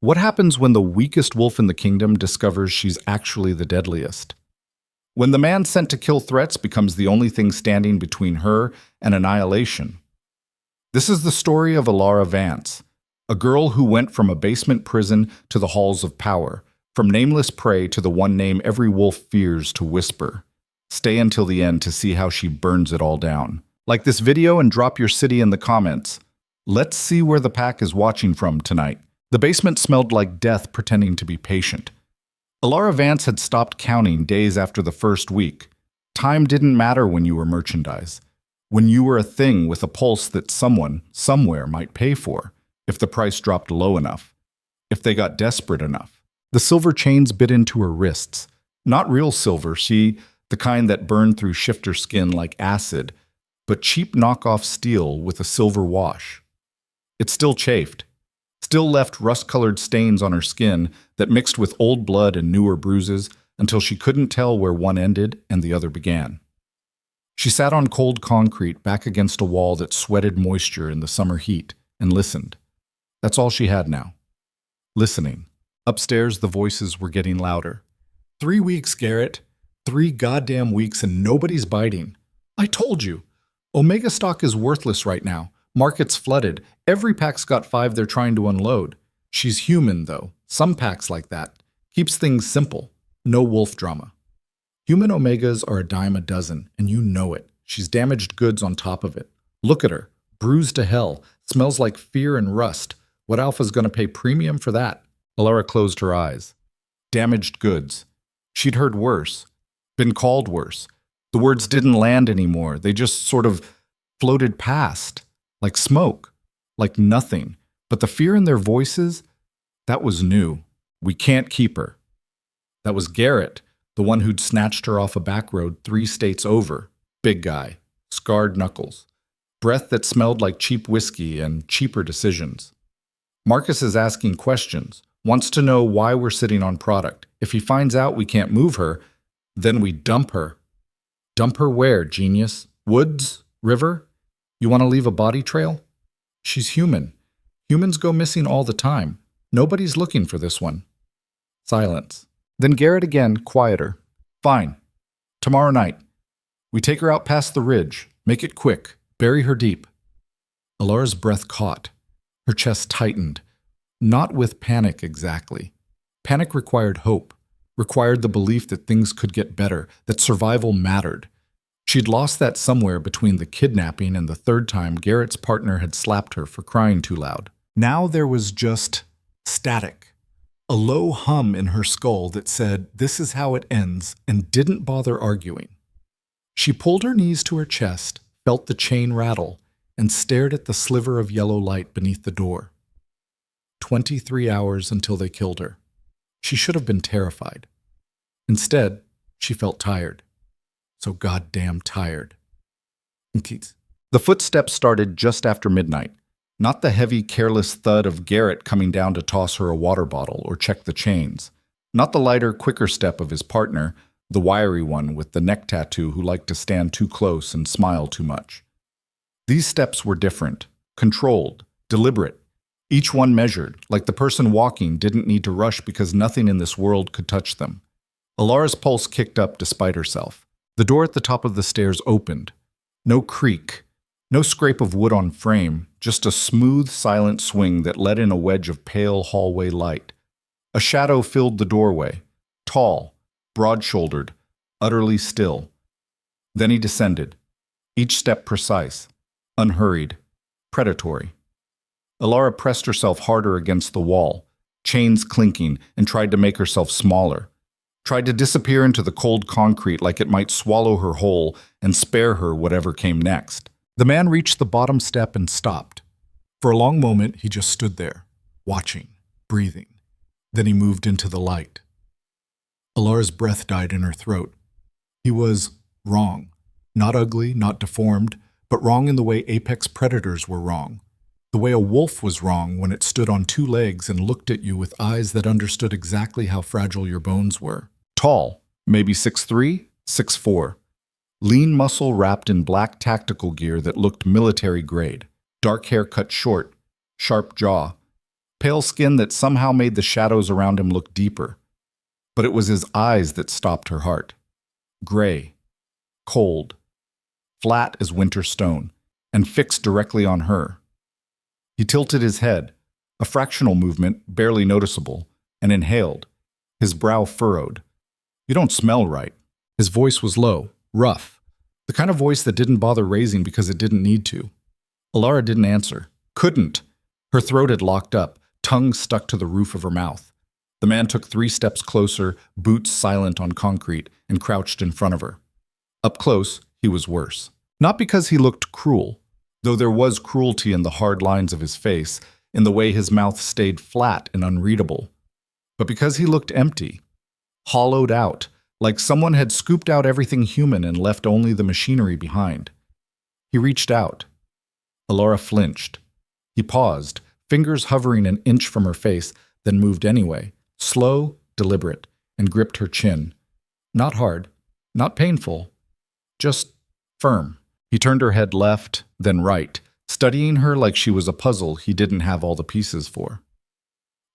What happens when the weakest wolf in the kingdom discovers she's actually the deadliest? When the man sent to kill threats becomes the only thing standing between her and annihilation. This is the story of Elara Vance, a girl who went from a basement prison to the halls of power, from nameless prey to the one name every wolf fears to whisper. Stay until the end to see how she burns it all down. Like this video and drop your city in the comments. Let's see where the pack is watching from tonight. The basement smelled like death pretending to be patient. Elara Vance had stopped counting days after the first week. Time didn't matter when you were merchandise. When you were a thing with a pulse that someone, somewhere might pay for, if the price dropped low enough, if they got desperate enough. The silver chains bit into her wrists. Not real silver, the kind that burned through shifter skin like acid, but cheap knockoff steel with a silver wash. It still chafed, still left rust-colored stains on her skin that mixed with old blood and newer bruises until she couldn't tell where one ended and the other began. She sat on cold concrete back against a wall that sweated moisture in the summer heat and listened. That's all she had now. Listening. Upstairs, the voices were getting louder. 3 weeks, Garrett. 3 goddamn weeks and nobody's biting. I told you. Omega stock is worthless right now. Market's flooded. Every pack's got 5 they're trying to unload. She's human, though. Some packs like that. Keeps things simple. No wolf drama. Human Omegas are a dime a dozen, and you know it. She's damaged goods on top of it. Look at her. Bruised to hell. Smells like fear and rust. What alpha's gonna pay premium for that? Elara closed her eyes. Damaged goods. She'd heard worse. Been called worse. The words didn't land anymore. They just sort of floated past. Like smoke. Like nothing. But the fear in their voices, that was new. We can't keep her. That was Garrett, the one who'd snatched her off a back road 3 states over. Big guy. Scarred knuckles. Breath that smelled like cheap whiskey and cheaper decisions. Marcus is asking questions. Wants to know why we're sitting on product. If he finds out we can't move her, then we dump her. Dump her where, genius? Woods? River? You want to leave a body trail? She's human. Humans go missing all the time. Nobody's looking for this one. Silence. Then Garrett again, quieter. Fine. Tomorrow night. We take her out past the ridge. Make it quick. Bury her deep. Elara's breath caught. Her chest tightened. Not with panic exactly. Panic required hope. Required the belief that things could get better, that survival mattered. She'd lost that somewhere between the kidnapping and the 3rd time Garrett's partner had slapped her for crying too loud. Now there was just static. A low hum in her skull that said, this is how it ends, and didn't bother arguing. She pulled her knees to her chest, felt the chain rattle, and stared at the sliver of yellow light beneath the door. 23 hours until they killed her. She should have been terrified. Instead, she felt tired. So goddamn tired. The footsteps started just after midnight. Not the heavy, careless thud of Garrett coming down to toss her a water bottle or check the chains. Not the lighter, quicker step of his partner, the wiry one with the neck tattoo who liked to stand too close and smile too much. These steps were different, controlled, deliberate. Each one measured, like the person walking didn't need to rush because nothing in this world could touch them. Elara's pulse kicked up despite herself. The door at the top of the stairs opened. No creak, no scrape of wood on frame, just a smooth, silent swing that let in a wedge of pale hallway light. A shadow filled the doorway, tall, broad-shouldered, utterly still. Then he descended, each step precise, unhurried, predatory. Elara pressed herself harder against the wall, chains clinking, and tried to make herself smaller. Tried to disappear into the cold concrete like it might swallow her whole and spare her whatever came next. The man reached the bottom step and stopped. For a long moment, he just stood there, watching, breathing. Then he moved into the light. Elara's breath died in her throat. He was wrong. Not ugly, not deformed, but wrong in the way apex predators were wrong. The way a wolf was wrong when it stood on 2 legs and looked at you with eyes that understood exactly how fragile your bones were. Tall, maybe 6'3", 6'4". Lean muscle wrapped in black tactical gear that looked military grade. Dark hair cut short, sharp jaw. pale skin that somehow made the shadows around him look deeper. But it was his eyes that stopped her heart. Gray, cold, flat as winter stone, and fixed directly on her. He tilted his head, a fractional movement barely noticeable, and inhaled, his brow furrowed. "You don't smell right." His voice was low, rough, the kind of voice that didn't bother raising because it didn't need to. Elara didn't answer. Couldn't. Her throat had locked up, tongue stuck to the roof of her mouth. The man took 3 steps closer, boots silent on concrete, and crouched in front of her. Up close, he was worse. Not because he looked cruel, though there was cruelty in the hard lines of his face, in the way his mouth stayed flat and unreadable, but because he looked empty, hollowed out, like someone had scooped out everything human and left only the machinery behind. He reached out. Elara flinched. He paused, fingers hovering an inch from her face, then moved anyway, slow, deliberate, and gripped her chin. Not hard, not painful, just firm. He turned her head left, then right, studying her like she was a puzzle he didn't have all the pieces for.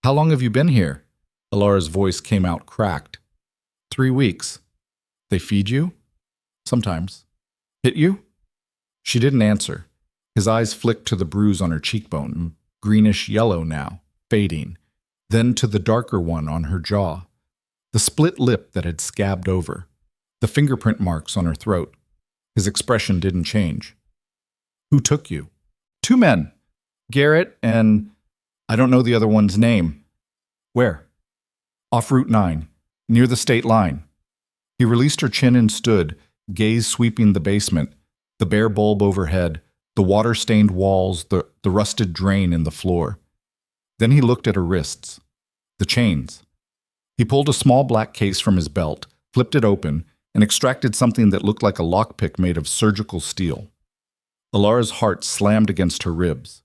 "How long have you been here?" Elara's voice came out cracked. 3 weeks. "They feed you?" "Sometimes." "Hit you?" She didn't answer. His eyes flicked to the bruise on her cheekbone, greenish yellow now, fading, then to the darker one on her jaw, the split lip that had scabbed over, the fingerprint marks on her throat. His expression didn't change. "Who took you?" "2 men. Garrett and I don't know the other one's name." "Where?" "Off Route 9, near the state line." He released her chin and stood, gaze sweeping the basement, the bare bulb overhead, the water-stained walls, the rusted drain in the floor. Then he looked at her wrists, the chains. He pulled a small black case from his belt, flipped it open, and extracted something that looked like a lockpick made of surgical steel. Elara's heart slammed against her ribs.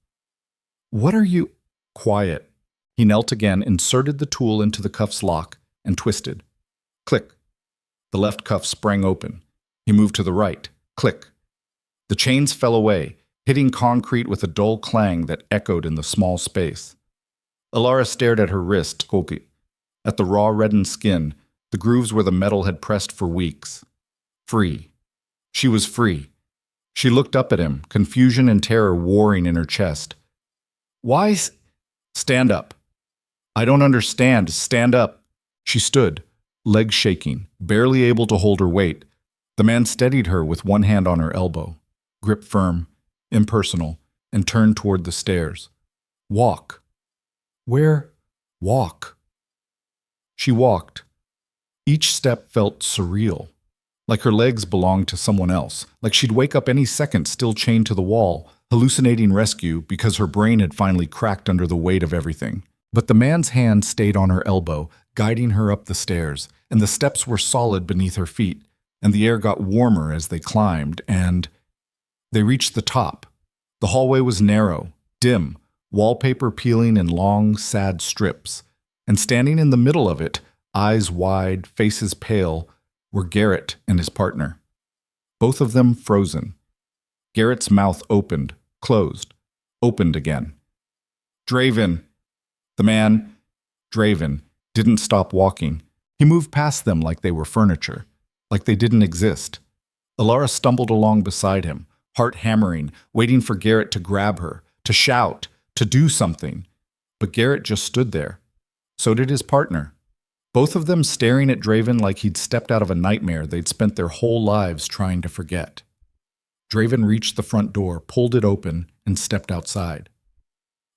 "What are you—" "Quiet." He knelt again, inserted the tool into the cuff's lock, and twisted. Click. The left cuff sprang open. He moved to the right. Click. The chains fell away, hitting concrete with a dull clang that echoed in the small space. Elara stared at her wrist, at the raw reddened skin, the grooves where the metal had pressed for weeks. Free. She was free. She looked up at him, confusion and terror warring in her chest. "Why? Stand up." "I don't understand. Stand up." She stood, legs shaking, barely able to hold her weight. The man steadied her with one hand on her elbow, grip firm, impersonal, and turned toward the stairs. "Walk." "Where?" "Walk." She walked. Each step felt surreal, like her legs belonged to someone else, like she'd wake up any second still chained to the wall, hallucinating rescue because her brain had finally cracked under the weight of everything. But the man's hand stayed on her elbow, guiding her up the stairs, and the steps were solid beneath her feet, and the air got warmer as they climbed, and they reached the top. The hallway was narrow, dim, wallpaper peeling in long, sad strips, and standing in the middle of it, eyes wide, faces pale, were Garrett and his partner. Both of them frozen. Garrett's mouth opened, closed, opened again. "Draven." The man, Draven, didn't stop walking. He moved past them like they were furniture, like they didn't exist. Elara stumbled along beside him, heart hammering, waiting for Garrett to grab her, to shout, to do something. But Garrett just stood there. So did his partner. Both of them staring at Draven like he'd stepped out of a nightmare they'd spent their whole lives trying to forget. Draven reached the front door, pulled it open, and stepped outside.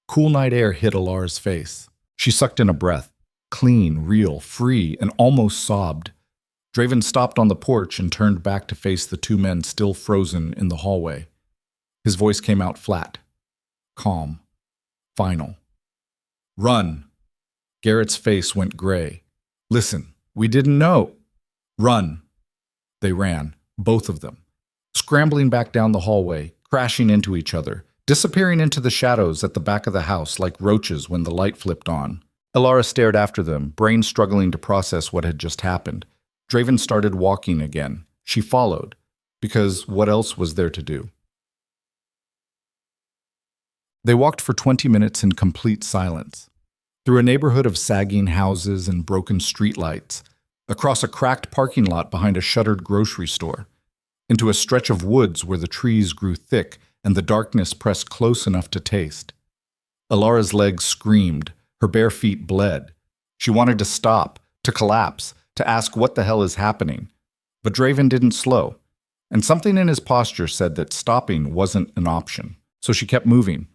Cool night air hit Elara's face. She sucked in a breath, clean, real, free, and almost sobbed. Draven stopped on the porch and turned back to face the 2 men still frozen in the hallway. His voice came out flat, calm, final. "Run." Garrett's face went gray. "Listen, we didn't know." "Run." They ran, both of them, scrambling back down the hallway, crashing into each other, disappearing into the shadows at the back of the house like roaches when the light flipped on. Elara stared after them, brain struggling to process what had just happened. Draven started walking again. She followed, because what else was there to do? They walked for 20 minutes in complete silence. through a neighborhood of sagging houses and broken streetlights, across a cracked parking lot behind a shuttered grocery store, into a stretch of woods where the trees grew thick and the darkness pressed close enough to taste. Elara's legs screamed, her bare feet bled. She wanted to stop, to collapse, to ask what the hell is happening. But Draven didn't slow, and something in his posture said that stopping wasn't an option, so she kept moving.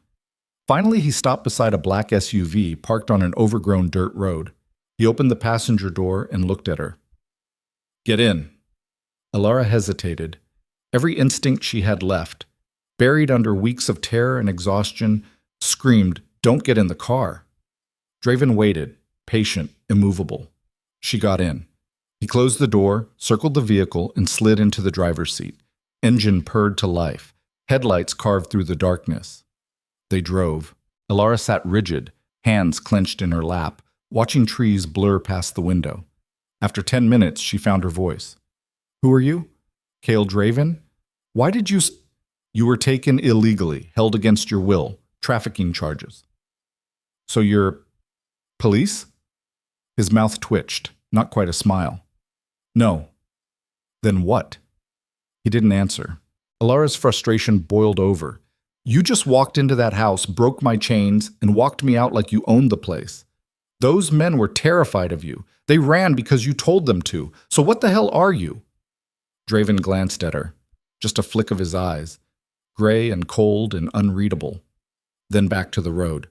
Finally, he stopped beside a black SUV parked on an overgrown dirt road. He opened the passenger door and looked at her. "Get in." Elara hesitated. Every instinct she had left, buried under weeks of terror and exhaustion, screamed, "Don't get in the car." Draven waited, patient, immovable. She got in. He closed the door, circled the vehicle, and slid into the driver's seat. Engine purred to life. Headlights carved through the darkness. They drove. Elara sat rigid, hands clenched in her lap, watching trees blur past the window. After 10 minutes, she found her voice. "Who are you?" "Cale Draven." "Why did you You were taken illegally, held against your will, trafficking charges." "So you're police?" His mouth twitched, not quite a smile. "No." "Then what?" He didn't answer. Elara's frustration boiled over. "You just walked into that house, broke my chains, and walked me out like you owned the place. Those men were terrified of you. They ran because you told them to. So what the hell are you?" Draven glanced at her. Just a flick of his eyes, gray and cold and unreadable. Then back to the road.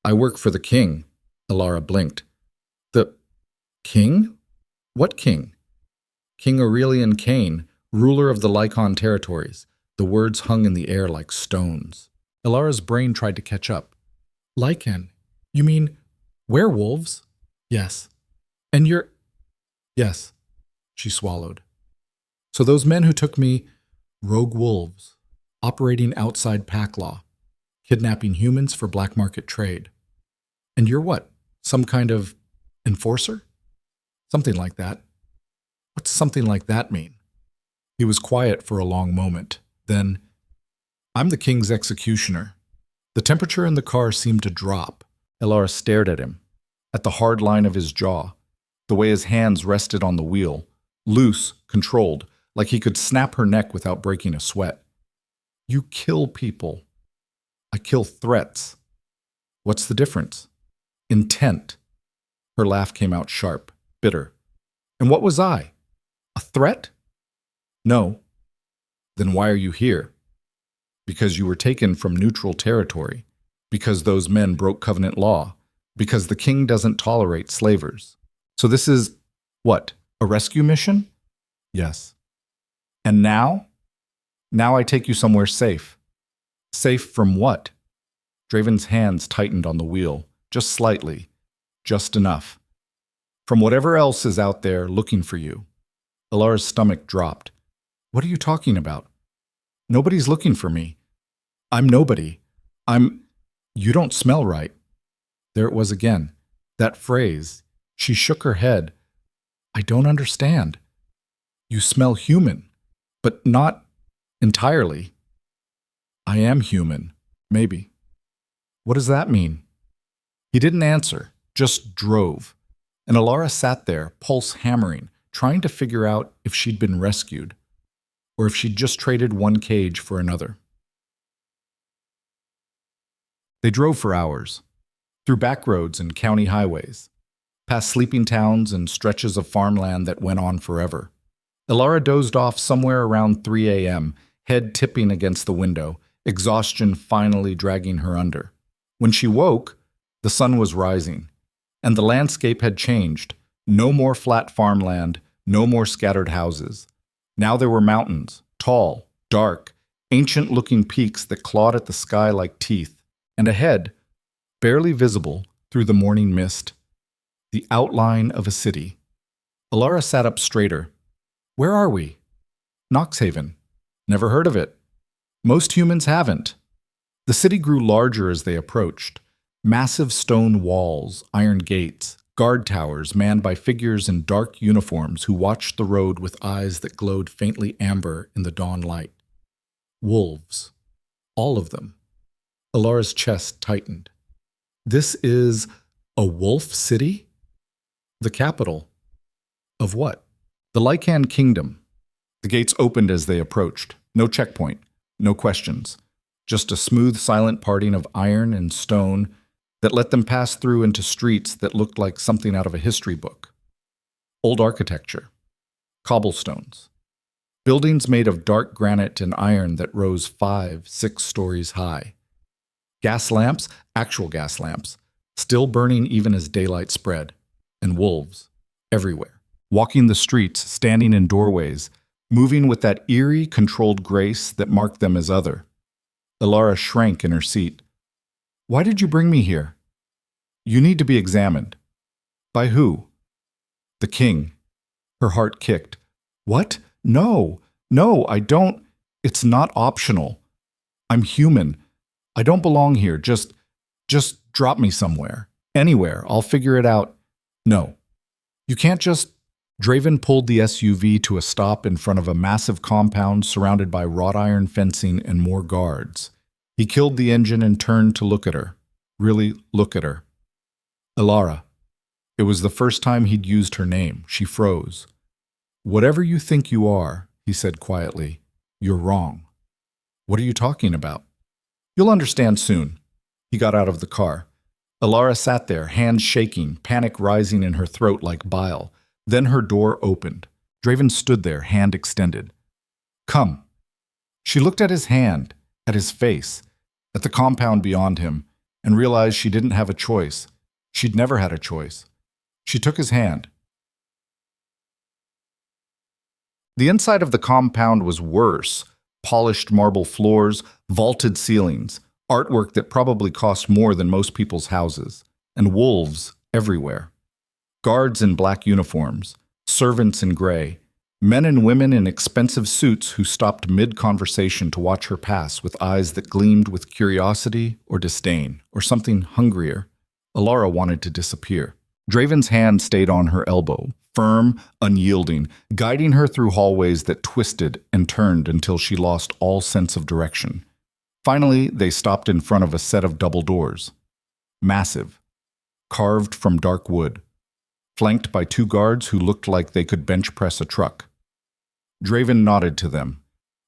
"I work for the king." Elara blinked. "The king? What king?" "King Aurelian Cain, ruler of the Lycon territories." The words hung in the air like stones. Elara's brain tried to catch up. "Lycan? You mean werewolves?" "Yes." "And you're—" "Yes." She swallowed. "So those men who took me, rogue wolves, operating outside pack law, kidnapping humans for black market trade. And you're what? Some kind of enforcer?" "Something like that." "What's something like that mean?" He was quiet for a long moment. Then, "I'm the king's executioner." The temperature in the car seemed to drop. Elara stared at him, at the hard line of his jaw, the way his hands rested on the wheel, loose, controlled, like he could snap her neck without breaking a sweat. "You kill people." "I kill threats." "What's the difference?" "Intent." Her laugh came out sharp, bitter. "And what was I? A threat?" "No." "Then why are you here?" "Because you were taken from neutral territory. Because those men broke covenant law. Because the king doesn't tolerate slavers. So this is, what, a rescue mission?" "Yes." "And now?" "Now I take you somewhere safe." "Safe from what?" Draven's hands tightened on the wheel, just slightly, just enough. "From whatever else is out there looking for you." Elara's stomach dropped. "What are you talking about?" "Nobody's looking for me. I'm nobody. You don't smell right." There it was again. That phrase. She shook her head. "I don't understand." "You smell human, but not entirely." "I am human, maybe." "What does that mean?" He didn't answer, just drove. And Elara sat there, pulse hammering, trying to figure out if she'd been rescued, or if she'd just traded one cage for another. They drove for hours, through back roads and county highways, past sleeping towns and stretches of farmland that went on forever. Elara dozed off somewhere around 3 a.m., head tipping against the window, exhaustion finally dragging her under. When she woke, the sun was rising, and the landscape had changed. No more flat farmland, no more scattered houses. Now there were mountains, tall, dark, ancient-looking peaks that clawed at the sky like teeth, and ahead, barely visible through the morning mist, the outline of a city. Elara sat up straighter. "Where are we?" "Noxhaven." "Never heard of it." "Most humans haven't." The city grew larger as they approached. Massive stone walls, iron gates, guard towers manned by figures in dark uniforms who watched the road with eyes that glowed faintly amber in the dawn light. Wolves. All of them. Elara's chest tightened. "This is A wolf city? The capital. Of what? The Lycan Kingdom. The gates opened as they approached. No checkpoint, no questions. Just a smooth, silent parting of iron and stone that let them pass through into streets that looked like something out of a history book. Old architecture. Cobblestones. Buildings made of dark granite and iron that rose 5, 6 stories high. Gas lamps, actual gas lamps, still burning even as daylight spread. And wolves. Everywhere. Walking the streets, standing in doorways, moving with that eerie, controlled grace that marked them as other. Elara shrank in her seat. Why did you bring me here? You need to be examined. By who? The king. Her heart kicked. What? No, I don't. It's not optional. I'm human. I don't belong here. Just drop me somewhere. Anywhere. I'll figure it out. No. You can't just... Draven pulled the SUV to a stop in front of a massive compound surrounded by wrought iron fencing and more guards. He killed the engine and turned to look at her. Really look at her. Elara. It was the first time he'd used her name. She froze. Whatever you think you are, he said quietly, you're wrong. What are you talking about? You'll understand soon. He got out of the car. Elara sat there, hands shaking, panic rising in her throat like bile. Then her door opened. Draven stood there, hand extended. Come. She looked at his hand, at his face, at the compound beyond him, and realized she didn't have a choice. She'd never had a choice. She took his hand. The inside of the compound was worse. Polished marble floors, vaulted ceilings, artwork that probably cost more than most people's houses, and wolves everywhere. Guards in black uniforms, servants in gray, men and women in expensive suits who stopped mid-conversation to watch her pass with eyes that gleamed with curiosity or disdain, or something hungrier. Elara wanted to disappear. Draven's hand stayed on her elbow, firm, unyielding, guiding her through hallways that twisted and turned until she lost all sense of direction. Finally, they stopped in front of a set of double doors. Massive, carved from dark wood, flanked by 2 guards who looked like they could bench press a truck. Draven nodded to them.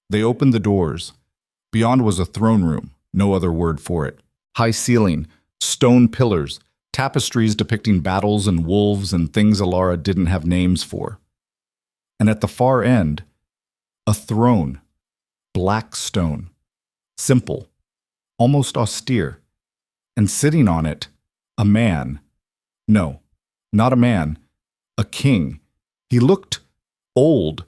They opened the doors. Beyond was a throne room, no other word for it. High ceiling, stone pillars, tapestries depicting battles and wolves and things Elara didn't have names for. And at the far end, a throne, black stone, simple, almost austere, and sitting on it, a man. No. Not a man, a king. He looked old,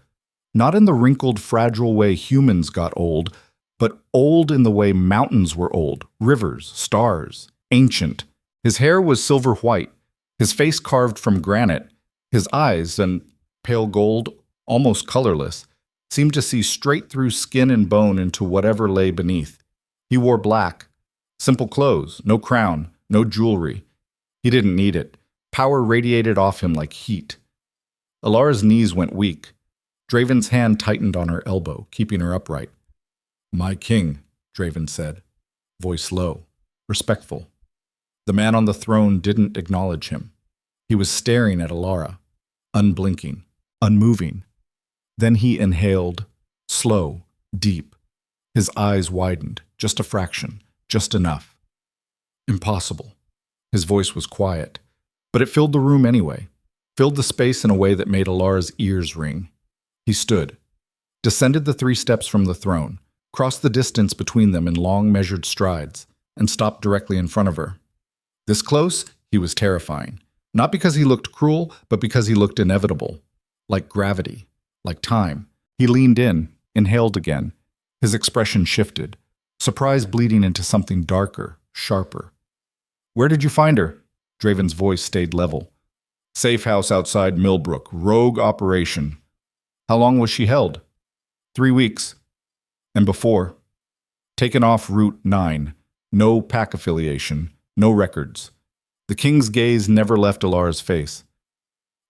not in the wrinkled, fragile way humans got old, but old in the way mountains were old, rivers, stars, ancient. His hair was silver white, his face carved from granite, his eyes, and pale gold, almost colorless, seemed to see straight through skin and bone into whatever lay beneath. He wore black, simple clothes, no crown, no jewelry. He didn't need it. Power radiated off him like heat. Elara's knees went weak. Draven's hand tightened on her elbow, keeping her upright. My king, Draven said, voice low, respectful. The man on the throne didn't acknowledge him. He was staring at Elara, unblinking, unmoving. Then he inhaled, slow, deep. His eyes widened, just a fraction, just enough. Impossible. His voice was quiet. But it filled the room anyway, filled the space in a way that made Elara's ears ring. He stood, descended the 3 steps from the throne, crossed the distance between them in long measured strides, and stopped directly in front of her. This close, he was terrifying, not because he looked cruel, but because he looked inevitable, like gravity, like time. He leaned in, inhaled again. His expression shifted, surprise bleeding into something darker, sharper. Where did you find her? Draven's voice stayed level. Safe house outside Millbrook. Rogue operation. How long was she held? 3 weeks. And before? Taken off Route 9. No pack affiliation. No records. The king's gaze never left Elara's face.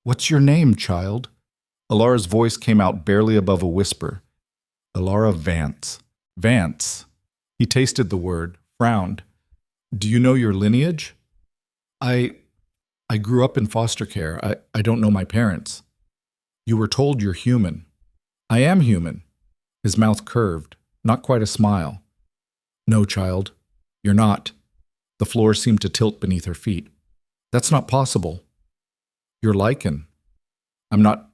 What's your name, child? Elara's voice came out barely above a whisper. Elara Vance. Vance. He tasted the word, frowned. Do you know your lineage? I grew up in foster care. I don't know my parents. You were told you're human. I am human. His mouth curved, not quite a smile. No, child, you're not. The floor seemed to tilt beneath her feet. That's not possible. You're lichen. I'm not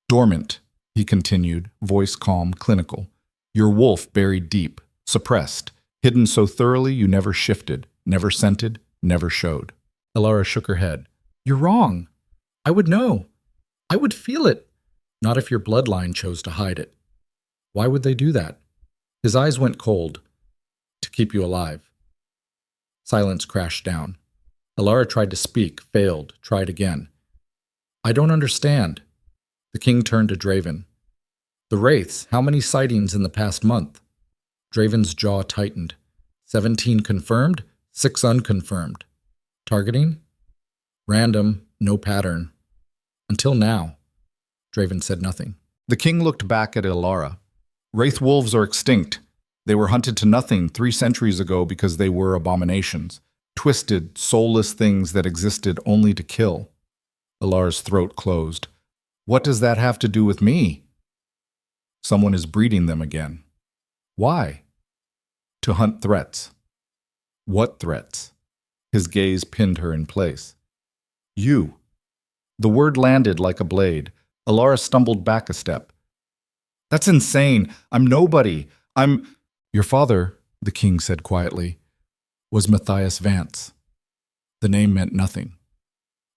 dormant, he continued, voice calm, clinical. You're wolf buried deep, suppressed, hidden so thoroughly you never shifted, never scented, never showed. Elara shook her head. You're wrong. I would know. I would feel it. Not if your bloodline chose to hide it. Why would they do that? His eyes went cold. To keep you alive. Silence crashed down. Elara tried to speak, failed, tried again. I don't understand. The king turned to Draven. The Wraiths, how many sightings in the past month? Draven's jaw tightened. 17 confirmed, 6 unconfirmed. Targeting? Random, no pattern. Until now. Draven said nothing. The king looked back at Elara. Wraith wolves are extinct. They were hunted to nothing 3 centuries ago because they were abominations. Twisted, soulless things that existed only to kill. Elara's throat closed. What does that have to do with me? Someone is breeding them again. Why? To hunt threats. What threats? His gaze pinned her in place. You. The word landed like a blade. Elara stumbled back a step. That's insane. I'm nobody. Your father, the king said quietly, was Matthias Vance. The name meant nothing.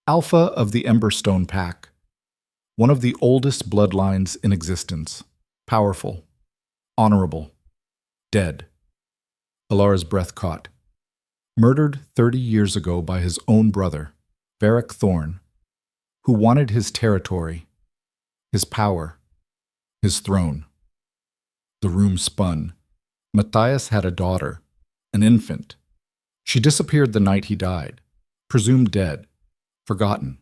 Alpha of the Emberstone Pack. One of the oldest bloodlines in existence. Powerful. Honorable. Dead. Elara's breath caught. Murdered 30 years ago by his own brother, Varric Thorn, who wanted his territory, his power, his throne. The room spun. Matthias had a daughter, an infant. She disappeared the night he died, presumed dead, forgotten.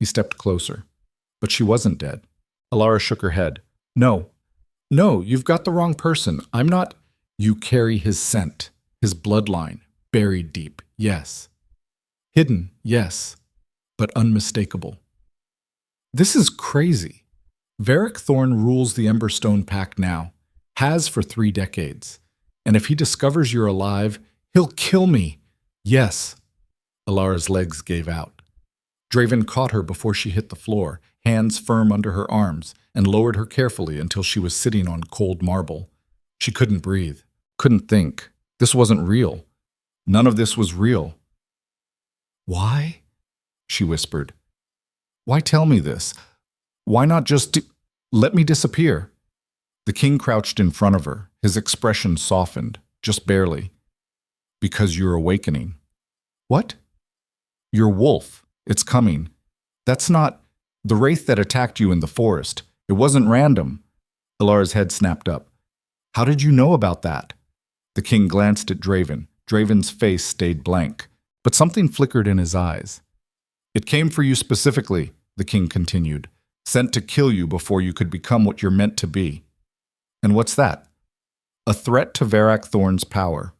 He stepped closer, but she wasn't dead. Elara shook her head. No, you've got the wrong person. I'm not. You carry his scent, his bloodline, buried deep, yes. Hidden, yes, but unmistakable. This is crazy. Varric Thorn rules the Emberstone Pack now, has for 3 decades. And if he discovers you're alive, he'll kill me. Yes. Elara's legs gave out. Draven caught her before she hit the floor, hands firm under her arms, and lowered her carefully until she was sitting on cold marble. She couldn't breathe, couldn't think. This wasn't real. None of this was real. Why? She whispered. Why tell me this? Why not just let me disappear? The king crouched in front of her, his expression softened, just barely. Because you're awakening. What? Your wolf. It's coming. That's not the wraith that attacked you in the forest. It wasn't random. Elara's head snapped up. How did you know about that? The king glanced at Draven. Draven's face stayed blank, but something flickered in his eyes. It came for you specifically, the king continued, sent to kill you before you could become what you're meant to be. And what's that? A threat to Varric Thorn's power.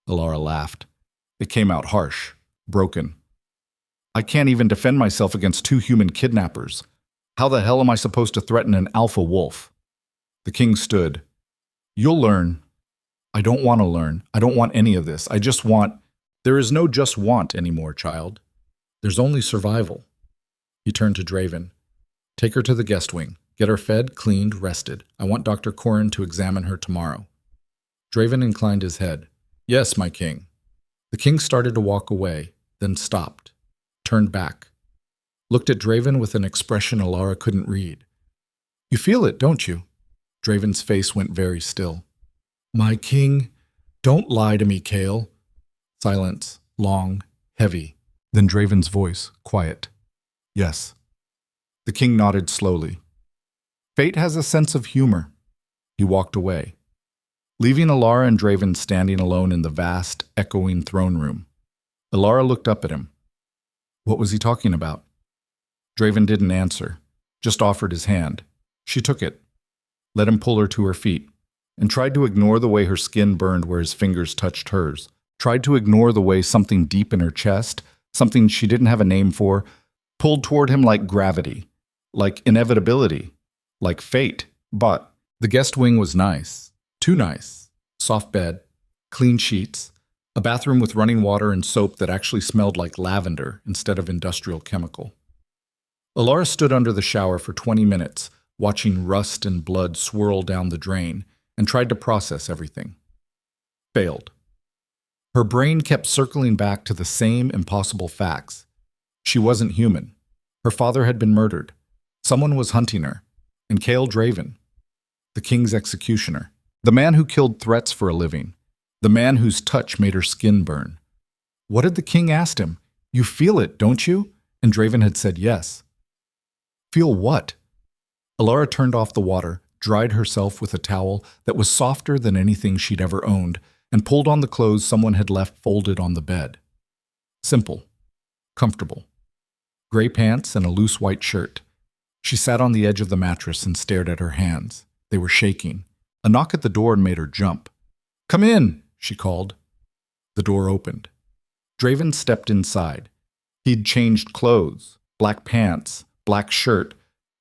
Elara laughed. It came out harsh, broken. I can't even defend myself against 2 human kidnappers. How the hell am I supposed to threaten an alpha wolf? The king stood. You'll learn. I don't want to learn. I don't want any of this. I just want. There is no just want anymore, child. There's only survival. He turned to Draven. Take her to the guest wing. Get her fed, cleaned, rested. I want Dr. Corrin to examine her tomorrow. Draven inclined his head. Yes, my king. The king started to walk away, then stopped, turned back, looked at Draven with an expression Elara couldn't read. You feel it, don't you? Draven's face went very still. My king, don't lie to me, Kale. Silence, long, heavy. Then Draven's voice, quiet. Yes. The king nodded slowly. Fate has a sense of humor. He walked away, leaving Elara and Draven standing alone in the vast, echoing throne room. Elara looked up at him. What was he talking about? Draven didn't answer, just offered his hand. She took it, let him pull her to her feet, and tried to ignore the way her skin burned where his fingers touched hers, tried to ignore the way something deep in her chest, something she didn't have a name for, pulled toward him like gravity, like inevitability, like fate. But the guest wing was nice. Too nice. Soft bed, clean sheets, a bathroom with running water and soap that actually smelled like lavender instead of industrial chemical. Elara stood under the shower for 20 minutes, watching rust and blood swirl down the drain, and tried to process everything. Failed. Her brain kept circling back to the same impossible facts. She wasn't human. Her father had been murdered. Someone was hunting her. And Cale Draven, the king's executioner, the man who killed threats for a living, the man whose touch made her skin burn. What had the king asked him? You feel it, don't you? And Draven had said yes. Feel what? Elara turned off the water, dried herself with a towel that was softer than anything she'd ever owned, and pulled on the clothes someone had left folded on the bed. Simple. Comfortable. Gray pants and a loose white shirt. She sat on the edge of the mattress and stared at her hands. They were shaking. A knock at the door made her jump. Come in, she called. The door opened. Draven stepped inside. He'd changed clothes, black pants, black shirt,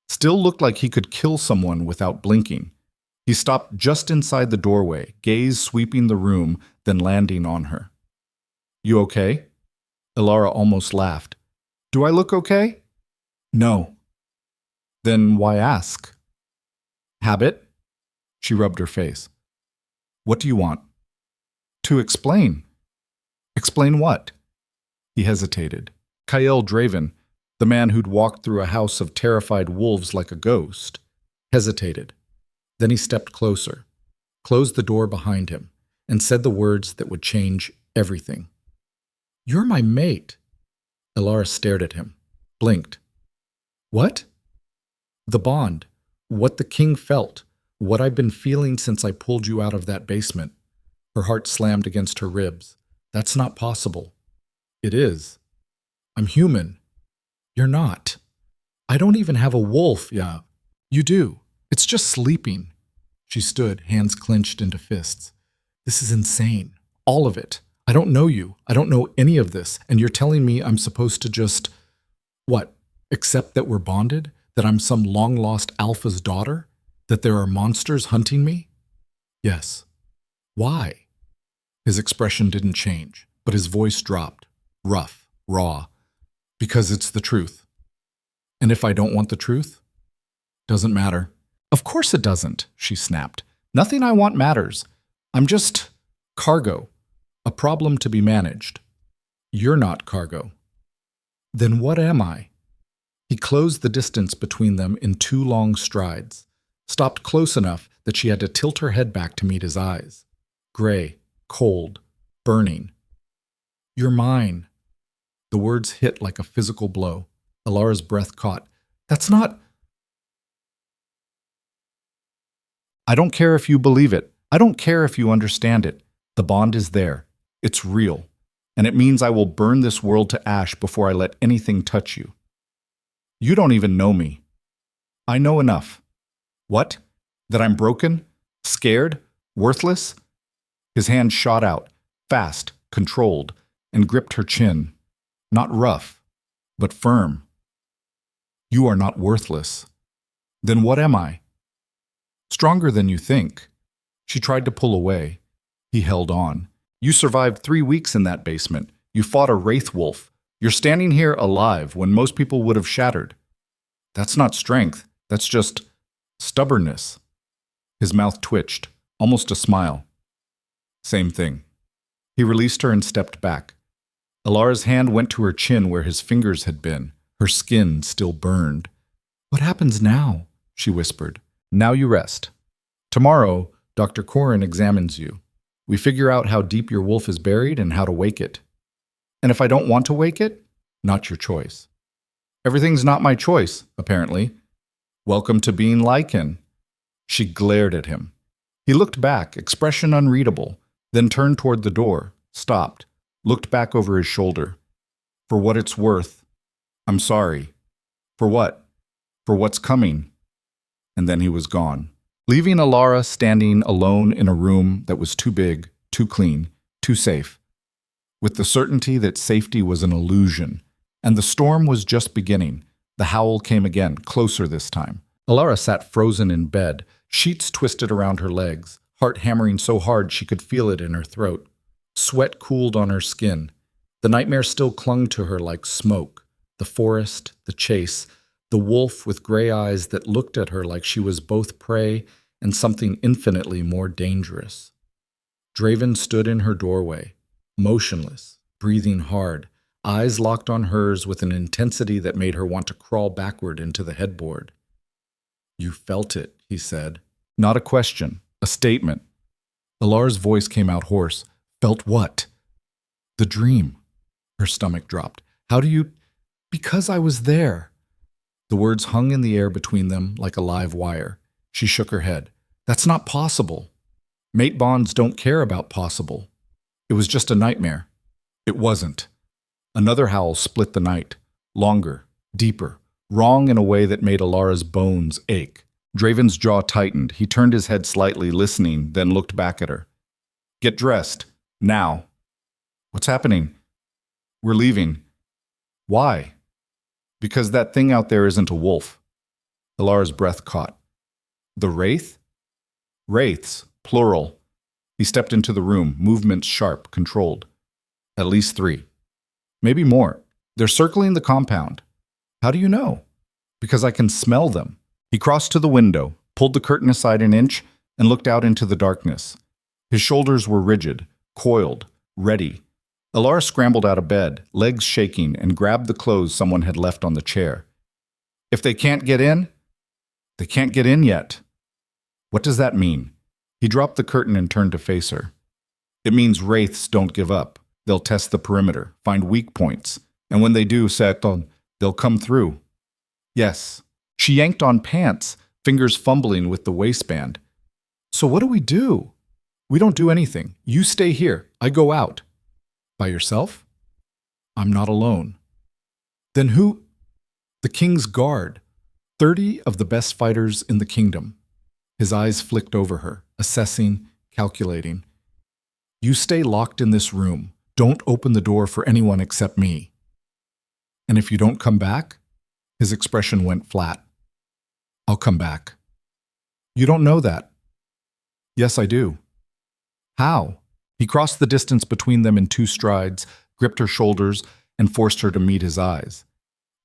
still looked like he could kill someone without blinking. He stopped just inside the doorway, gaze sweeping the room, then landing on her. You okay? Elara almost laughed. Do I look okay? No. Then why ask? Habit? She rubbed her face. What do you want? To explain. Explain what? He hesitated. Kyle Draven, the man who'd walked through a house of terrified wolves like a ghost, hesitated. Then he stepped closer, closed the door behind him, and said the words that would change everything. You're my mate. Elara stared at him, blinked. What? The bond, what the king felt, what I've been feeling since I pulled you out of that basement. Her heart slammed against her ribs. That's not possible. It is. I'm human. You're not. I don't even have a wolf, yeah. You do. It's just sleeping. She stood, hands clenched into fists. This is insane. All of it. I don't know you. I don't know any of this. And you're telling me I'm supposed to just, what, accept that we're bonded? That I'm some long-lost alpha's daughter? That there are monsters hunting me? Yes. Why? His expression didn't change, but his voice dropped, rough, raw. Because it's the truth. And if I don't want the truth? Doesn't matter. Of course it doesn't, she snapped. Nothing I want matters. I'm just cargo, a problem to be managed. You're not cargo. Then what am I? He closed the distance between them in 2 long strides, stopped close enough that she had to tilt her head back to meet his eyes. Gray, cold, burning. You're mine. The words hit like a physical blow. Elara's breath caught. That's not... I don't care if you believe it. I don't care if you understand it. The bond is there. It's real. And it means I will burn this world to ash before I let anything touch you. You don't even know me. I know enough. What? That I'm broken? Scared? Worthless? His hand shot out, fast, controlled, and gripped her chin. Not rough, but firm. You are not worthless. Then what am I? Stronger than you think. She tried to pull away. He held on. You survived 3 weeks in that basement. You fought a wraith wolf. You're standing here alive when most people would have shattered. That's not strength. That's just stubbornness. His mouth twitched, almost a smile. Same thing. He released her and stepped back. Elara's hand went to her chin where his fingers had been. Her skin still burned. What happens now? She whispered. Now you rest. Tomorrow, Dr. Corin examines you. We figure out how deep your wolf is buried and how to wake it. And if I don't want to wake it, not your choice. Everything's not my choice, apparently. Welcome to being Lycan. She glared at him. He looked back, expression unreadable, then turned toward the door, stopped, looked back over his shoulder. For what it's worth, I'm sorry. For what? For what's coming. And then he was gone, leaving Elara standing alone in a room that was too big, too clean, too safe. with the certainty that safety was an illusion. And the storm was just beginning. The howl came again, closer this time. Elara sat frozen in bed, sheets twisted around her legs, heart hammering so hard she could feel it in her throat. Sweat cooled on her skin. The nightmare still clung to her like smoke. The forest, the chase, the wolf with gray eyes that looked at her like she was both prey and something infinitely more dangerous. Draven stood in her doorway, motionless, breathing hard, eyes locked on hers with an intensity that made her want to crawl backward into the headboard. "You felt it," he said. Not a question, a statement. Elara's voice came out hoarse. "Felt what?" "The dream." Her stomach dropped. "How do you—" "Because I was there." The words hung in the air between them like a live wire. She shook her head. "That's not possible. Mate bonds don't care about possible. It was just a nightmare." It wasn't. Another howl split the night. Longer, deeper, wrong in a way that made Elara's bones ache. Draven's jaw tightened. He turned his head slightly, listening, then looked back at her. "Get dressed. Now." "What's happening?" "We're leaving." "Why?" "Because that thing out there isn't a wolf." Elara's breath caught. "The wraith?" "Wraiths, plural." He stepped into the room, movements sharp, controlled. "At least 3. Maybe more. They're circling the compound." "How do you know?" "Because I can smell them." He crossed to the window, pulled the curtain aside an inch, and looked out into the darkness. His shoulders were rigid, coiled, ready. Elara scrambled out of bed, legs shaking, and grabbed the clothes someone had left on the chair. "If they can't get in?" "They can't get in yet." "What does that mean?" He dropped the curtain and turned to face her. "It means wraiths don't give up. They'll test the perimeter, find weak points, and when they do, they'll come through." "Yes." She yanked on pants, fingers fumbling with the waistband. "So what do we do?" "We don't do anything. You stay here. I go out." "By yourself?" "I'm not alone." "Then who—" "The King's Guard. 30 of the best fighters in the kingdom." His eyes flicked over her, assessing, calculating. "You stay locked in this room. Don't open the door for anyone except me." "And if you don't come back?" His expression went flat. "I'll come back." "You don't know that." "Yes, I do." "How?" He crossed the distance between them in 2 strides, gripped her shoulders, and forced her to meet his eyes.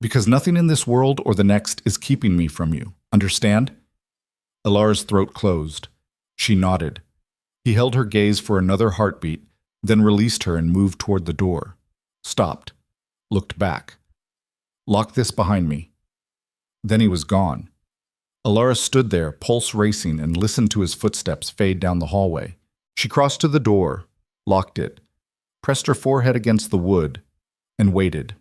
"Because nothing in this world or the next is keeping me from you. Understand?" Elara's throat closed. She nodded. He held her gaze for another heartbeat, then released her and moved toward the door. Stopped. Looked back. "Lock this behind me." Then he was gone. Elara stood there, pulse racing, and listened to his footsteps fade down the hallway. She crossed to the door, locked it, pressed her forehead against the wood, and waited.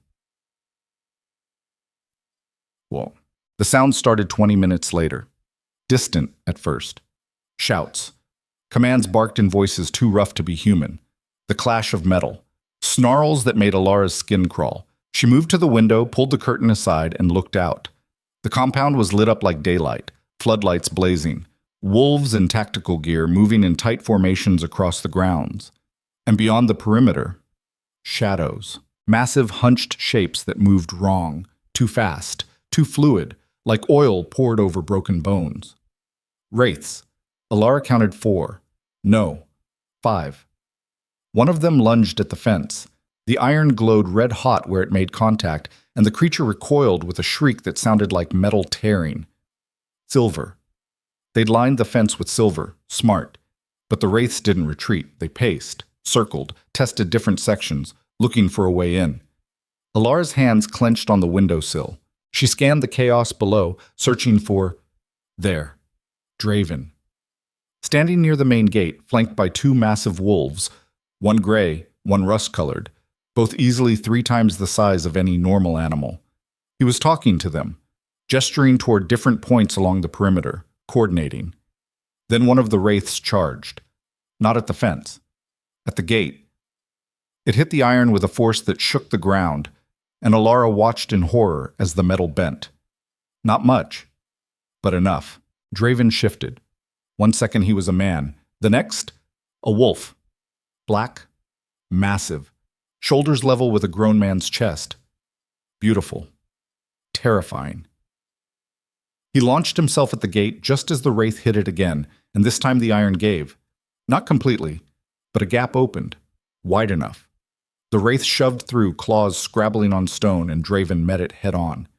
Well, the sound started 20 minutes later. Distant at first. Shouts. Commands barked in voices too rough to be human. The clash of metal. Snarls that made Elara's skin crawl. She moved to the window, pulled the curtain aside, and looked out. The compound was lit up like daylight, floodlights blazing, wolves in tactical gear moving in tight formations across the grounds. And beyond the perimeter, shadows. Massive hunched shapes that moved wrong, too fast, too fluid, like oil poured over broken bones. Wraiths. Elara counted 4. No, 5. One of them lunged at the fence. The iron glowed red-hot where it made contact, and the creature recoiled with a shriek that sounded like metal tearing. Silver. They'd lined the fence with silver, smart. But the wraiths didn't retreat. They paced, circled, tested different sections, looking for a way in. Elara's hands clenched on the windowsill. She scanned the chaos below, searching for— there. Draven. Standing near the main gate, flanked by 2 massive wolves, one gray, one rust-colored, both easily 3 times the size of any normal animal. He was talking to them, gesturing toward different points along the perimeter, coordinating. Then one of the wraiths charged. Not at the fence. At the gate. It hit the iron with a force that shook the ground, and Elara watched in horror as the metal bent. Not much, but enough. Draven shifted. One second he was a man. The next, a wolf. Black, massive, shoulders level with a grown man's chest. Beautiful. Terrifying. He launched himself at the gate just as the wraith hit it again, and this time the iron gave. Not completely, but a gap opened, wide enough. The wraith shoved through, claws scrabbling on stone, and Draven met it head-on.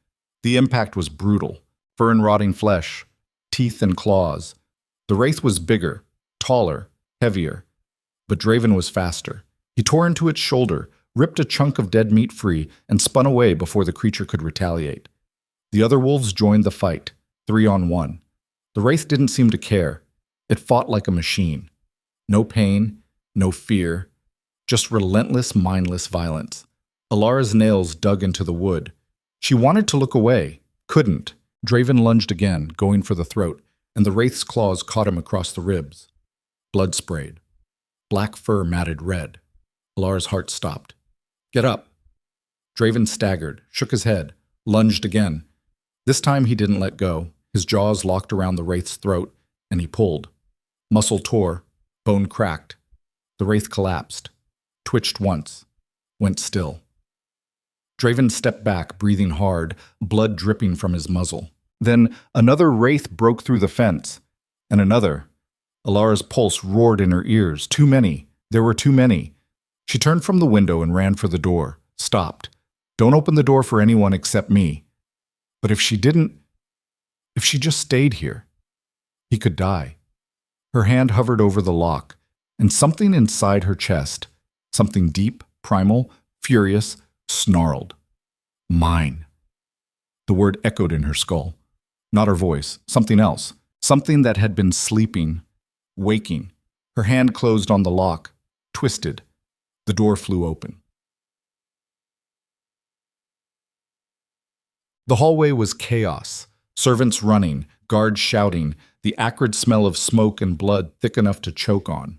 The impact was brutal, fur and rotting flesh, teeth and claws. The wraith was bigger, taller, heavier, but Draven was faster. He tore into its shoulder, ripped a chunk of dead meat free, and spun away before the creature could retaliate. The other wolves joined the fight, 3-on-1. The wraith didn't seem to care. It fought like a machine. No pain, no fear, just relentless, mindless violence. Elara's nails dug into the wood. She wanted to look away, couldn't. Draven lunged again, going for the throat, and the wraith's claws caught him across the ribs. Blood sprayed. Black fur matted red. Elara's heart stopped. Get up. Draven staggered, shook his head, lunged again. This time he didn't let go. His jaws locked around the wraith's throat, and he pulled. Muscle tore, bone cracked. The wraith collapsed, twitched once, went still. Draven stepped back, breathing hard, blood dripping from his muzzle. Then another wraith broke through the fence, and another. Elara's pulse roared in her ears. Too many. There were too many. She turned from the window and ran for the door, stopped. Don't open the door for anyone except me. But if she just stayed here, he could die. Her hand hovered over the lock, and something inside her chest, something deep, primal, furious, snarled. Mine. The word echoed in her skull. Not her voice, something else, something that had been sleeping, waking. Her hand closed on the lock, twisted. The door flew open. The hallway was chaos. Servants running, guards shouting, the acrid smell of smoke and blood thick enough to choke on.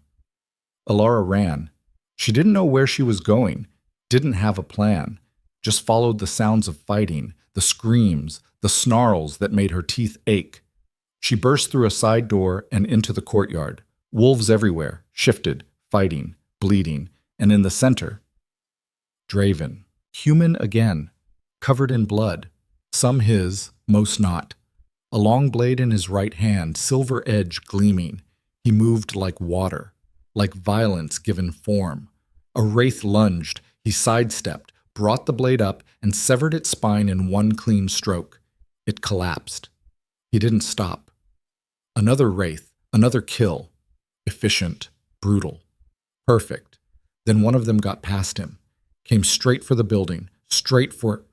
Elara ran. She didn't know where she was going, didn't have a plan, just followed the sounds of fighting, the screams, the snarls that made her teeth ache. She burst through a side door and into the courtyard. Wolves everywhere, shifted, fighting, bleeding, and in the center, Draven, human again, covered in blood, some his, most not. A long blade in his right hand, silver edge gleaming. He moved like water, like violence given form. A wraith lunged, he sidestepped, brought the blade up, and severed its spine in one clean stroke. It collapsed. He didn't stop. Another wraith, another kill. Efficient, brutal, perfect. Then one of them got past him, came straight for the building, straight for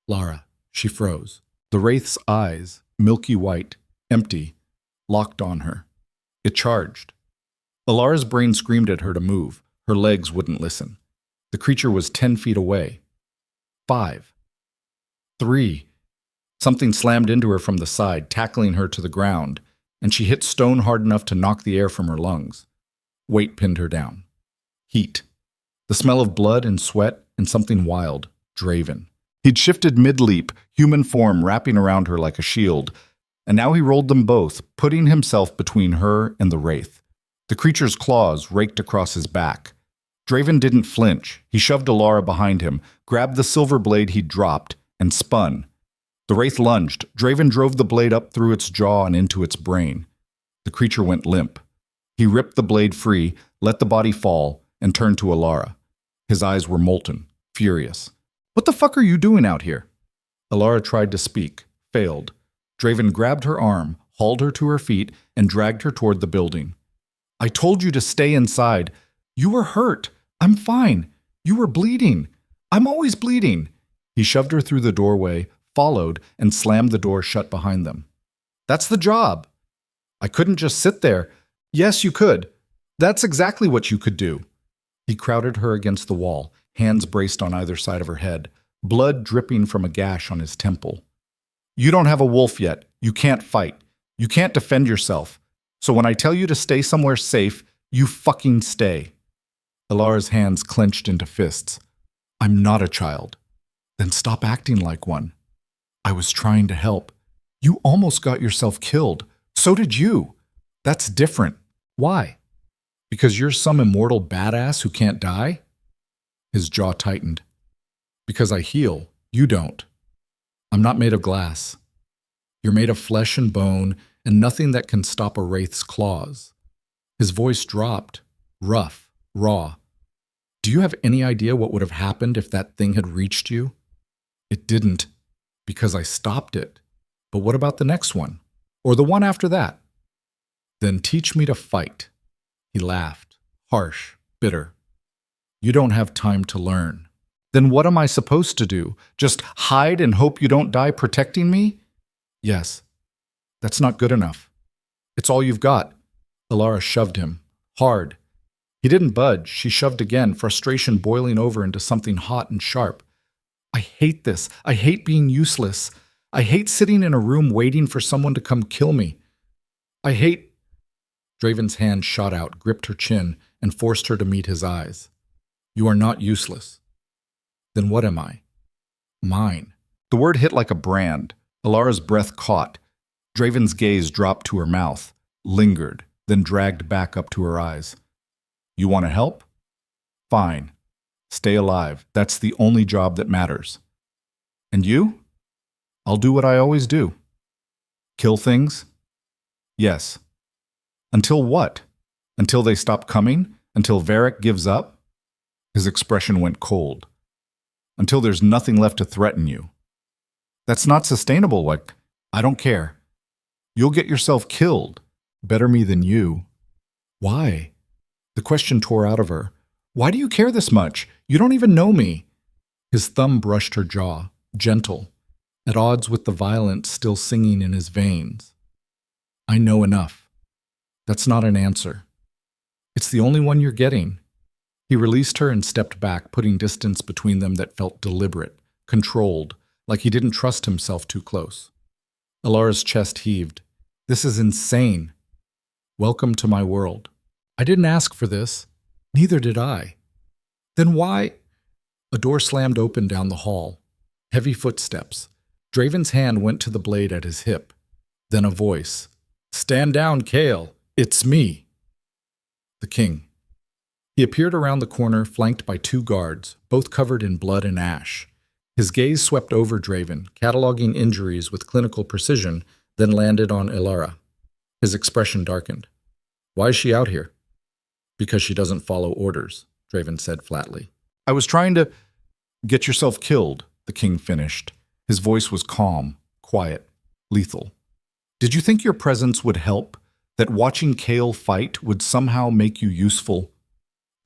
Lara. She froze. The wraith's eyes, milky white, empty, locked on her. It charged. Elara's brain screamed at her to move. Her legs wouldn't listen. The creature was 10 feet away. 5. 3. Something slammed into her from the side, tackling her to the ground, and she hit stone hard enough to knock the air from her lungs. Weight pinned her down. Heat. The smell of blood and sweat and something wild. Draven. He'd shifted mid-leap, human form wrapping around her like a shield, and now he rolled them both, putting himself between her and the wraith. The creature's claws raked across his back. Draven didn't flinch. He shoved Elara behind him, grabbed the silver blade he'd dropped, and spun. The wraith lunged. Draven drove the blade up through its jaw and into its brain. The creature went limp. He ripped the blade free, let the body fall, and turned to Elara. His eyes were molten, furious. What the fuck are you doing out here? Elara tried to speak, failed. Draven grabbed her arm, hauled her to her feet, and dragged her toward the building. I told you to stay inside. You were hurt. I'm fine. You were bleeding. I'm always bleeding. He shoved her through the doorway, followed, and slammed the door shut behind them. That's the job. I couldn't just sit there. Yes, you could. That's exactly what you could do. He crowded her against the wall, hands braced on either side of her head, blood dripping from a gash on his temple. You don't have a wolf yet. You can't fight. You can't defend yourself. So when I tell you to stay somewhere safe, you fucking stay. Elara's hands clenched into fists. I'm not a child. Then stop acting like one. I was trying to help. You almost got yourself killed. So did you. That's different. Why? Because you're some immortal badass who can't die? His jaw tightened. Because I heal, you don't. I'm not made of glass. You're made of flesh and bone, and nothing that can stop a wraith's claws. His voice dropped, rough, raw. Do you have any idea what would have happened if that thing had reached you? It didn't, because I stopped it. But what about the next one? Or the one after that? Then teach me to fight. He laughed, harsh, bitter. You don't have time to learn. Then what am I supposed to do? Just hide and hope you don't die protecting me? Yes. That's not good enough. It's all you've got. Elara shoved him, hard. He didn't budge. She shoved again, frustration boiling over into something hot and sharp. I hate this. I hate being useless. I hate sitting in a room waiting for someone to come kill me. I hate... Draven's hand shot out, gripped her chin, and forced her to meet his eyes. You are not useless. Then what am I? Mine. The word hit like a brand. Elara's breath caught. Draven's gaze dropped to her mouth, lingered, then dragged back up to her eyes. You want to help? Fine. Stay alive. That's the only job that matters. And you? I'll do what I always do. Kill things? Yes. Until what? Until they stop coming? Until Varric gives up? His expression went cold. Until there's nothing left to threaten you. That's not sustainable, I don't care. You'll get yourself killed. Better me than you. Why? The question tore out of her. Why do you care this much? You don't even know me. His thumb brushed her jaw, gentle, at odds with the violence still singing in his veins. I know enough. That's not an answer. It's the only one you're getting. He released her and stepped back, putting distance between them that felt deliberate, controlled, like he didn't trust himself too close. Elara's chest heaved. This is insane. Welcome to my world. I didn't ask for this. Neither did I. Then why? A door slammed open down the hall. Heavy footsteps. Draven's hand went to the blade at his hip. Then a voice. Stand down, Kale. It's me. The king. He appeared around the corner, flanked by two guards, both covered in blood and ash. His gaze swept over Draven, cataloging injuries with clinical precision, then landed on Elara. His expression darkened. Why is she out here? Because she doesn't follow orders, Draven said flatly. I was trying to... Get yourself killed, the king finished. His voice was calm, quiet, lethal. Did you think your presence would help? That watching Kale fight would somehow make you useful?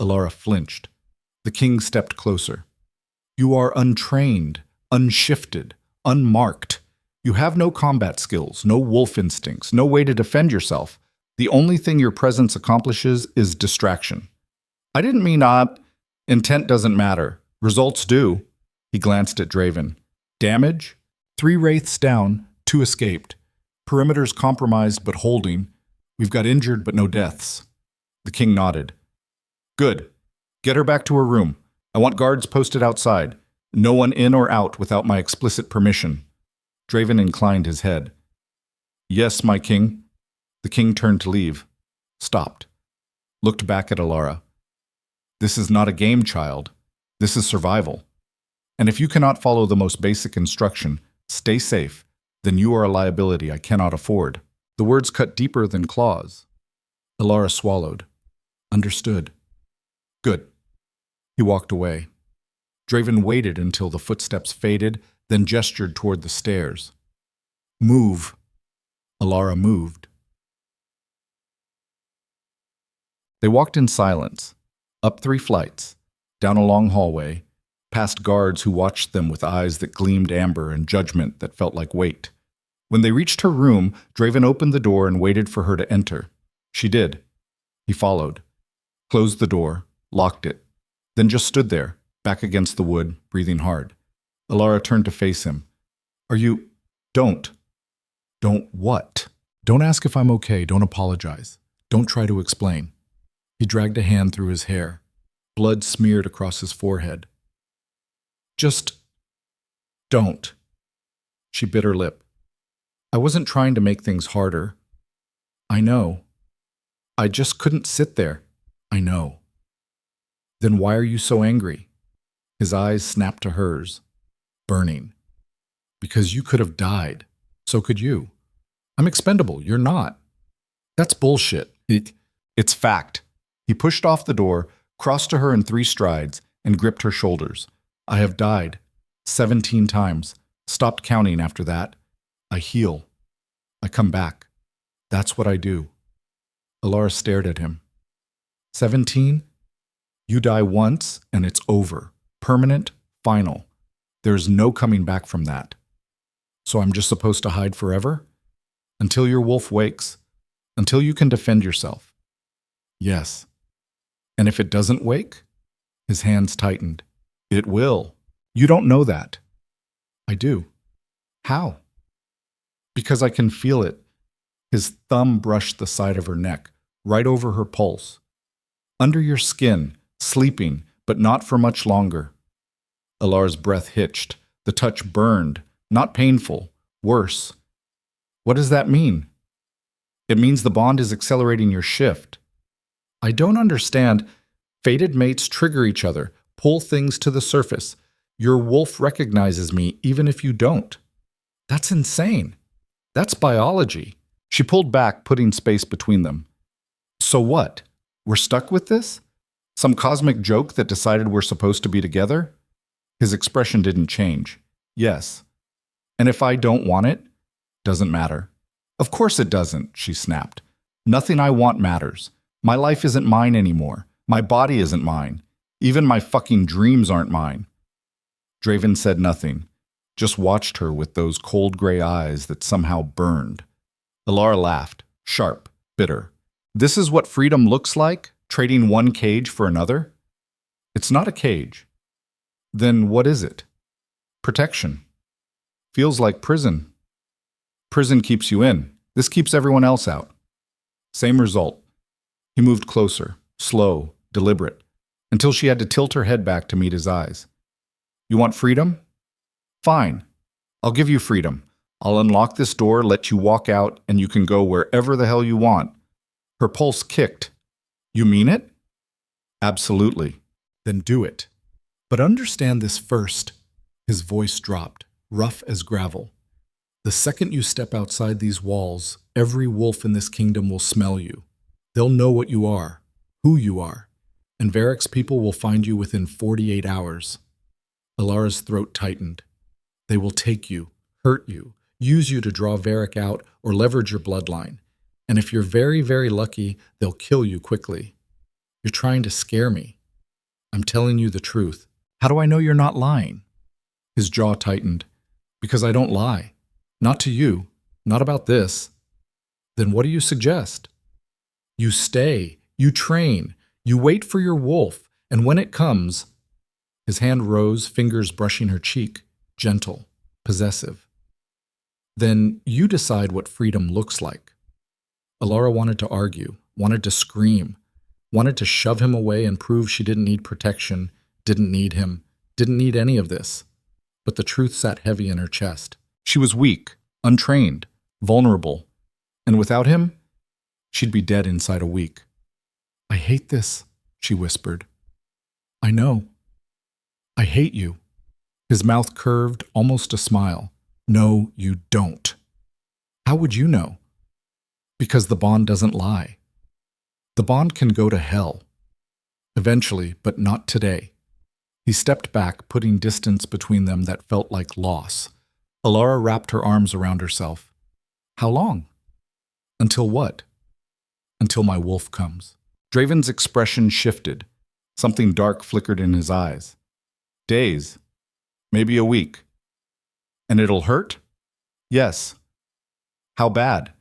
Elara flinched. The king stepped closer. You are untrained, unshifted, unmarked. You have no combat skills, no wolf instincts, no way to defend yourself. The only thing your presence accomplishes is distraction. I didn't mean intent doesn't matter. Results do. He glanced at Draven. Damage? 3 wraiths down, 2 escaped. Perimeters compromised but holding. We've got injured but no deaths. The king nodded. Good. Get her back to her room. I want guards posted outside. No one in or out without my explicit permission. Draven inclined his head. Yes, my king. The king turned to leave. Stopped. Looked back at Elara. This is not a game, child. This is survival. And if you cannot follow the most basic instruction, stay safe, then you are a liability I cannot afford. The words cut deeper than claws. Elara swallowed. Understood. Good. He walked away. Draven waited until the footsteps faded, then gestured toward the stairs. Move. Elara moved. They walked in silence, up 3 flights, down a long hallway, past guards who watched them with eyes that gleamed amber and judgment that felt like weight. When they reached her room, Draven opened the door and waited for her to enter. She did. He followed, closed the door, locked it, then just stood there, back against the wood, breathing hard. Elara turned to face him. Are you... Don't. Don't what? Don't ask if I'm okay. Don't apologize. Don't try to explain. He dragged a hand through his hair. Blood smeared across his forehead. Just... don't. She bit her lip. I wasn't trying to make things harder. I know. I just couldn't sit there. I know. Then why are you so angry? His eyes snapped to hers, burning. Because you could have died. So could you. I'm expendable. You're not. That's bullshit. It's fact. He pushed off the door, crossed to her in 3 strides, and gripped her shoulders. I have died 17 times. Stopped counting after that. I heal. I come back. That's what I do. Elara stared at him. 17? You die once and it's over. Permanent, final. There's no coming back from that. So I'm just supposed to hide forever? Until your wolf wakes. Until you can defend yourself. Yes. And if it doesn't wake? His hands tightened. It will. You don't know that. I do. How? Because I can feel it. His thumb brushed the side of her neck, right over her pulse. Under your skin, sleeping, but not for much longer. Elara's breath hitched. The touch burned, not painful, worse. What does that mean? It means the bond is accelerating your shift. I don't understand. Fated mates trigger each other, pull things to the surface. Your wolf recognizes me even if you don't. That's insane. That's biology. She pulled back, putting space between them. So what? We're stuck with this? Some cosmic joke that decided we're supposed to be together? His expression didn't change. Yes. And if I don't want it? Doesn't matter. Of course it doesn't, she snapped. Nothing I want matters. My life isn't mine anymore. My body isn't mine. Even my fucking dreams aren't mine. Draven said nothing, just watched her with those cold gray eyes that somehow burned. Elara laughed, sharp, bitter. This is what freedom looks like, trading one cage for another? It's not a cage. Then what is it? Protection. Feels like prison. Prison keeps you in. This keeps everyone else out. Same result. He moved closer, slow, deliberate, until she had to tilt her head back to meet his eyes. You want freedom? Fine. I'll give you freedom. I'll unlock this door, let you walk out, and you can go wherever the hell you want. Her pulse kicked. You mean it? Absolutely. Then do it. But understand this first. His voice dropped, rough as gravel. The second you step outside these walls, every wolf in this kingdom will smell you. They'll know what you are, who you are, and Varric's people will find you within 48 hours. Elara's throat tightened. They will take you, hurt you, use you to draw Varric out or leverage your bloodline. And if you're very, very lucky, they'll kill you quickly. You're trying to scare me. I'm telling you the truth. How do I know you're not lying? His jaw tightened. Because I don't lie. Not to you. Not about this. Then what do you suggest? You stay. You train. You wait for your wolf. And when it comes... His hand rose, fingers brushing her cheek, gentle, possessive. Then you decide what freedom looks like. Elara wanted to argue, wanted to scream, wanted to shove him away and prove she didn't need protection, didn't need him, didn't need any of this. But the truth sat heavy in her chest. She was weak, untrained, vulnerable, and without him, she'd be dead inside a week. I hate this, she whispered. I know. I hate you. His mouth curved, almost a smile. No, you don't. How would you know? Because the bond doesn't lie. The bond can go to hell. Eventually, but not today. He stepped back, putting distance between them that felt like loss. Elara wrapped her arms around herself. How long? Until what? Until my wolf comes. Draven's expression shifted. Something dark flickered in his eyes. Days. Maybe a week. And it'll hurt? Yes. How bad?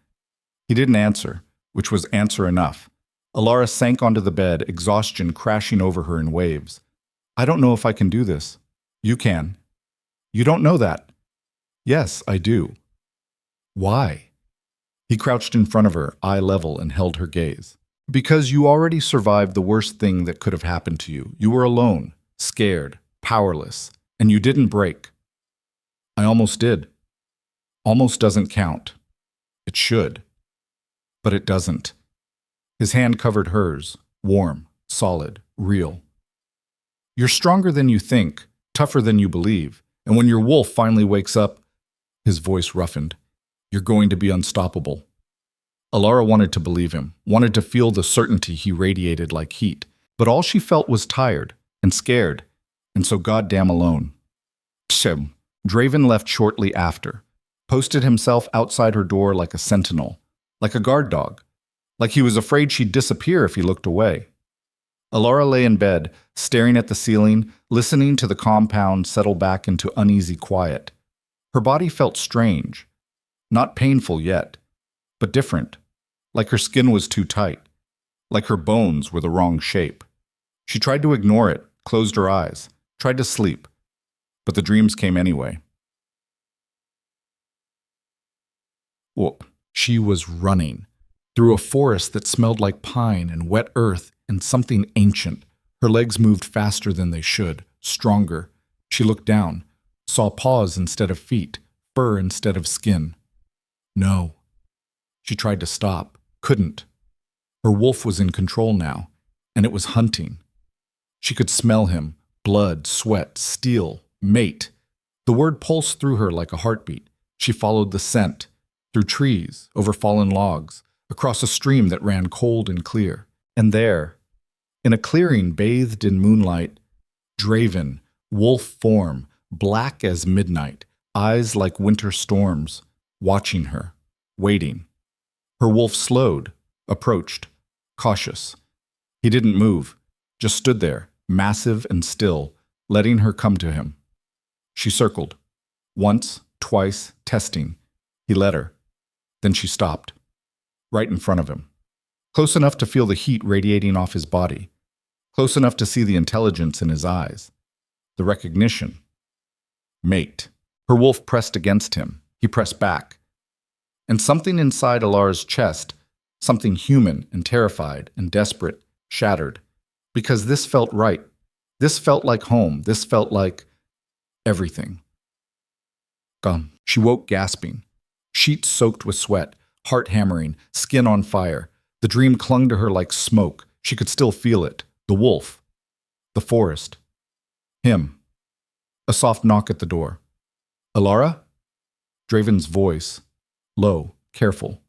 He didn't answer, which was answer enough. Elara sank onto the bed, exhaustion crashing over her in waves. I don't know if I can do this. You can. You don't know that. Yes, I do. Why? He crouched in front of her, eye level, and held her gaze. Because you already survived the worst thing that could have happened to you. You were alone, scared, powerless, and you didn't break. I almost did. Almost doesn't count. It should. But it doesn't. His hand covered hers, warm, solid, real. You're stronger than you think, tougher than you believe, and when your wolf finally wakes up, his voice roughened, you're going to be unstoppable. Elara wanted to believe him, wanted to feel the certainty he radiated like heat, but all she felt was tired and scared, and so goddamn alone. Pshem. Draven left shortly after, posted himself outside her door like a sentinel, like a guard dog, like he was afraid she'd disappear if he looked away. Elara lay in bed, staring at the ceiling, listening to the compound settle back into uneasy quiet. Her body felt strange, not painful yet, but different, like her skin was too tight, like her bones were the wrong shape. She tried to ignore it, closed her eyes, tried to sleep, but the dreams came anyway. Whoop. She was running through a forest that smelled like pine and wet earth and something ancient. Her legs moved faster than they should, stronger. She looked down, saw paws instead of feet, fur instead of skin. No. She tried to stop, couldn't. Her wolf was in control now, and it was hunting. She could smell him, blood, sweat, steel, mate. The word pulsed through her like a heartbeat. She followed the scent, through trees, over fallen logs, across a stream that ran cold and clear. And there, in a clearing bathed in moonlight, Draven, wolf form, black as midnight, eyes like winter storms, watching her, waiting. Her wolf slowed, approached, cautious. He didn't move, just stood there, massive and still, letting her come to him. She circled. Once, twice, testing. He let her. Then she stopped, right in front of him. Close enough to feel the heat radiating off his body. Close enough to see the intelligence in his eyes. The recognition. Mate. Her wolf pressed against him. He pressed back. And something inside Elara's chest, something human and terrified and desperate, shattered. Because this felt right. This felt like home. This felt like everything. Gone. She woke gasping. Sheets soaked with sweat, heart hammering, skin on fire. The dream clung to her like smoke. She could still feel it. The wolf. The forest. Him. A soft knock at the door. Elara? Draven's voice. Low, careful.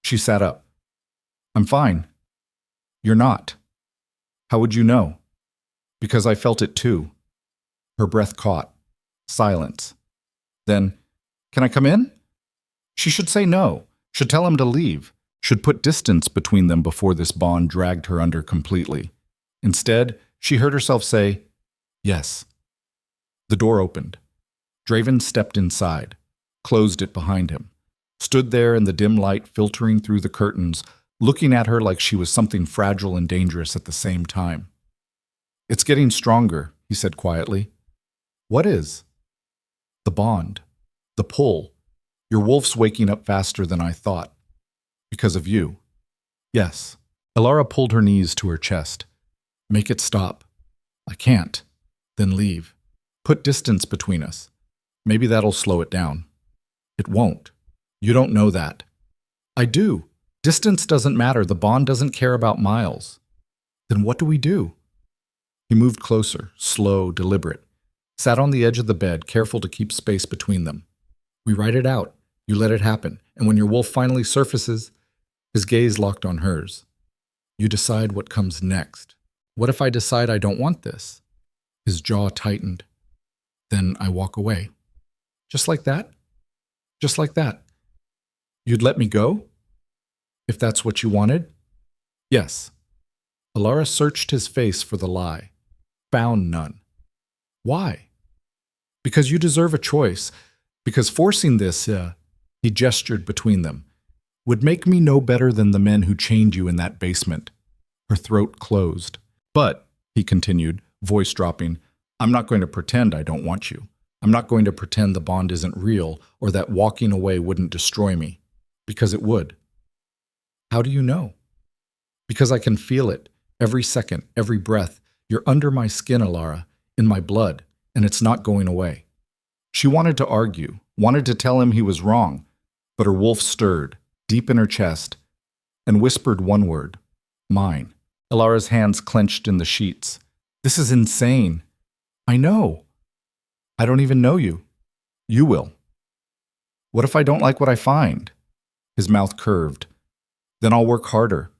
She sat up. I'm fine. You're not. How would you know? Because I felt it too. Her breath caught. Silence. Then, can I come in? She should say no, should tell him to leave, should put distance between them before this bond dragged her under completely. Instead, she heard herself say, yes. The door opened. Draven stepped inside, closed it behind him, stood there in the dim light filtering through the curtains, looking at her like she was something fragile and dangerous at the same time. It's getting stronger, he said quietly. What is? The bond. The pull. Your wolf's waking up faster than I thought. Because of you. Yes. Elara pulled her knees to her chest. Make it stop. I can't. Then leave. Put distance between us. Maybe that'll slow it down. It won't. You don't know that. I do. Distance doesn't matter. The bond doesn't care about miles. Then what do we do? He moved closer, slow, deliberate. Sat on the edge of the bed, careful to keep space between them. We write it out. You let it happen. And when your wolf finally surfaces, his gaze locked on hers. You decide what comes next. What if I decide I don't want this? His jaw tightened. Then I walk away. Just like that? Just like that. You'd let me go? If that's what you wanted? Yes. Elara searched his face for the lie. Found none. Why? Because you deserve a choice. Because forcing this, he gestured between them, would make me no better than the men who chained you in that basement. Her throat closed. But, he continued, voice dropping, I'm not going to pretend I don't want you. I'm not going to pretend the bond isn't real or that walking away wouldn't destroy me. Because it would. How do you know? Because I can feel it. Every second, every breath. You're under my skin, Elara, in my blood, and it's not going away. She wanted to argue, wanted to tell him he was wrong, but her wolf stirred, deep in her chest, and whispered one word, mine. Elara's hands clenched in the sheets. This is insane. I know. I don't even know you. You will. What if I don't like what I find? His mouth curved. Then I'll work harder.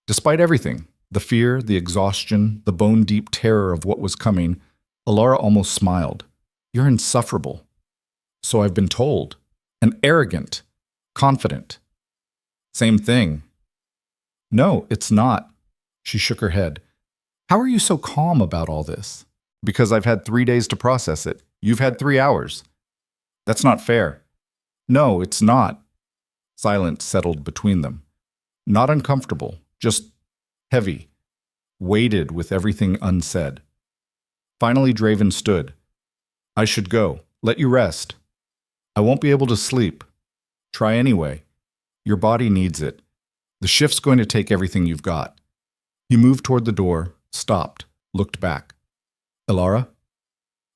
Despite everything, the fear, the exhaustion, the bone-deep terror of what was coming, Elara almost smiled. You're insufferable. So I've been told. And arrogant. Confident. Same thing. No, it's not. She shook her head. How are you so calm about all this? Because I've had 3 days to process it. You've had 3 hours. That's not fair. No, it's not. Silence settled between them. Not uncomfortable, just heavy, weighted with everything unsaid. Finally, Draven stood. I should go. Let you rest. I won't be able to sleep. Try anyway. Your body needs it. The shift's going to take everything you've got. He moved toward the door, stopped, looked back. Elara?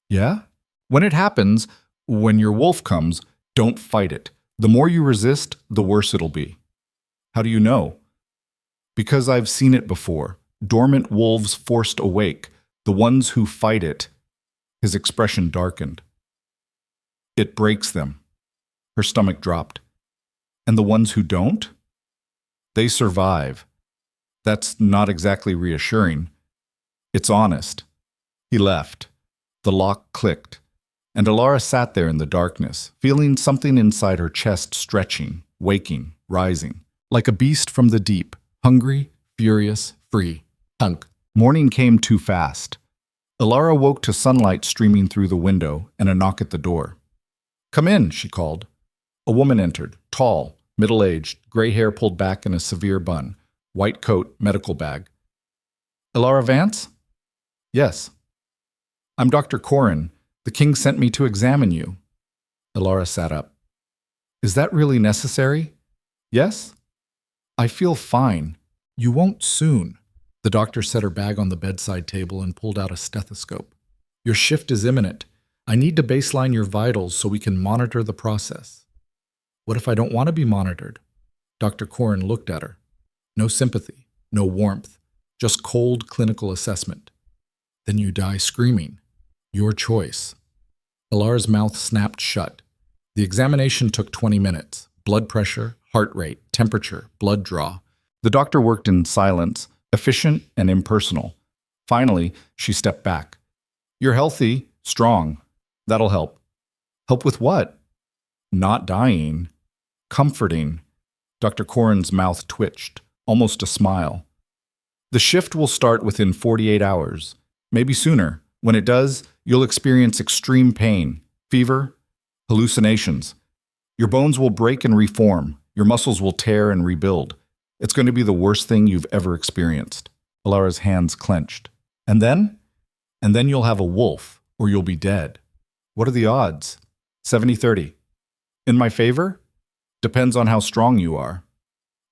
Yeah? When it happens, when your wolf comes, don't fight it. The more you resist, the worse it'll be. How do you know? Because I've seen it before. Dormant wolves forced awake, the ones who fight it. His expression darkened. It breaks them. Her stomach dropped. And the ones who don't? They survive. That's not exactly reassuring. It's honest. He left. The lock clicked, and Elara sat there in the darkness, feeling something inside her chest stretching, waking, rising, like a beast from the deep, hungry, furious, free. Hunk. Morning came too fast. Elara woke to sunlight streaming through the window and a knock at the door. Come in, she called. A woman entered, tall, middle-aged, gray hair pulled back in a severe bun, white coat, medical bag. Elara Vance? Yes. I'm Dr. Corin. The king sent me to examine you. Elara sat up. Is that really necessary? Yes? I feel fine. You won't soon. The doctor set her bag on the bedside table and pulled out a stethoscope. Your shift is imminent. I need to baseline your vitals so we can monitor the process. What if I don't want to be monitored? Dr. Corin looked at her. No sympathy, no warmth, just cold clinical assessment. Then you die screaming. Your choice. Elara's mouth snapped shut. The examination took 20 minutes. Blood pressure, heart rate, temperature, blood draw. The doctor worked in silence, efficient and impersonal. Finally, she stepped back. You're healthy, strong. That'll help. Help with what? Not dying. Comforting. Dr. Corin's mouth twitched, almost a smile. The shift will start within 48 hours, maybe sooner. When it does, you'll experience extreme pain, fever, hallucinations. Your bones will break and reform. Your muscles will tear and rebuild. It's going to be the worst thing you've ever experienced. Elara's hands clenched. And then? And then you'll have a wolf, or you'll be dead. What are the odds? 70-30. In my favor? Depends on how strong you are.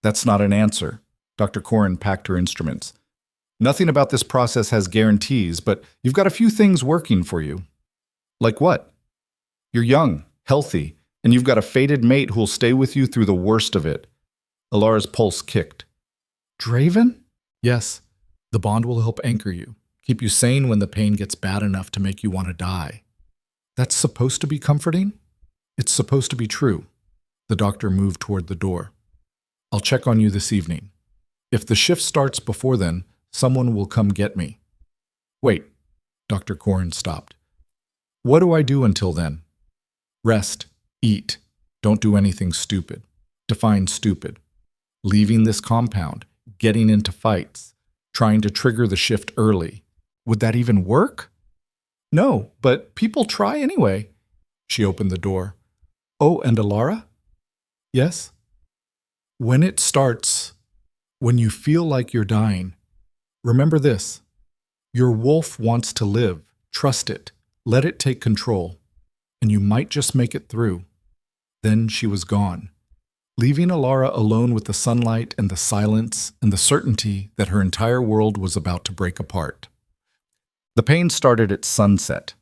That's not an answer. Dr. Corin packed her instruments. Nothing about this process has guarantees, but you've got a few things working for you. Like what? You're young, healthy, and you've got a fated mate who'll stay with you through the worst of it. Elara's pulse kicked. Draven? Yes. The bond will help anchor you, keep you sane when the pain gets bad enough to make you want to die. That's supposed to be comforting? It's supposed to be true. The doctor moved toward the door. I'll check on you this evening. If the shift starts before then, someone will come get me. Wait. Dr. Corin stopped. What do I do until then? Rest. Eat. Don't do anything stupid. Define stupid. Leaving this compound. Getting into fights. Trying to trigger the shift early. Would that even work? No, but people try anyway. She opened the door. Oh, and Elara? Yes? When it starts, when you feel like you're dying, remember this. Your wolf wants to live. Trust it. Let it take control. And you might just make it through. Then she was gone, leaving Elara alone with the sunlight and the silence and the certainty that her entire world was about to break apart. The pain started at sunset.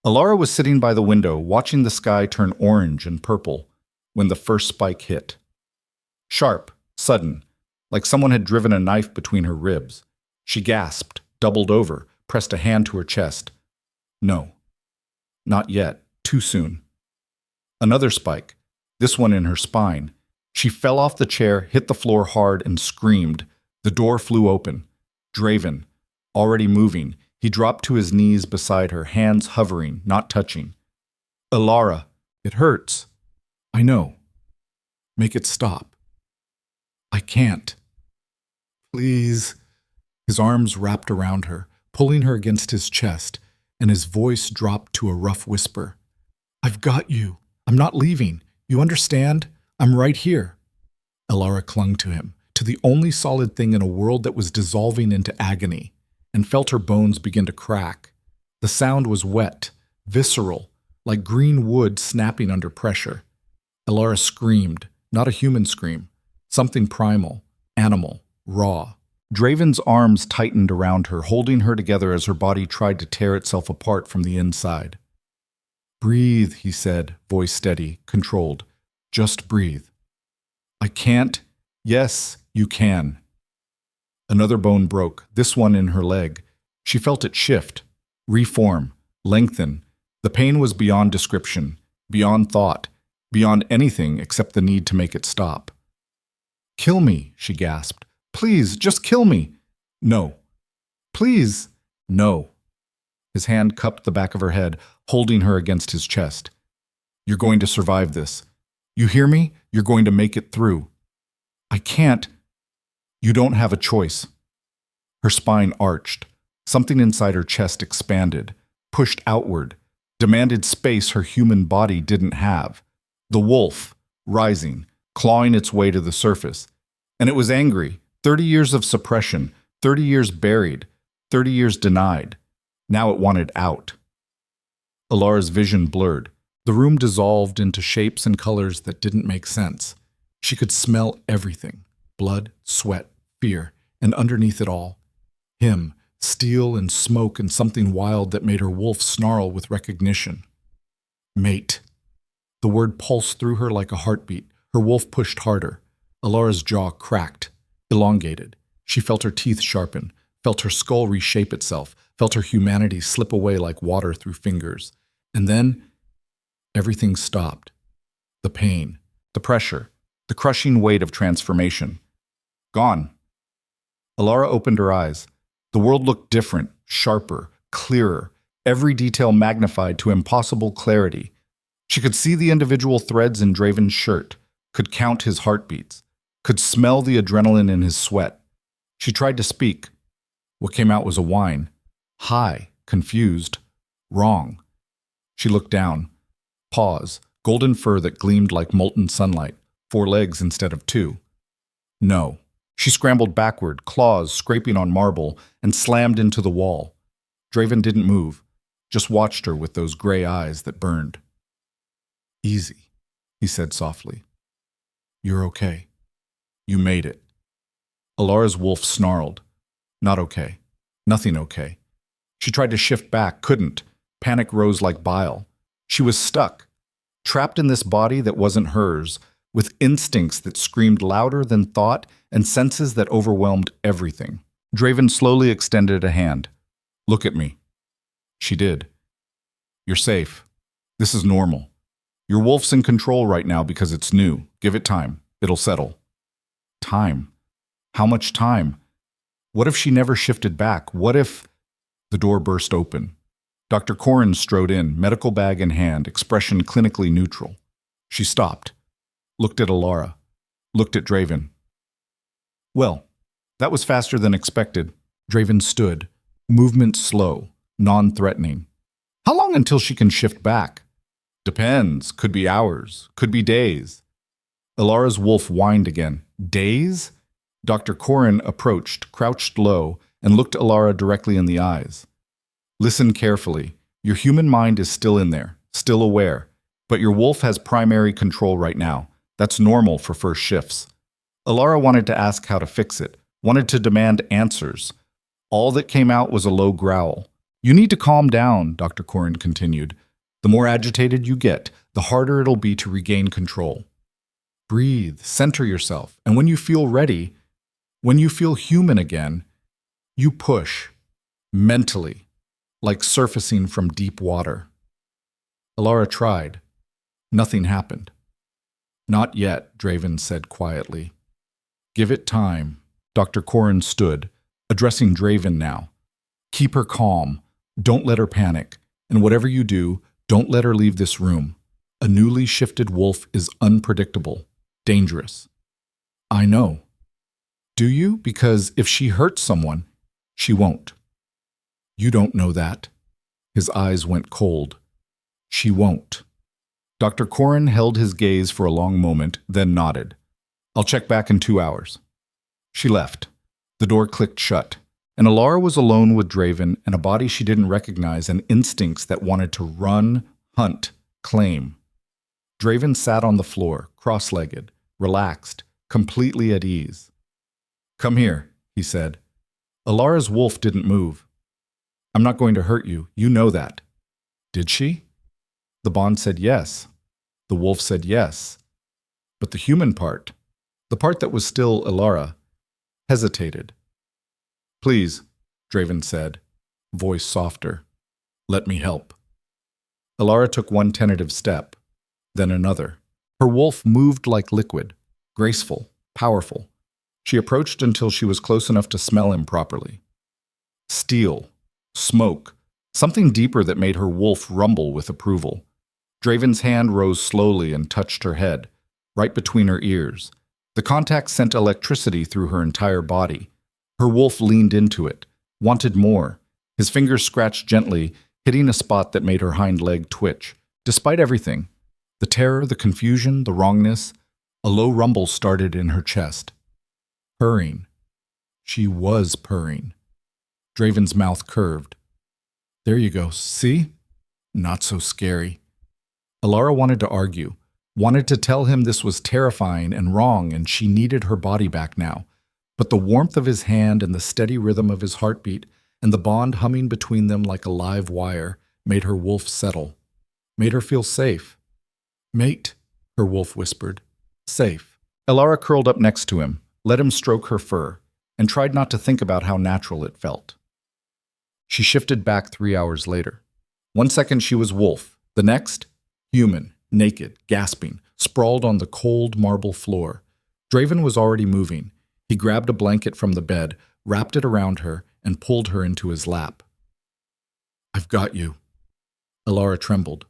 Elara was sitting by the window, watching the sky turn orange and purple when the first spike hit. Sharp, sudden, like someone had driven a knife between her ribs. She gasped, doubled over, pressed a hand to her chest. No. Not yet. Too soon. Another spike, this one in her spine. She fell off the chair, hit the floor hard, and screamed. The door flew open. Draven, already moving, he dropped to his knees beside her, hands hovering, not touching. Elara, it hurts. I know. Make it stop. I can't. Please. His arms wrapped around her, pulling her against his chest, and his voice dropped to a rough whisper. I've got you. I'm not leaving. You understand? I'm right here. Elara clung to him, to the only solid thing in a world that was dissolving into agony, and felt her bones begin to crack. The sound was wet, visceral, like green wood snapping under pressure. Elara screamed, not a human scream, something primal, animal, raw. Draven's arms tightened around her, holding her together as her body tried to tear itself apart from the inside. Breathe, he said, voice steady, controlled. Just breathe. I can't. Yes, you can. Another bone broke, this one in her leg. She felt it shift, reform, lengthen. The pain was beyond description, beyond thought, beyond anything except the need to make it stop. Kill me, she gasped. Please, just kill me. No. Please. No. His hand cupped the back of her head, holding her against his chest. You're going to survive this. You hear me? You're going to make it through. I can't. You don't have a choice. Her spine arched. Something inside her chest expanded, pushed outward, demanded space her human body didn't have. The wolf, rising, clawing its way to the surface. And it was angry. 30 years of suppression, 30 years buried, 30 years denied. Now it wanted out. Elara's vision blurred. The room dissolved into shapes and colors that didn't make sense. She could smell everything. Blood, sweat, fear, and underneath it all, him, steel and smoke and something wild that made her wolf snarl with recognition. Mate. The word pulsed through her like a heartbeat. Her wolf pushed harder. Elara's jaw cracked, elongated. She felt her teeth sharpen, felt her skull reshape itself, felt her humanity slip away like water through fingers. And then, everything stopped. The pain, the pressure, the crushing weight of transformation. Gone. Elara opened her eyes. The world looked different, sharper, clearer, every detail magnified to impossible clarity. She could see the individual threads in Draven's shirt, could count his heartbeats, could smell the adrenaline in his sweat. She tried to speak. What came out was a whine. High, confused, wrong. She looked down. Paws, golden fur that gleamed like molten sunlight, 4 legs instead of 2. No. She scrambled backward, claws scraping on marble, and slammed into the wall. Draven didn't move, just watched her with those gray eyes that burned. Easy, he said softly. You're okay. You made it. Elara's wolf snarled. Not okay. Nothing okay. She tried to shift back, couldn't. Panic rose like bile. She was stuck, trapped in this body that wasn't hers, with instincts that screamed louder than thought and senses that overwhelmed everything. Draven slowly extended a hand. Look at me. She did. You're safe. This is normal. Your wolf's in control right now because it's new. Give it time. It'll settle. Time. How much time? What if she never shifted back? What if... The door burst open. Dr. Corrin strode in, medical bag in hand, expression clinically neutral. She stopped, looked at Elara, looked at Draven. Well, that was faster than expected. Draven stood, movement slow, non-threatening. How long until she can shift back? Depends. Could be hours. Could be days. Elara's wolf whined again. Days? Dr. Corrin approached, crouched low, and looked Elara directly in the eyes. Listen carefully. Your human mind is still in there, still aware, but your wolf has primary control right now. That's normal for first shifts. Elara wanted to ask how to fix it, wanted to demand answers. All that came out was a low growl. You need to calm down, Dr. Corrin continued. The more agitated you get, the harder it'll be to regain control. Breathe, center yourself, and when you feel ready, when you feel human again, you push. mentally, like surfacing from deep water. Elara tried. Nothing happened. Not yet, Draven said quietly. Give it time. Dr. Corrin stood, addressing Draven now. Keep her calm. Don't let her panic. And whatever you do, don't let her leave this room. A newly shifted wolf is unpredictable, dangerous. I know. Do you? Because if she hurts someone, she won't. You don't know that. His eyes went cold. She won't. Dr. Corrin held his gaze for a long moment, then nodded. I'll check back in 2 hours. She left. The door clicked shut, and Elara was alone with Draven and a body she didn't recognize and instincts that wanted to run, hunt, claim. Draven sat on the floor, cross-legged, relaxed, completely at ease. Come here, he said. Elara's wolf didn't move. I'm not going to hurt you, you know that. Did she? The bond said yes. The wolf said yes. But the human part, the part that was still Elara, hesitated. Please, Draven said, voice softer. Let me help. Elara took one tentative step, then another. Her wolf moved like liquid, graceful, powerful. She approached until she was close enough to smell him properly. Steel, smoke, something deeper that made her wolf rumble with approval. Draven's hand rose slowly and touched her head, right between her ears. The contact sent electricity through her entire body. Her wolf leaned into it, wanted more. His fingers scratched gently, hitting a spot that made her hind leg twitch. Despite everything, the terror, the confusion, the wrongness, a low rumble started in her chest. Purring. She was purring. Draven's mouth curved. There you go, see? Not so scary. Elara wanted to argue, wanted to tell him this was terrifying and wrong and she needed her body back now. But the warmth of his hand and the steady rhythm of his heartbeat and the bond humming between them like a live wire made her wolf settle, made her feel safe. Mate, her wolf whispered. Safe. Elara curled up next to him, let him stroke her fur, and tried not to think about how natural it felt. She shifted back 3 hours later. 1 second she was wolf, the next, human, naked, gasping, sprawled on the cold marble floor. Draven was already moving. He grabbed a blanket from the bed, wrapped it around her, and pulled her into his lap. I've got you. Elara trembled.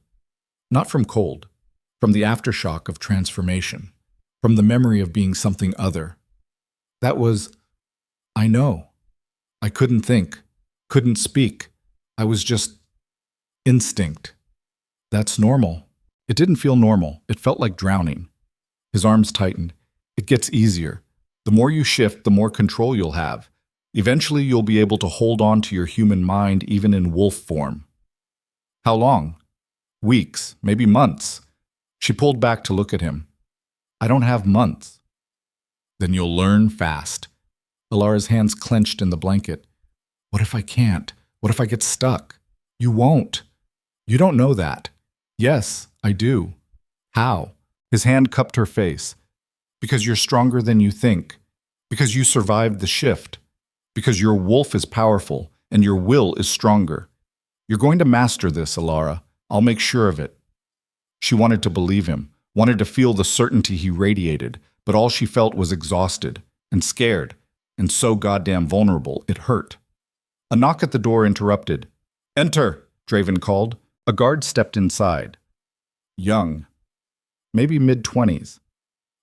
Not from cold, from the aftershock of transformation, from the memory of being something other. That was, I know. I couldn't think, couldn't speak. I was just instinct. That's normal. It didn't feel normal. It felt like drowning. His arms tightened. It gets easier. The more you shift, the more control you'll have. Eventually, you'll be able to hold on to your human mind even in wolf form. How long? Weeks, maybe months. She pulled back to look at him. I don't have months. Then you'll learn fast. Elara's hands clenched in the blanket. What if I can't? What if I get stuck? You won't. You don't know that. Yes, I do. How? His hand cupped her face. Because you're stronger than you think. Because you survived the shift. Because your wolf is powerful and your will is stronger. You're going to master this, Elara. I'll make sure of it. She wanted to believe him, wanted to feel the certainty he radiated, but all she felt was exhausted and scared and so goddamn vulnerable it hurt. A knock at the door interrupted. Enter, Draven called. A guard stepped inside. Young. Maybe mid-20s.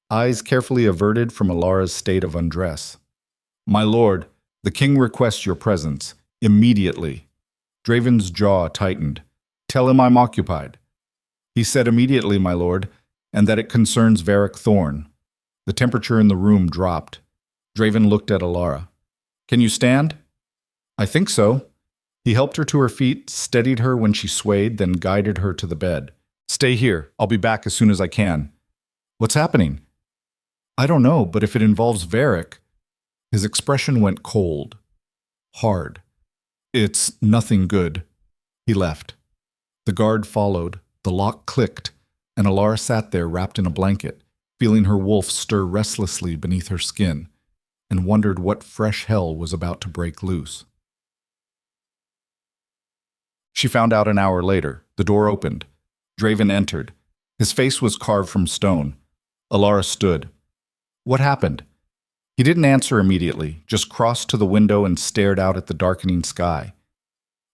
Eyes carefully averted from Elara's state of undress. My lord, the king requests your presence. Immediately. Draven's jaw tightened. Tell him I'm occupied. He said immediately, my lord, and that it concerns Varric Thorn. The temperature in the room dropped. Draven looked at Elara. Can you stand? I think so. He helped her to her feet, steadied her when she swayed, then guided her to the bed. Stay here. I'll be back as soon as I can. What's happening? I don't know, but if it involves Varric... His expression went cold. Hard. It's nothing good. He left. The guard followed. The lock clicked, and Elara sat there wrapped in a blanket, feeling her wolf stir restlessly beneath her skin, and wondered what fresh hell was about to break loose. She found out an hour later. The door opened. Draven entered. His face was carved from stone. Elara stood. What happened? He didn't answer immediately, just crossed to the window and stared out at the darkening sky.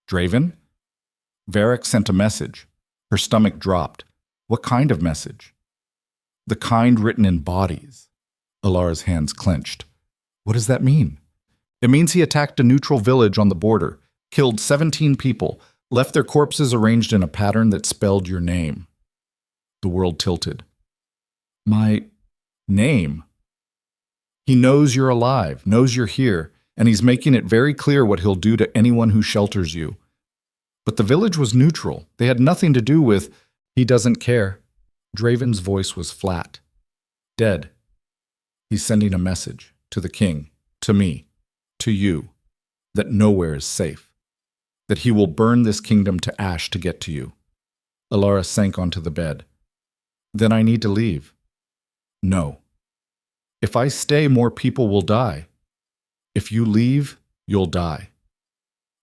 Draven? Varric sent a message. Her stomach dropped. What kind of message? The kind written in bodies. Elara's hands clenched. What does that mean? It means he attacked a neutral village on the border, killed 17 people, left their corpses arranged in a pattern that spelled your name. The world tilted. My name? He knows you're alive, knows you're here, and he's making it very clear what he'll do to anyone who shelters you. But the village was neutral. They had nothing to do with, he doesn't care. Draven's voice was flat. Dead. He's sending a message to the king, to me, to you, that nowhere is safe, that he will burn this kingdom to ash to get to you. Elara sank onto the bed. Then I need to leave. No. If I stay, more people will die. If you leave, you'll die.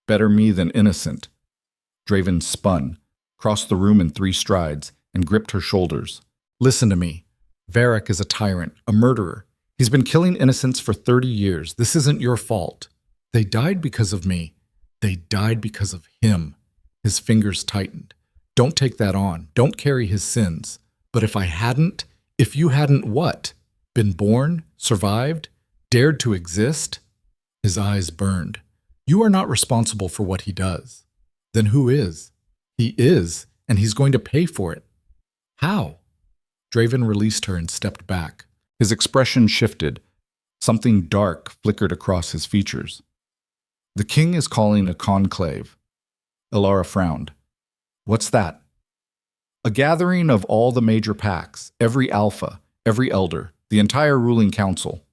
Better me than innocent. Draven spun, crossed the room in 3 strides, and gripped her shoulders. Listen to me. Varric is a tyrant, a murderer. He's been killing innocents for 30 years. This isn't your fault. They died because of me. They died because of him. His fingers tightened. Don't take that on. Don't carry his sins. But if you hadn't what? Been born? Survived? Dared to exist? His eyes burned. You are not responsible for what he does. Then who is? He is, and he's going to pay for it. How? Draven released her and stepped back. His expression shifted. Something dark flickered across his features. The king is calling a conclave. Elara frowned. What's that? A gathering of all the major packs, every alpha, every elder, the entire ruling council.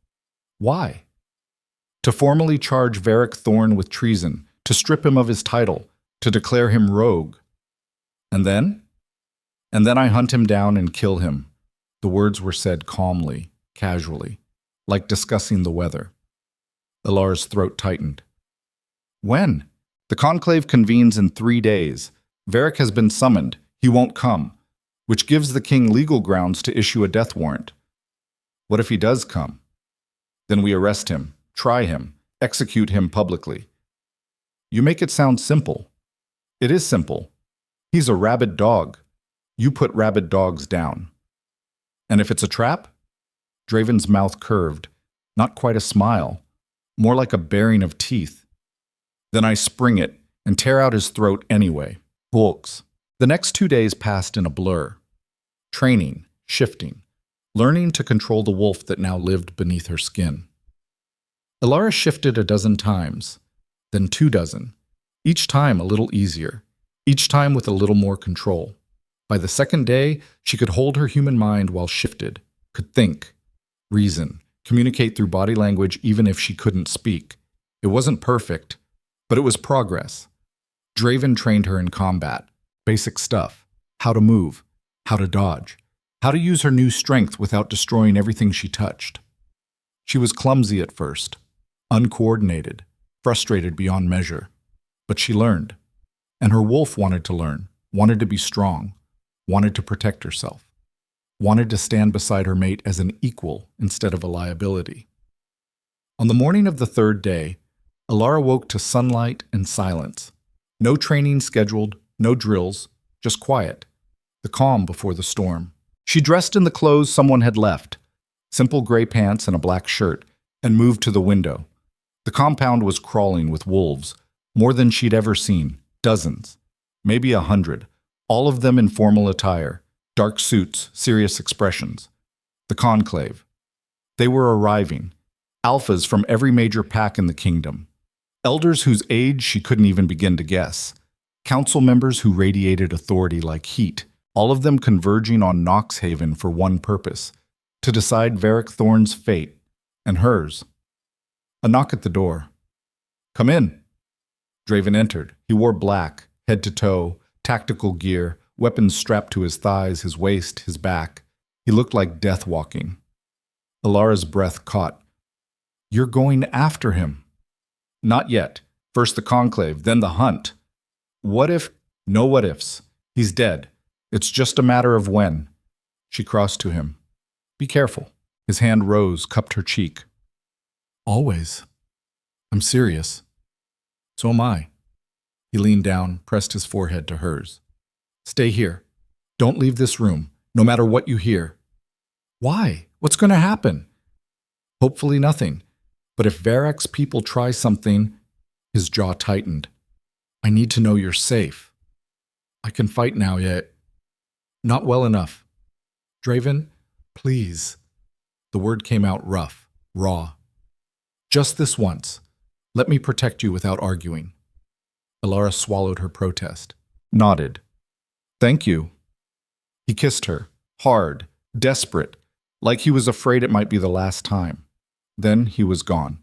Why? To formally charge Varric Thorn with treason, to strip him of his title, to declare him rogue. And then? And then I hunt him down and kill him. The words were said calmly, casually, like discussing the weather. Elara's throat tightened. When? The conclave convenes in 3 days. Varric has been summoned. He won't come, which gives the king legal grounds to issue a death warrant. What if he does come? Then we arrest him, try him, execute him publicly. You make it sound simple. It is simple. He's a rabid dog. You put rabid dogs down. And if it's a trap? Draven's mouth curved, not quite a smile, more like a baring of teeth. Then I spring it and tear out his throat anyway. Volks. The next 2 days passed in a blur. Training, shifting, learning to control the wolf that now lived beneath her skin. Elara shifted a dozen times, then 2 dozen, each time a little easier, each time with a little more control. By the 2nd day, she could hold her human mind while shifted, could think, reason, communicate through body language even if she couldn't speak. It wasn't perfect, but it was progress. Draven trained her in combat, basic stuff, how to move, how to dodge, how to use her new strength without destroying everything she touched. She was clumsy at first, uncoordinated, frustrated beyond measure, but she learned. And her wolf wanted to learn, wanted to be strong, wanted to protect herself, wanted to stand beside her mate as an equal instead of a liability. On the morning of the 3rd day, Elara woke to sunlight and silence. No training scheduled, no drills, just quiet, the calm before the storm. She dressed in the clothes someone had left, simple gray pants and a black shirt, and moved to the window. The compound was crawling with wolves, more than she'd ever seen, dozens, maybe 100, all of them in formal attire, dark suits, serious expressions. The conclave. They were arriving, alphas from every major pack in the kingdom, elders whose age she couldn't even begin to guess, council members who radiated authority like heat, all of them converging on Noxhaven for one purpose, to decide Varric Thorn's fate, and hers. A knock at the door. Come in. Draven entered. He wore black, head to toe, tactical gear, weapons strapped to his thighs, his waist, his back. He looked like death walking. Elara's breath caught. You're going after him. Not yet. First the conclave, then the hunt. What if? No what ifs. He's dead. It's just a matter of when. She crossed to him. Be careful. His hand rose, cupped her cheek. Always. I'm serious. So am I. He leaned down, pressed his forehead to hers. Stay here. Don't leave this room, no matter what you hear. Why? What's going to happen? Hopefully nothing. But if Varric's people try something, his jaw tightened. I need to know you're safe. I can fight now, yet not well enough. Draven, please. The word came out rough, raw. Just this once. Let me protect you without arguing. Elara swallowed her protest, nodded. Thank you. He kissed her, hard, desperate, like he was afraid it might be the last time. Then he was gone.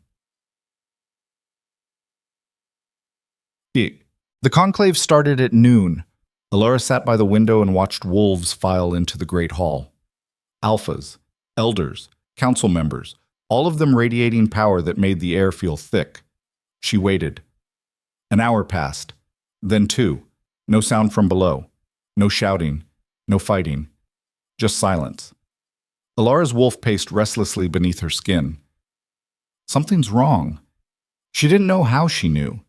The conclave started at noon. Elara sat by the window and watched wolves file into the great hall. Alphas, elders, council members, all of them radiating power that made the air feel thick. She waited. An hour passed, then 2. No sound from below, no shouting, no fighting, just silence. Elara's wolf paced restlessly beneath her skin. Something's wrong. She didn't know how she knew,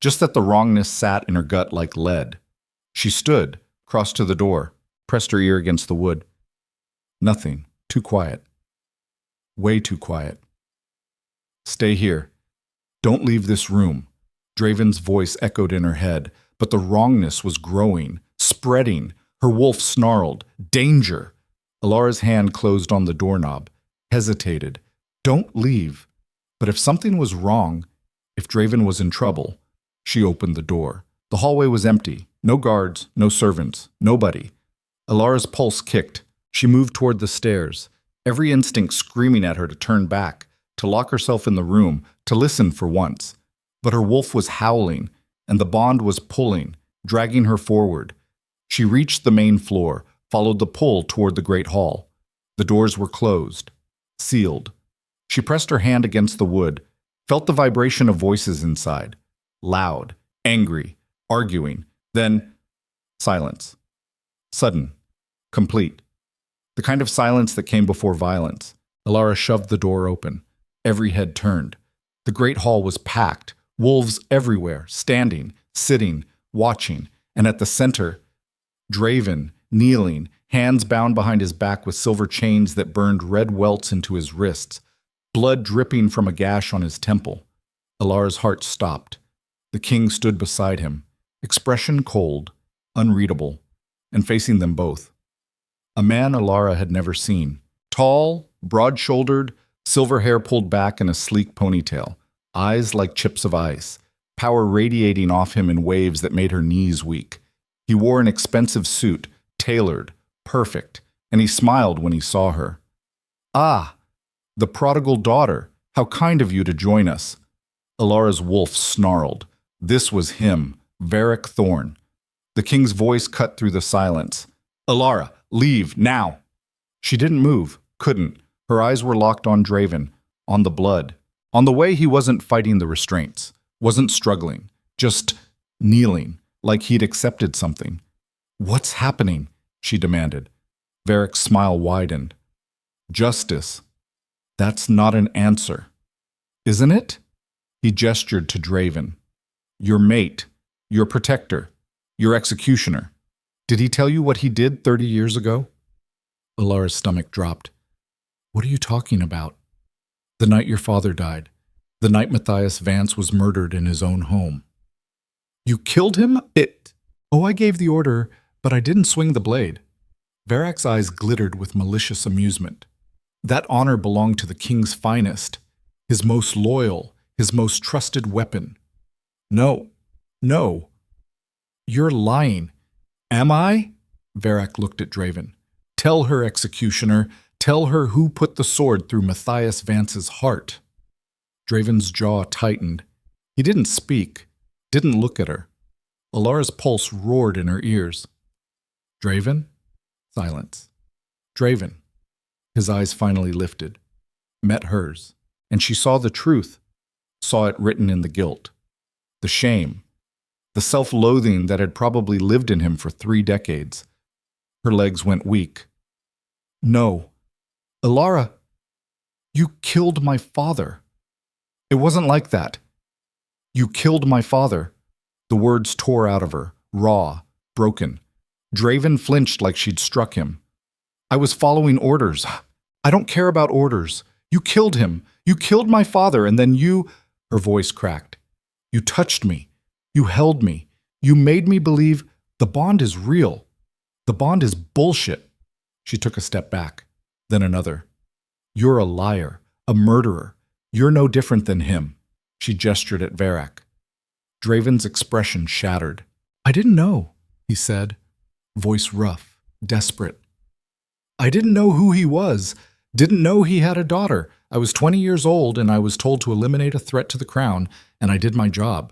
just that the wrongness sat in her gut like lead. She stood, crossed to the door, pressed her ear against the wood. Nothing. Too quiet. Way too quiet. Stay here. Don't leave this room. Draven's voice echoed in her head, but the wrongness was growing, spreading. Her wolf snarled. Danger! Elara's hand closed on the doorknob, hesitated. Don't leave. But if something was wrong, if Draven was in trouble, she opened the door. The hallway was empty. No guards, no servants, nobody. Elara's pulse kicked. She moved toward the stairs, every instinct screaming at her to turn back, to lock herself in the room, to listen for once. But her wolf was howling, and the bond was pulling, dragging her forward. She reached the main floor, followed the pull toward the great hall. The doors were closed, sealed. She pressed her hand against the wood, felt the vibration of voices inside, loud, angry, arguing, then silence. Sudden, complete. The kind of silence that came before violence. Elara shoved the door open. Every head turned. The great hall was packed, wolves everywhere, standing, sitting, watching, and at the center, Draven, kneeling, hands bound behind his back with silver chains that burned red welts into his wrists, blood dripping from a gash on his temple. Elara's heart stopped. The king stood beside him, expression cold, unreadable, and facing them both. A man Elara had never seen. Tall, broad-shouldered, silver hair pulled back in a sleek ponytail, eyes like chips of ice, power radiating off him in waves that made her knees weak. He wore an expensive suit, tailored, perfect, and he smiled when he saw her. Ah, the prodigal daughter, how kind of you to join us. Elara's wolf snarled. This was him, Varric Thorn. The king's voice cut through the silence. Elara, leave, now! She didn't move, couldn't. Her eyes were locked on Draven, on the blood, on the way he wasn't fighting the restraints, wasn't struggling, just kneeling, like he'd accepted something. What's happening? She demanded. Varric's smile widened. Justice. That's not an answer. Isn't it? He gestured to Draven. Your mate, your protector, your executioner. Did he tell you what he did 30 years ago? Elara's stomach dropped. What are you talking about? The night your father died. The night Matthias Vance was murdered in his own home. You killed him? Oh, I gave the order, but I didn't swing the blade. Varric's eyes glittered with malicious amusement. That honor belonged to the king's finest, his most loyal, his most trusted weapon. No. You're lying. Am I? Varric looked at Draven. Tell her, executioner. Tell her who put the sword through Matthias Vance's heart. Draven's jaw tightened. He didn't speak, didn't look at her. Elara's pulse roared in her ears. Draven? Silence. Draven. His eyes finally lifted, met hers, and she saw the truth, saw it written in the guilt, the shame. the self-loathing that had probably lived in him for 3 decades. Her legs went weak. No. Elara, you killed my father. It wasn't like that. You killed my father. The words tore out of her, raw, broken. Draven flinched like she'd struck him. I was following orders. I don't care about orders. You killed him. You killed my father, and then you— Her voice cracked. You touched me. You held me. You made me believe the bond is real. The bond is bullshit. She took a step back, then another. You're a liar, a murderer. You're no different than him. She gestured at Varric. Draven's expression shattered. I didn't know, he said, voice rough, desperate. I didn't know who he was, didn't know he had a daughter. I was 20 years old and I was told to eliminate a threat to the crown, and I did my job.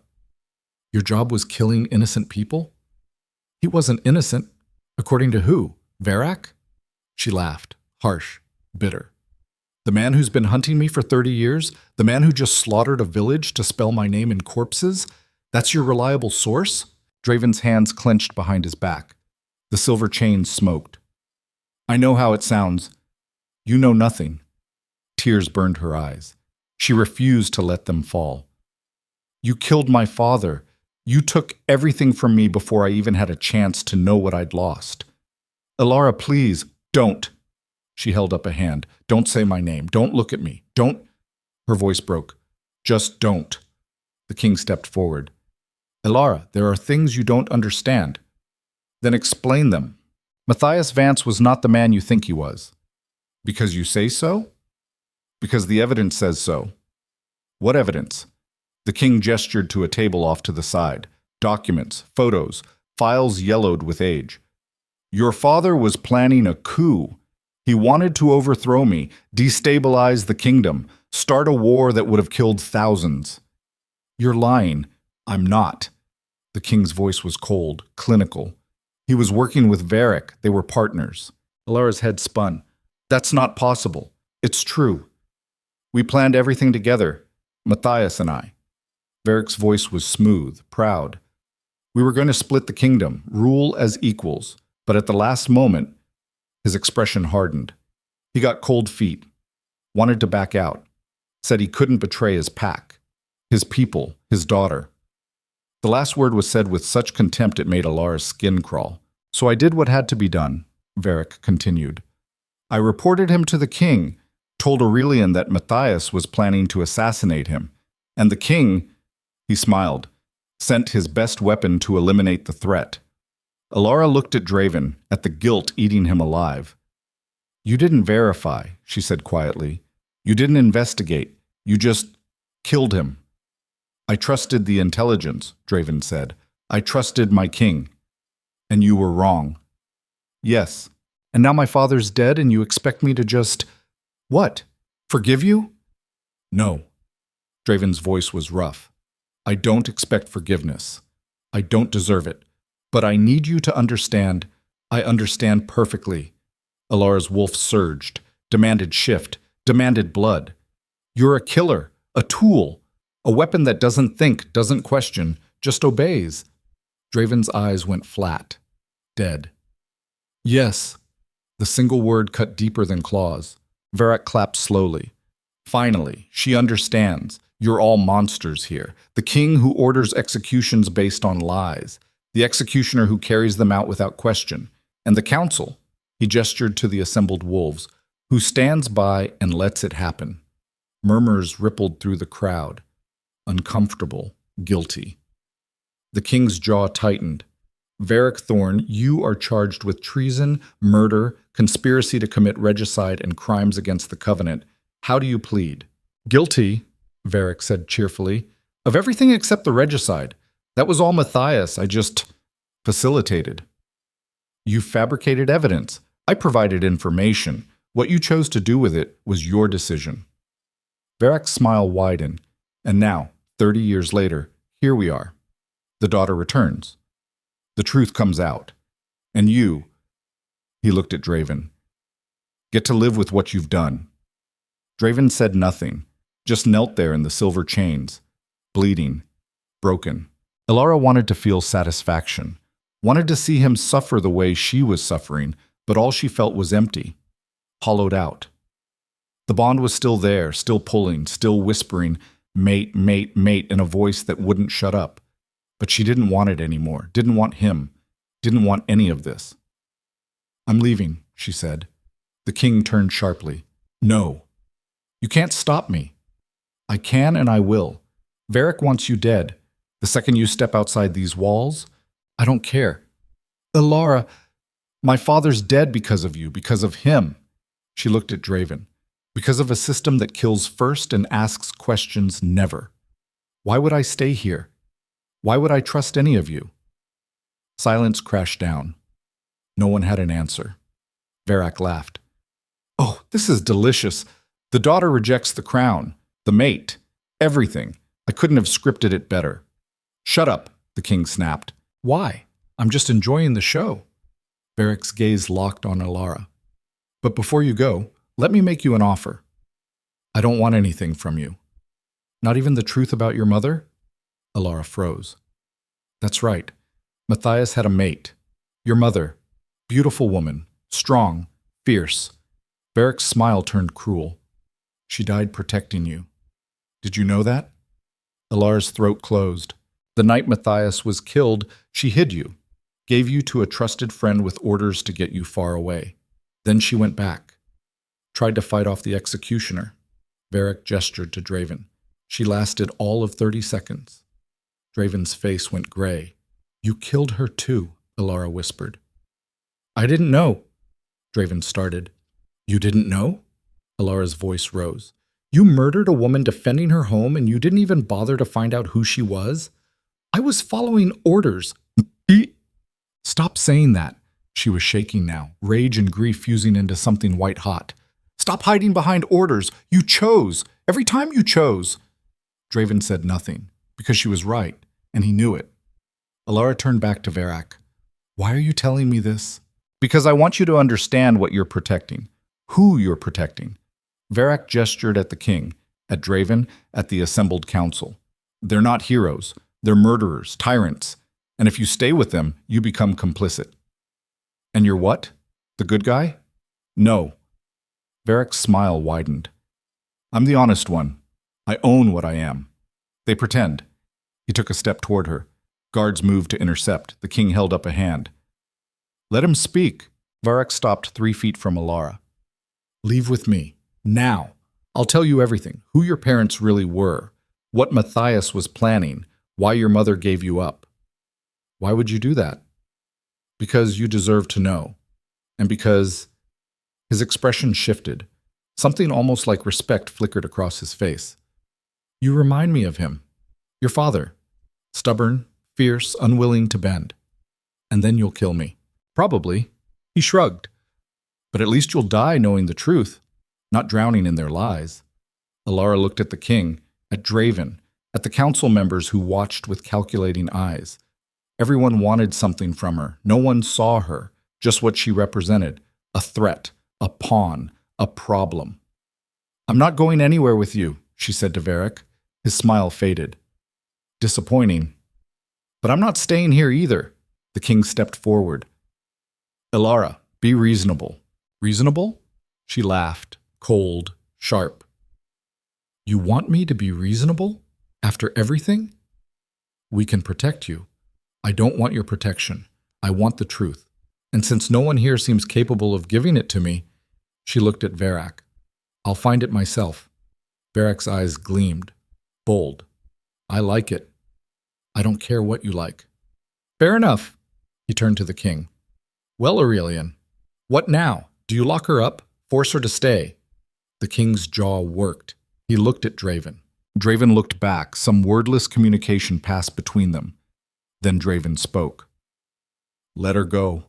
Your job was killing innocent people? He wasn't innocent. According to who? Varric? She laughed, harsh, bitter. The man who's been hunting me for 30 years? The man who just slaughtered a village to spell my name in corpses? That's your reliable source? Draven's hands clenched behind his back. The silver chain smoked. I know how it sounds. You know nothing. Tears burned her eyes. She refused to let them fall. You killed my father. You took everything from me before I even had a chance to know what I'd lost. Elara, please, don't. She held up a hand. Don't say my name. Don't look at me. Don't. Her voice broke. Just don't. The king stepped forward. Elara, there are things you don't understand. Then explain them. Matthias Vance was not the man you think he was. Because you say so? Because the evidence says so. What evidence? The king gestured to a table off to the side. Documents, photos, files yellowed with age. Your father was planning a coup. He wanted to overthrow me, destabilize the kingdom, start a war that would have killed thousands. You're lying. I'm not. The king's voice was cold, clinical. He was working with Varric. They were partners. Elara's head spun. That's not possible. It's true. We planned everything together, Matthias and I. Varric's voice was smooth, proud. We were going to split the kingdom, rule as equals, but at the last moment, his expression hardened. He got cold feet, wanted to back out, said he couldn't betray his pack, his people, his daughter. The last word was said with such contempt it made Elara's skin crawl. So I did what had to be done, Varric continued. I reported him to the king, told Aurelian that Matthias was planning to assassinate him, and the king, he smiled, sent his best weapon to eliminate the threat. Elara looked at Draven, at the guilt eating him alive. You didn't verify, she said quietly. You didn't investigate. You just killed him. I trusted the intelligence, Draven said. I trusted my king. And you were wrong. Yes. And now my father's dead and you expect me to just— What? Forgive you? No. Draven's voice was rough. I don't expect forgiveness. I don't deserve it. But I need you to understand. I understand perfectly. Elara's wolf surged, demanded shift, demanded blood. You're a killer, a tool, a weapon that doesn't think, doesn't question, just obeys. Draven's eyes went flat, dead. Yes. The single word cut deeper than claws. Varric clapped slowly. Finally, she understands. You're all monsters here. The king who orders executions based on lies. The executioner who carries them out without question. And the council, he gestured to the assembled wolves, who stands by and lets it happen. Murmurs rippled through the crowd. Uncomfortable, guilty. The king's jaw tightened. Varric Thorn, you are charged with treason, murder, conspiracy to commit regicide, and crimes against the covenant. How do you plead? Guilty, Varric said cheerfully, of everything except the regicide. That was all Matthias. I just facilitated. You fabricated evidence. I provided information. What you chose to do with it was your decision. Varric's smile widened, and now, 30 years later, here we are. The daughter returns. The truth comes out. And you, he looked at Draven, get to live with what you've done. Draven said nothing, just knelt there in the silver chains, bleeding, broken. Elara wanted to feel satisfaction, wanted to see him suffer the way she was suffering, but all she felt was empty, hollowed out. The bond was still there, still pulling, still whispering, mate, mate, mate, in a voice that wouldn't shut up. But she didn't want it anymore, didn't want him, didn't want any of this. "I'm leaving," she said. The king turned sharply. "No. You can't stop me." "I can and I will. Varric wants you dead. The second you step outside these walls, I don't care." "Elara, my father's dead because of you, because of him." She looked at Draven. "Because of a system that kills first and asks questions never. Why would I stay here? Why would I trust any of you?" Silence crashed down. No one had an answer. Varric laughed. "Oh, this is delicious. The daughter rejects the crown, the mate, everything. I couldn't have scripted it better." "Shut up," the king snapped. "Why? I'm just enjoying the show." Varric's gaze locked on Elara. "But before you go, let me make you an offer. I don't want anything from you. Not even the truth about your mother?" Elara froze. "That's right. Matthias had a mate. Your mother. Beautiful woman. Strong. Fierce." Varric's smile turned cruel. "She died protecting you. Did you know that?" Elara's throat closed. "The night Matthias was killed, she hid you, gave you to a trusted friend with orders to get you far away. Then she went back. Tried to fight off the executioner." Varric gestured to Draven. "She lasted all of 30 seconds. Draven's face went gray. "You killed her too," Elara whispered. "I didn't know," Draven started. "You didn't know?" Elara's voice rose. "You murdered a woman defending her home and you didn't even bother to find out who she was? I was following orders." "Stop saying that." She was shaking now, rage and grief fusing into something white-hot. "Stop hiding behind orders. You chose. Every time you chose." Draven said nothing, because she was right, and he knew it. Elara turned back to Varric. "Why are you telling me this?" "Because I want you to understand what you're protecting, who you're protecting." Varric gestured at the king, at Draven, at the assembled council. "They're not heroes. They're murderers, tyrants. And if you stay with them, you become complicit." "And you're what? The good guy?" "No." Varric's smile widened. "I'm the honest one. I own what I am. They pretend." He took a step toward her. Guards moved to intercept. The king held up a hand. "Let him speak." Varric stopped 3 feet from Elara. "Leave with me. Now. I'll tell you everything. Who your parents really were. What Matthias was planning. Why your mother gave you up." "Why would you do that?" "Because you deserve to know. And because..." His expression shifted. Something almost like respect flickered across his face. "You remind me of him. Your father. Stubborn, fierce, unwilling to bend. And then you'll kill me. Probably." He shrugged. "But at least you'll die knowing the truth, not drowning in their lies." Elara looked at the king, at Draven, at the council members who watched with calculating eyes. Everyone wanted something from her. No one saw her, just what she represented. A threat, a pawn, a problem. "I'm not going anywhere with you," she said to Varric. His smile faded. "Disappointing. But I'm not staying here either." The king stepped forward. "Elara, be reasonable." "Reasonable?" She laughed, cold, sharp. "You want me to be reasonable? After everything?" "We can protect you. I don't want your protection. I want the truth. And since no one here seems capable of giving it to me," she looked at Varric, "I'll find it myself." Varric's eyes gleamed, bold. "I like it. I don't care what you like." "Fair enough." He turned to the king. "Well, Aurelian, what now? Do you lock her up? Force her to stay?" The king's jaw worked. He looked at Draven. Draven looked back. Some wordless communication passed between them. Then Draven spoke. "Let her go."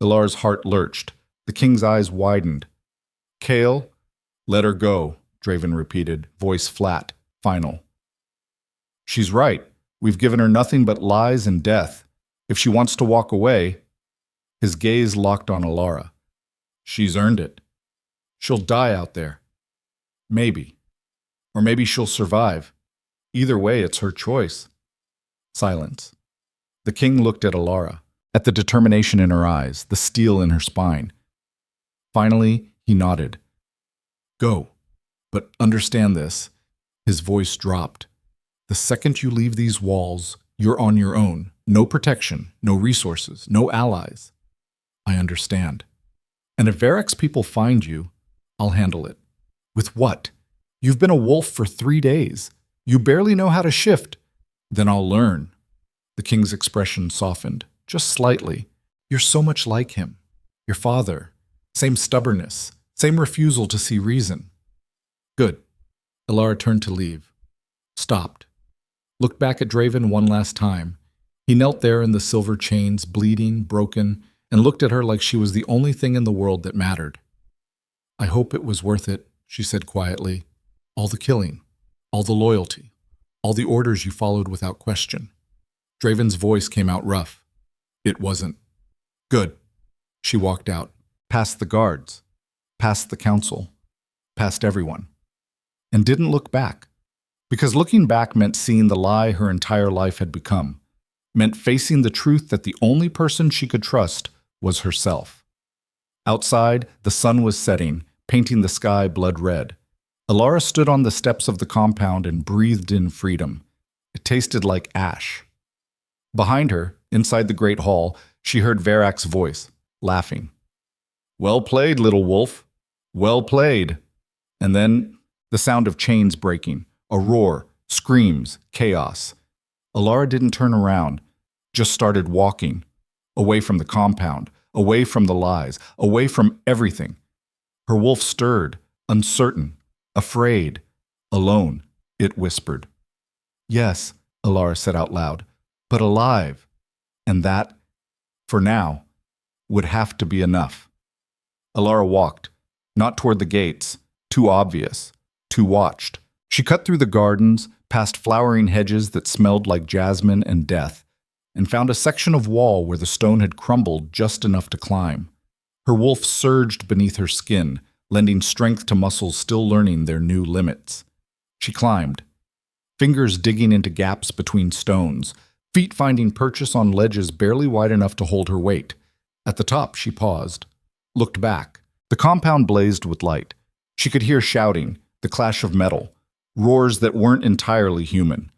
Elara's heart lurched. The king's eyes widened. "Kale, let her go," Draven repeated, voice flat, final. "She's right. We've given her nothing but lies and death. If she wants to walk away..." His gaze locked on Elara. "She's earned it. She'll die out there. Maybe. Or maybe she'll survive. Either way, it's her choice." Silence. The king looked at Elara, at the determination in her eyes, the steel in her spine. Finally, he nodded. Go. But understand this. His voice dropped. The second you leave these walls, you're on your own. No protection, no resources, no allies. I understand. And if Varric's people find you, I'll handle it. With what? You've been a wolf for 3 days. You barely know how to shift. Then I'll learn. The king's expression softened, just slightly. You're so much like him. Your father. Same stubbornness. Same refusal to see reason. Good. Elara turned to leave. Stopped. Looked back at Draven one last time. He knelt there in the silver chains, bleeding, broken, and looked at her like she was the only thing in the world that mattered. I hope it was worth it, she said quietly. All the killing, all the loyalty, all the orders you followed without question. Draven's voice came out rough. It wasn't. Good. She walked out, past the guards, past the council, past everyone, and didn't look back. Because looking back meant seeing the lie her entire life had become, meant facing the truth that the only person she could trust was herself. Outside, the sun was setting, painting the sky blood red. Elara stood on the steps of the compound and breathed in freedom. It tasted like ash. Behind her, inside the great hall, she heard Varric's voice, laughing. Well played, little wolf. Well played. And then the sound of chains breaking, a roar, screams, chaos. Elara didn't turn around, just started walking, away from the compound, away from the lies, away from everything. Her wolf stirred, uncertain, afraid, alone, it whispered. Yes, Elara said out loud, but alive. And that, for now, would have to be enough. Elara walked, not toward the gates, too obvious, too watched. She cut through the gardens, past flowering hedges that smelled like jasmine and death, and found a section of wall where the stone had crumbled just enough to climb. Her wolf surged beneath her skin, lending strength to muscles still learning their new limits. She climbed, fingers digging into gaps between stones, feet finding purchase on ledges barely wide enough to hold her weight. At the top, she paused, looked back. The compound blazed with light. She could hear shouting, the clash of metal, roars that weren't entirely human.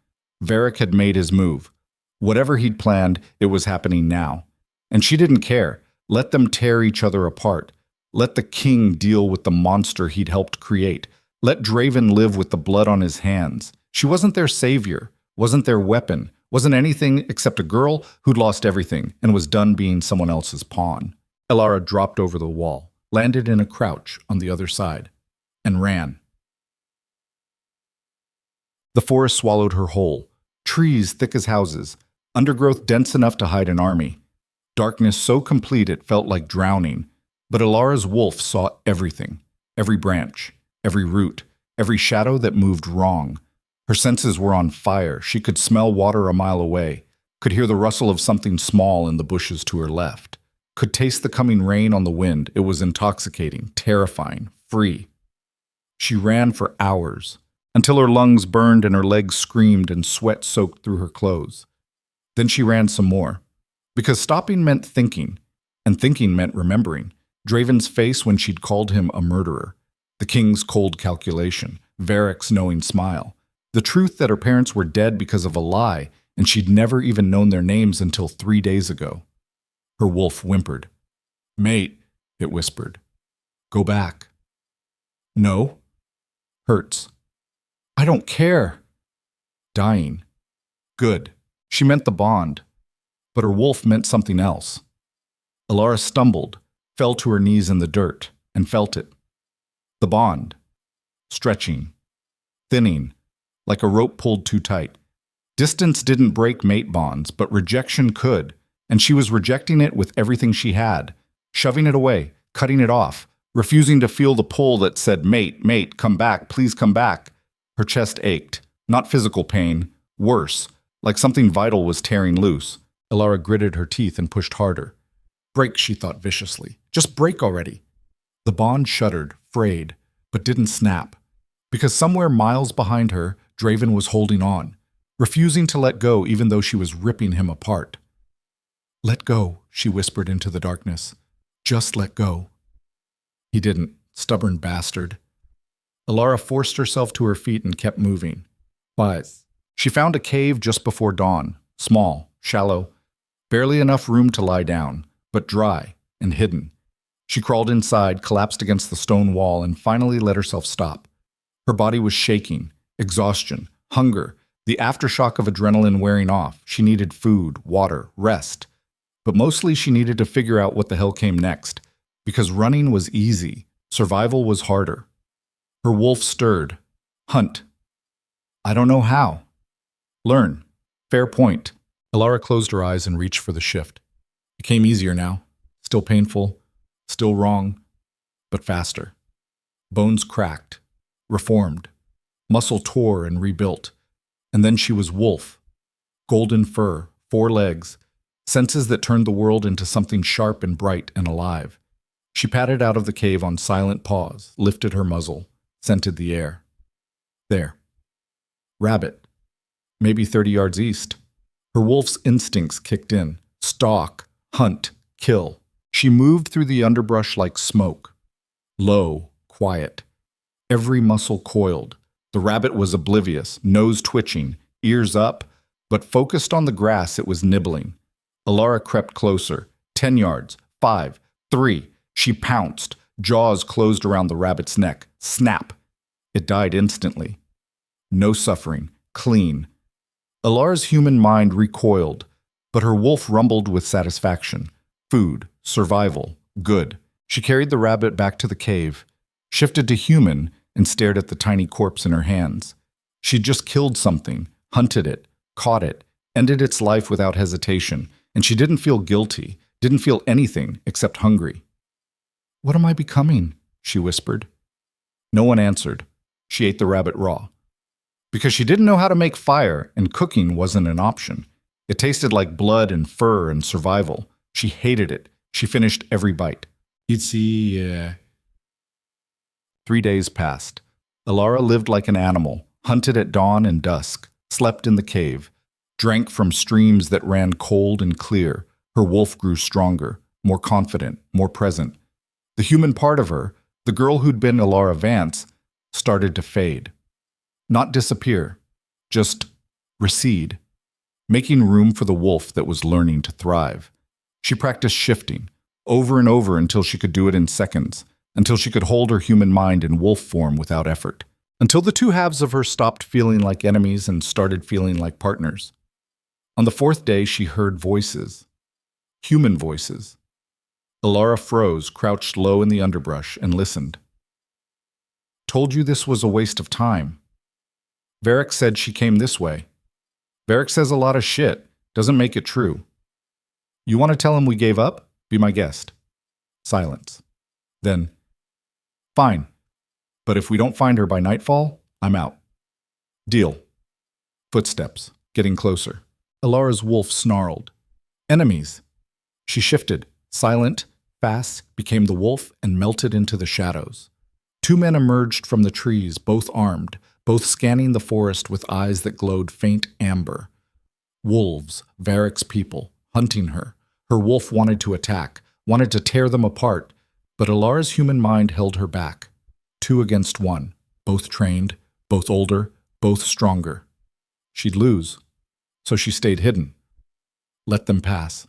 Varric had made his move. Whatever he'd planned, it was happening now. And she didn't care. Let them tear each other apart. Let the king deal with the monster he'd helped create. Let Draven live with the blood on his hands. She wasn't their savior, wasn't their weapon, wasn't anything except a girl who'd lost everything and was done being someone else's pawn. Elara dropped over the wall, landed in a crouch on the other side, and ran. The forest swallowed her whole. Trees thick as houses, undergrowth dense enough to hide an army. Darkness so complete it felt like drowning. But Elara's wolf saw everything, every branch, every root, every shadow that moved wrong. Her senses were on fire. She could smell water a mile away, could hear the rustle of something small in the bushes to her left, could taste the coming rain on the wind. It was intoxicating, terrifying, free. She ran for hours, until her lungs burned and her legs screamed and sweat soaked through her clothes. Then she ran some more, because stopping meant thinking, and thinking meant remembering. Draven's face when she'd called him a murderer, the king's cold calculation, Varric's knowing smile, the truth that her parents were dead because of a lie, and she'd never even known their names until 3 days ago. Her wolf whimpered. Mate, it whispered. Go back. No. Hurts. I don't care. Dying. Good. She meant the bond. But her wolf meant something else. Elara stumbled, fell to her knees in the dirt, and felt it. The bond. Stretching. Thinning. Like a rope pulled too tight. Distance didn't break mate bonds, but rejection could, and she was rejecting it with everything she had, shoving it away, cutting it off, refusing to feel the pull that said, mate, mate, come back, please come back. Her chest ached, not physical pain, worse, like something vital was tearing loose. Elara gritted her teeth and pushed harder. Break, she thought viciously. Just break already. The bond shuddered, frayed, but didn't snap. Because somewhere miles behind her, Draven was holding on. refusing to let go even though she was ripping him apart. "Let go," she whispered into the darkness. "Just let go." He didn't. Stubborn bastard. Elara forced herself to her feet and kept moving. But she found a cave just before dawn, small, shallow, barely enough room to lie down, but dry and hidden. She crawled inside, collapsed against the stone wall, and finally let herself stop. Her body was shaking, exhaustion, hunger, the aftershock of adrenaline wearing off. She needed food, water, rest. But mostly she needed to figure out what the hell came next, because running was easy, survival was harder. Her wolf stirred. Hunt. I don't know how. Learn. Fair point. Elara closed her eyes and reached for the shift. It came easier now. Still painful, still wrong, but faster. Bones cracked, reformed. Muscle tore and rebuilt. And then she was wolf. Golden fur, 4 legs, senses that turned the world into something sharp and bright and alive. She padded out of the cave on silent paws, lifted her muzzle, scented the air. There. Rabbit. Maybe 30 yards east. Her wolf's instincts kicked in. Stalk, hunt, kill. She moved through the underbrush like smoke. Low, quiet. Every muscle coiled. The rabbit was oblivious, nose twitching, ears up, but focused on the grass it was nibbling. Elara crept closer. 10 yards. 5. 3. She pounced. Jaws closed around the rabbit's neck. Snap. It died instantly. No suffering. Clean. Elara's human mind recoiled, but her wolf rumbled with satisfaction. Food. Survival. Good. She carried the rabbit back to the cave, shifted to human, and stared at the tiny corpse in her hands. She'd just killed something, hunted it, caught it, ended its life without hesitation, and she didn't feel guilty, didn't feel anything except hungry. "What am I becoming?" she whispered. No one answered. She ate the rabbit raw. Because she didn't know how to make fire, and cooking wasn't an option. It tasted like blood and fur and survival. She hated it. She finished every bite. You'd see, 3 days passed. Elara lived like an animal, hunted at dawn and dusk, slept in the cave, drank from streams that ran cold and clear. Her wolf grew stronger, more confident, more present. The human part of her, the girl who'd been Elara Vance, started to fade. Not disappear, just recede, making room for the wolf that was learning to thrive. She practiced shifting, over and over until she could do it in seconds, until she could hold her human mind in wolf form without effort, until the two halves of her stopped feeling like enemies and started feeling like partners. On the 4th day, she heard voices. Human voices. Elara froze, crouched low in the underbrush, and listened. "Told you this was a waste of time. Varric said she came this way. Varric says a lot of shit, doesn't make it true. You want to tell him we gave up? Be my guest." Silence. Then, "Fine, but if we don't find her by nightfall, I'm out." "Deal." Footsteps, getting closer. Elara's wolf snarled. "Enemies." She shifted, silent, fast, became the wolf and melted into the shadows. 2 men emerged from the trees, both armed, both scanning the forest with eyes that glowed faint amber. Wolves, Varric's people, hunting her. Her wolf wanted to attack, wanted to tear them apart, but Elara's human mind held her back. 2 against 1, both trained, both older, both stronger. She'd lose, so she stayed hidden. Let them pass.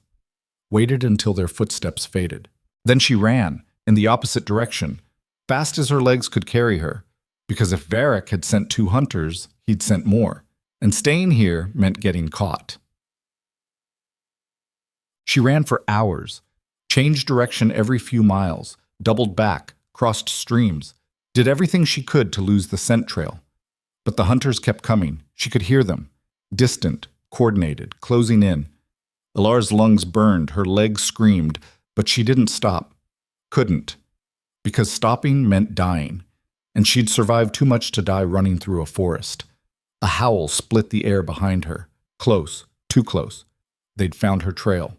Waited until their footsteps faded. Then she ran, in the opposite direction, fast as her legs could carry her, because if Varric had sent 2 hunters, he'd sent more, and staying here meant getting caught. She ran for hours, changed direction every few miles, doubled back, crossed streams, did everything she could to lose the scent trail. But the hunters kept coming. She could hear them, distant, coordinated, closing in. Elara's lungs burned, her legs screamed, but she didn't stop. Couldn't. Because stopping meant dying, and she'd survived too much to die running through a forest. A howl split the air behind her. Close, too close. They'd found her trail.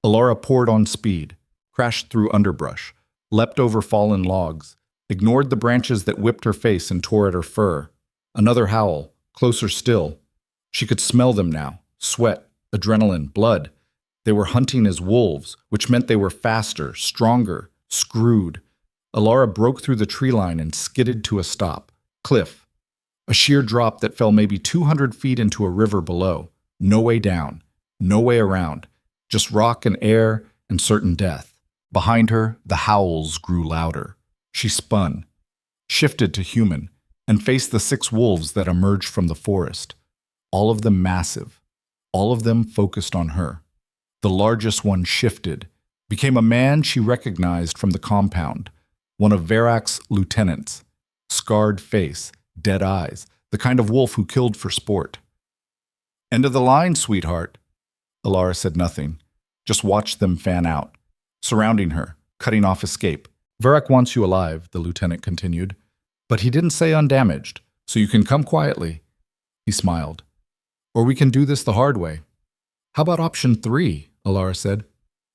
Elara poured on speed, crashed through underbrush, leapt over fallen logs, ignored the branches that whipped her face and tore at her fur. Another howl, closer still. She could smell them now. Sweat, adrenaline, blood. They were hunting as wolves, which meant they were faster, stronger, screwed. Elara broke through the tree line and skidded to a stop. Cliff. A sheer drop that fell maybe 200 feet into a river below. No way down. No way around. Just rock and air and certain death. Behind her, the howls grew louder. She spun, shifted to human, and faced the 6 wolves that emerged from the forest. All of them massive. All of them focused on her. The largest one shifted, became a man she recognized from the compound, one of Varrac's lieutenants. Scarred face, dead eyes, the kind of wolf who killed for sport. "End of the line, sweetheart." Elara said nothing, just watched them fan out, surrounding her, cutting off escape. "Varrac wants you alive," the lieutenant continued, "but he didn't say undamaged, so you can come quietly." He smiled. "Or we can do this the hard way." "How about option 3? Elara said.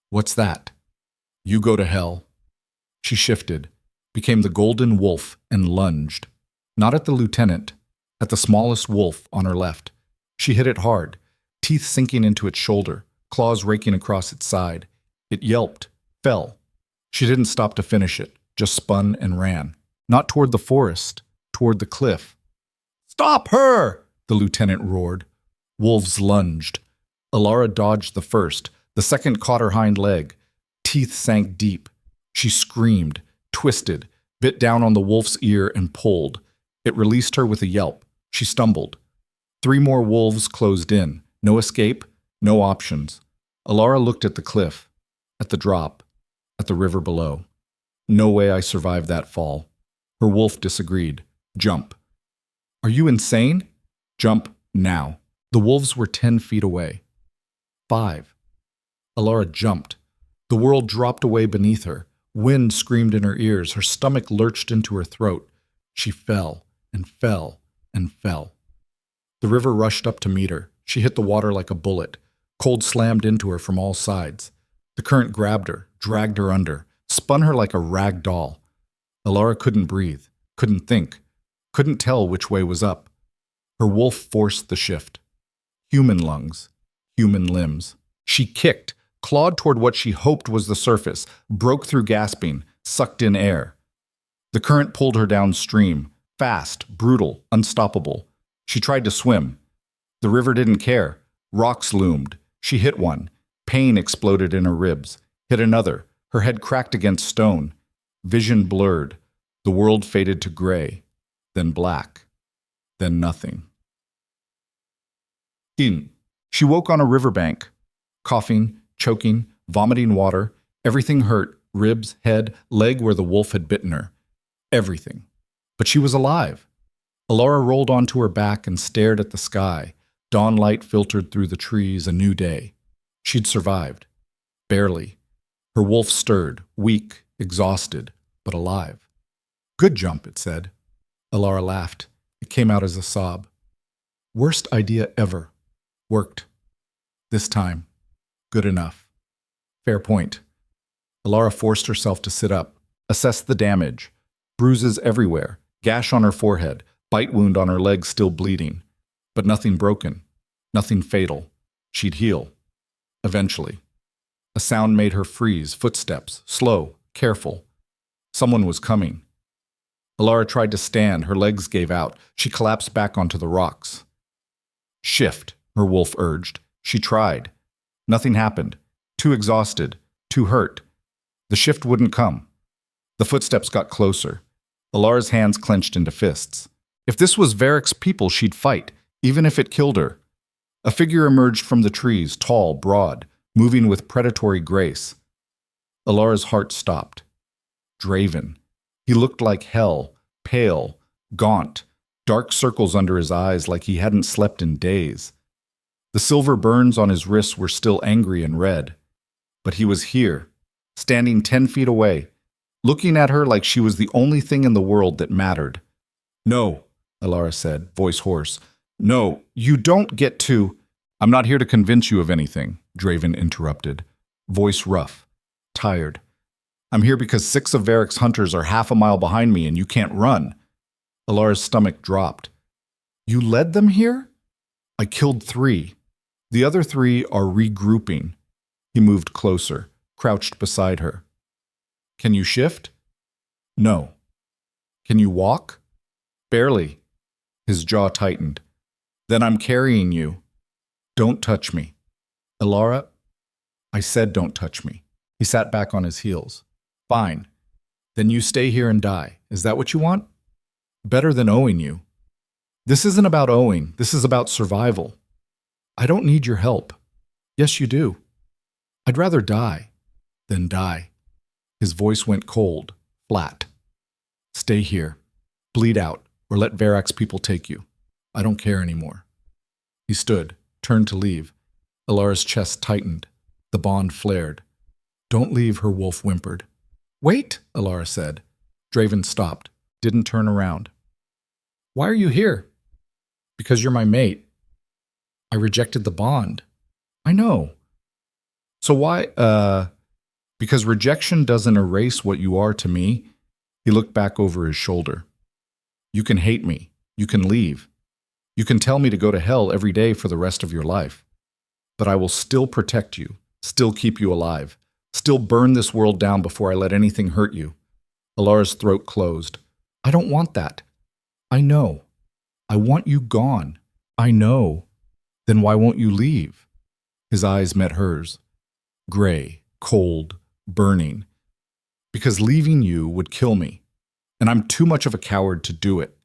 "What's that?" "You go to hell." She shifted, became the golden wolf, and lunged. Not at the lieutenant, at the smallest wolf on her left. She hit it hard, teeth sinking into its shoulder, claws raking across its side. It yelped, fell. She didn't stop to finish it, just spun and ran. Not toward the forest, toward the cliff. "Stop her!" the lieutenant roared. Wolves lunged. Elara dodged the first. The second caught her hind leg. Teeth sank deep. She screamed, twisted, bit down on the wolf's ear and pulled. It released her with a yelp. She stumbled. 3 more wolves closed in. No escape, no options. Elara looked at the cliff, at the drop, at the river below. "No way I survived that fall." Her wolf disagreed. "Jump." "Are you insane?" "Jump now." The wolves were 10 feet away. 5. Elara jumped. The world dropped away beneath her. Wind screamed in her ears. Her stomach lurched into her throat. She fell and fell and fell. The river rushed up to meet her. She hit the water like a bullet. Cold slammed into her from all sides. The current grabbed her, dragged her under, spun her like a rag doll. Elara couldn't breathe, couldn't think, couldn't tell which way was up. Her wolf forced the shift. Human lungs, human limbs. She kicked, clawed toward what she hoped was the surface, broke through gasping, sucked in air. The current pulled her downstream, fast, brutal, unstoppable. She tried to swim. The river didn't care. Rocks loomed. She hit one. Pain exploded in her ribs. Hit another. Her head cracked against stone. Vision blurred. The world faded to gray, then black, then nothing. She woke on a riverbank, coughing, choking, vomiting water. Everything hurt, ribs, head, leg where the wolf had bitten her. Everything. But she was alive. Elara rolled onto her back and stared at the sky. Dawn light filtered through the trees, a new day. She'd survived. Barely. Her wolf stirred, weak, exhausted, but alive. "Good jump," it said. Elara laughed. It came out as a sob. "Worst idea ever. Worked. This time. Good enough." Fair point. Elara forced herself to sit up, assess the damage. Bruises everywhere, gash on her forehead, bite wound on her leg still bleeding. But nothing broken, nothing fatal. She'd heal. Eventually. A sound made her freeze, footsteps, slow, careful. Someone was coming. Elara tried to stand, her legs gave out. She collapsed back onto the rocks. "Shift," her wolf urged. She tried. Nothing happened. Too exhausted, too hurt. The shift wouldn't come. The footsteps got closer. Elara's hands clenched into fists. If this was Varrac's people, she'd fight, even if it killed her. A figure emerged from the trees, tall, broad, moving with predatory grace. Elara's heart stopped. Draven. He looked like hell, pale, gaunt, dark circles under his eyes like he hadn't slept in days. The silver burns on his wrists were still angry and red. But he was here, standing 10 feet away, looking at her like she was the only thing in the world that mattered. "No," Elara said, voice hoarse. "No, you don't get to—" "I'm not here to convince you of anything," Draven interrupted, voice rough, tired. "I'm here because 6 of Varrac's hunters are half a mile behind me and you can't run." Elara's stomach dropped. "You led them here?" I killed 3. The other 3 are regrouping. He moved closer, crouched beside her. Can you shift? No. Can you walk? Barely. His jaw tightened. Then I'm carrying you. Don't touch me. Elara, I said don't touch me. He sat back on his heels. Fine. Then you stay here and die. Is that what you want? Better than owing you. This isn't about owing. This is about survival. I don't need your help. Yes, you do. I'd rather die than die. His voice went cold, flat. Stay here. Bleed out, or let Varrac's people take you. I don't care anymore. He stood, turned to leave. Elara's chest tightened. The bond flared. Don't leave, her wolf whimpered. Wait, Elara said. Draven stopped, didn't turn around. Why are you here? Because you're my mate. I rejected the bond. I know. So why, because rejection doesn't erase what you are to me. He looked back over his shoulder. You can hate me. You can leave. You can tell me to go to hell every day for the rest of your life. But I will still protect you, still keep you alive, still burn this world down before I let anything hurt you. Elara's throat closed. I don't want that. I know. I want you gone. I know. Then why won't you leave? His eyes met hers. Gray, cold, burning. Because leaving you would kill me, and I'm too much of a coward to do it.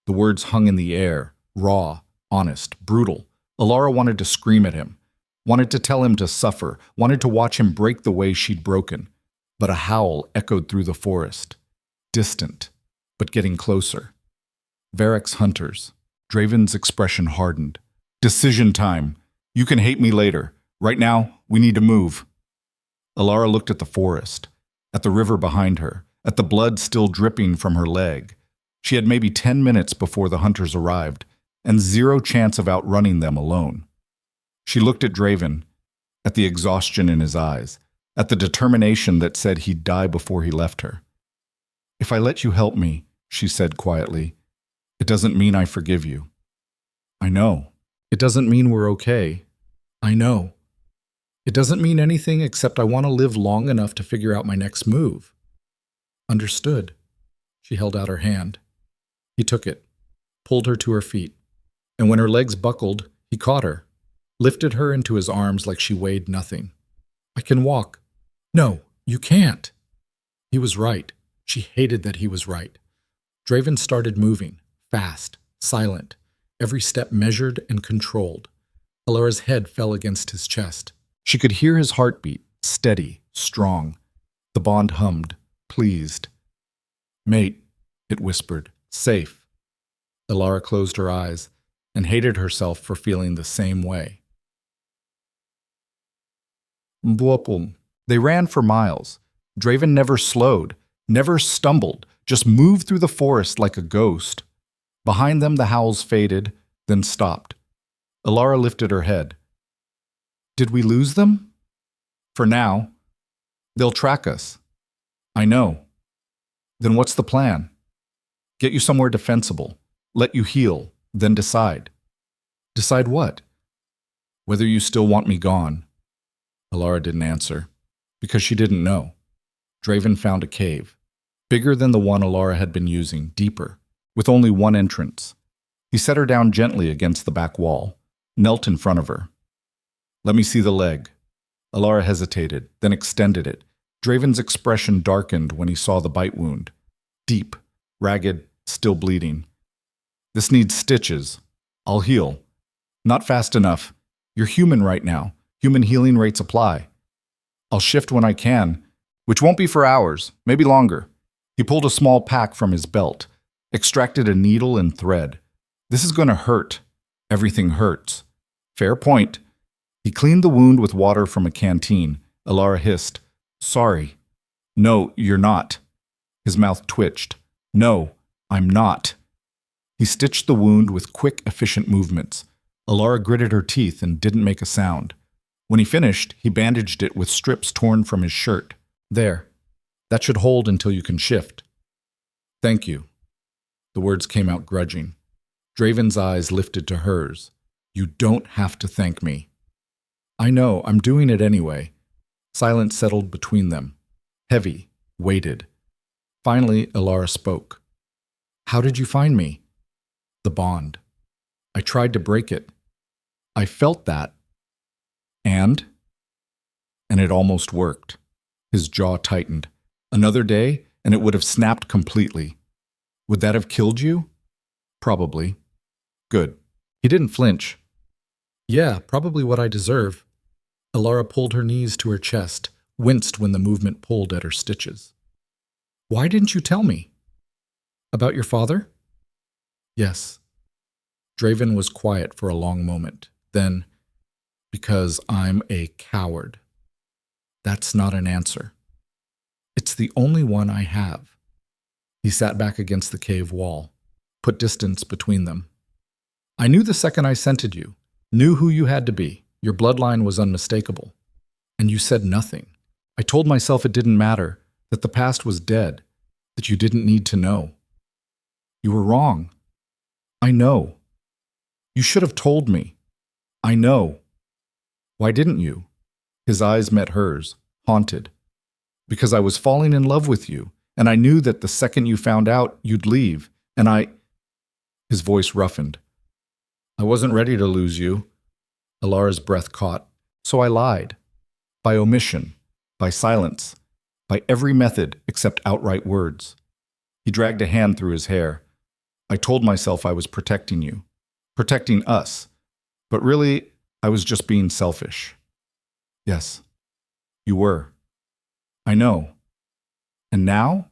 The words hung in the air, raw, honest, brutal. Elara wanted to scream at him, wanted to tell him to suffer, wanted to watch him break the way she'd broken. But a howl echoed through the forest, distant, but getting closer. Varrac's hunters. Draven's expression hardened. Decision time. You can hate me later. Right now, we need to move. Elara looked at the forest, at the river behind her, at the blood still dripping from her leg. She had maybe 10 minutes before the hunters arrived, and 0 chance of outrunning them alone. She looked at Draven, at the exhaustion in his eyes, at the determination that said he'd die before he left her. If I let you help me, she said quietly, it doesn't mean I forgive you. I know. It doesn't mean we're okay. I know. It doesn't mean anything except I want to live long enough to figure out my next move. Understood. She held out her hand. He took it, pulled her to her feet, and when her legs buckled, he caught her, lifted her into his arms like she weighed nothing. I can walk. No, you can't. He was right. She hated that he was right. Draven started moving, fast, silent, every step measured and controlled. Elara's head fell against his chest. She could hear his heartbeat, steady, strong. The bond hummed, pleased. Mate, it whispered, safe. Elara closed her eyes and hated herself for feeling the same way. Mbwapum. They ran for miles. Draven never slowed, never stumbled, just moved through the forest like a ghost. Behind them the howls faded, then stopped. Elara lifted her head. Did we lose them? For now. They'll track us. I know. Then what's the plan? Get you somewhere defensible. Let you heal, then decide. Decide what? Whether you still want me gone. Elara didn't answer, because she didn't know. Draven found a cave, bigger than the one Elara had been using, deeper, with only one entrance. He set her down gently against the back wall, knelt in front of her. Let me see the leg. Elara hesitated, then extended it. Draven's expression darkened when he saw the bite wound. Deep, ragged, still bleeding. This needs stitches. I'll heal. Not fast enough. You're human right now. Human healing rates apply. I'll shift when I can, which won't be for hours, maybe longer. He pulled a small pack from his belt, extracted a needle and thread. This is going to hurt. Everything hurts. Fair point. He cleaned the wound with water from a canteen. Elara hissed, Sorry. No, you're not. His mouth twitched. No, I'm not. He stitched the wound with quick, efficient movements. Elara gritted her teeth and didn't make a sound. When he finished, he bandaged it with strips torn from his shirt. There. That should hold until you can shift. Thank you. The words came out grudging. Draven's eyes lifted to hers. You don't have to thank me. I know, I'm doing it anyway. Silence settled between them. Heavy, weighted. Finally, Elara spoke. How did you find me? The bond. I tried to break it. I felt that. And it almost worked. His jaw tightened. Another day, and it would have snapped completely. Would that have killed you? Probably. Good. He didn't flinch. Yeah, probably what I deserve. Elara pulled her knees to her chest, winced when the movement pulled at her stitches. Why didn't you tell me? About your father? Yes. Draven was quiet for a long moment. Then, because I'm a coward. That's not an answer. It's the only one I have. He sat back against the cave wall, put distance between them. I knew the second I scented you, knew who you had to be. Your bloodline was unmistakable. And you said nothing. I told myself it didn't matter, that the past was dead, that you didn't need to know. You were wrong. I know. You should have told me. I know. Why didn't you? His eyes met hers, haunted. Because I was falling in love with you, and I knew that the second you found out, you'd leave, and I... His voice roughened. I wasn't ready to lose you. Elara's breath caught. So I lied. By omission, by silence, by every method except outright words. He dragged a hand through his hair. I told myself I was protecting you, protecting us, but really, I was just being selfish. Yes, you were. I know. And now?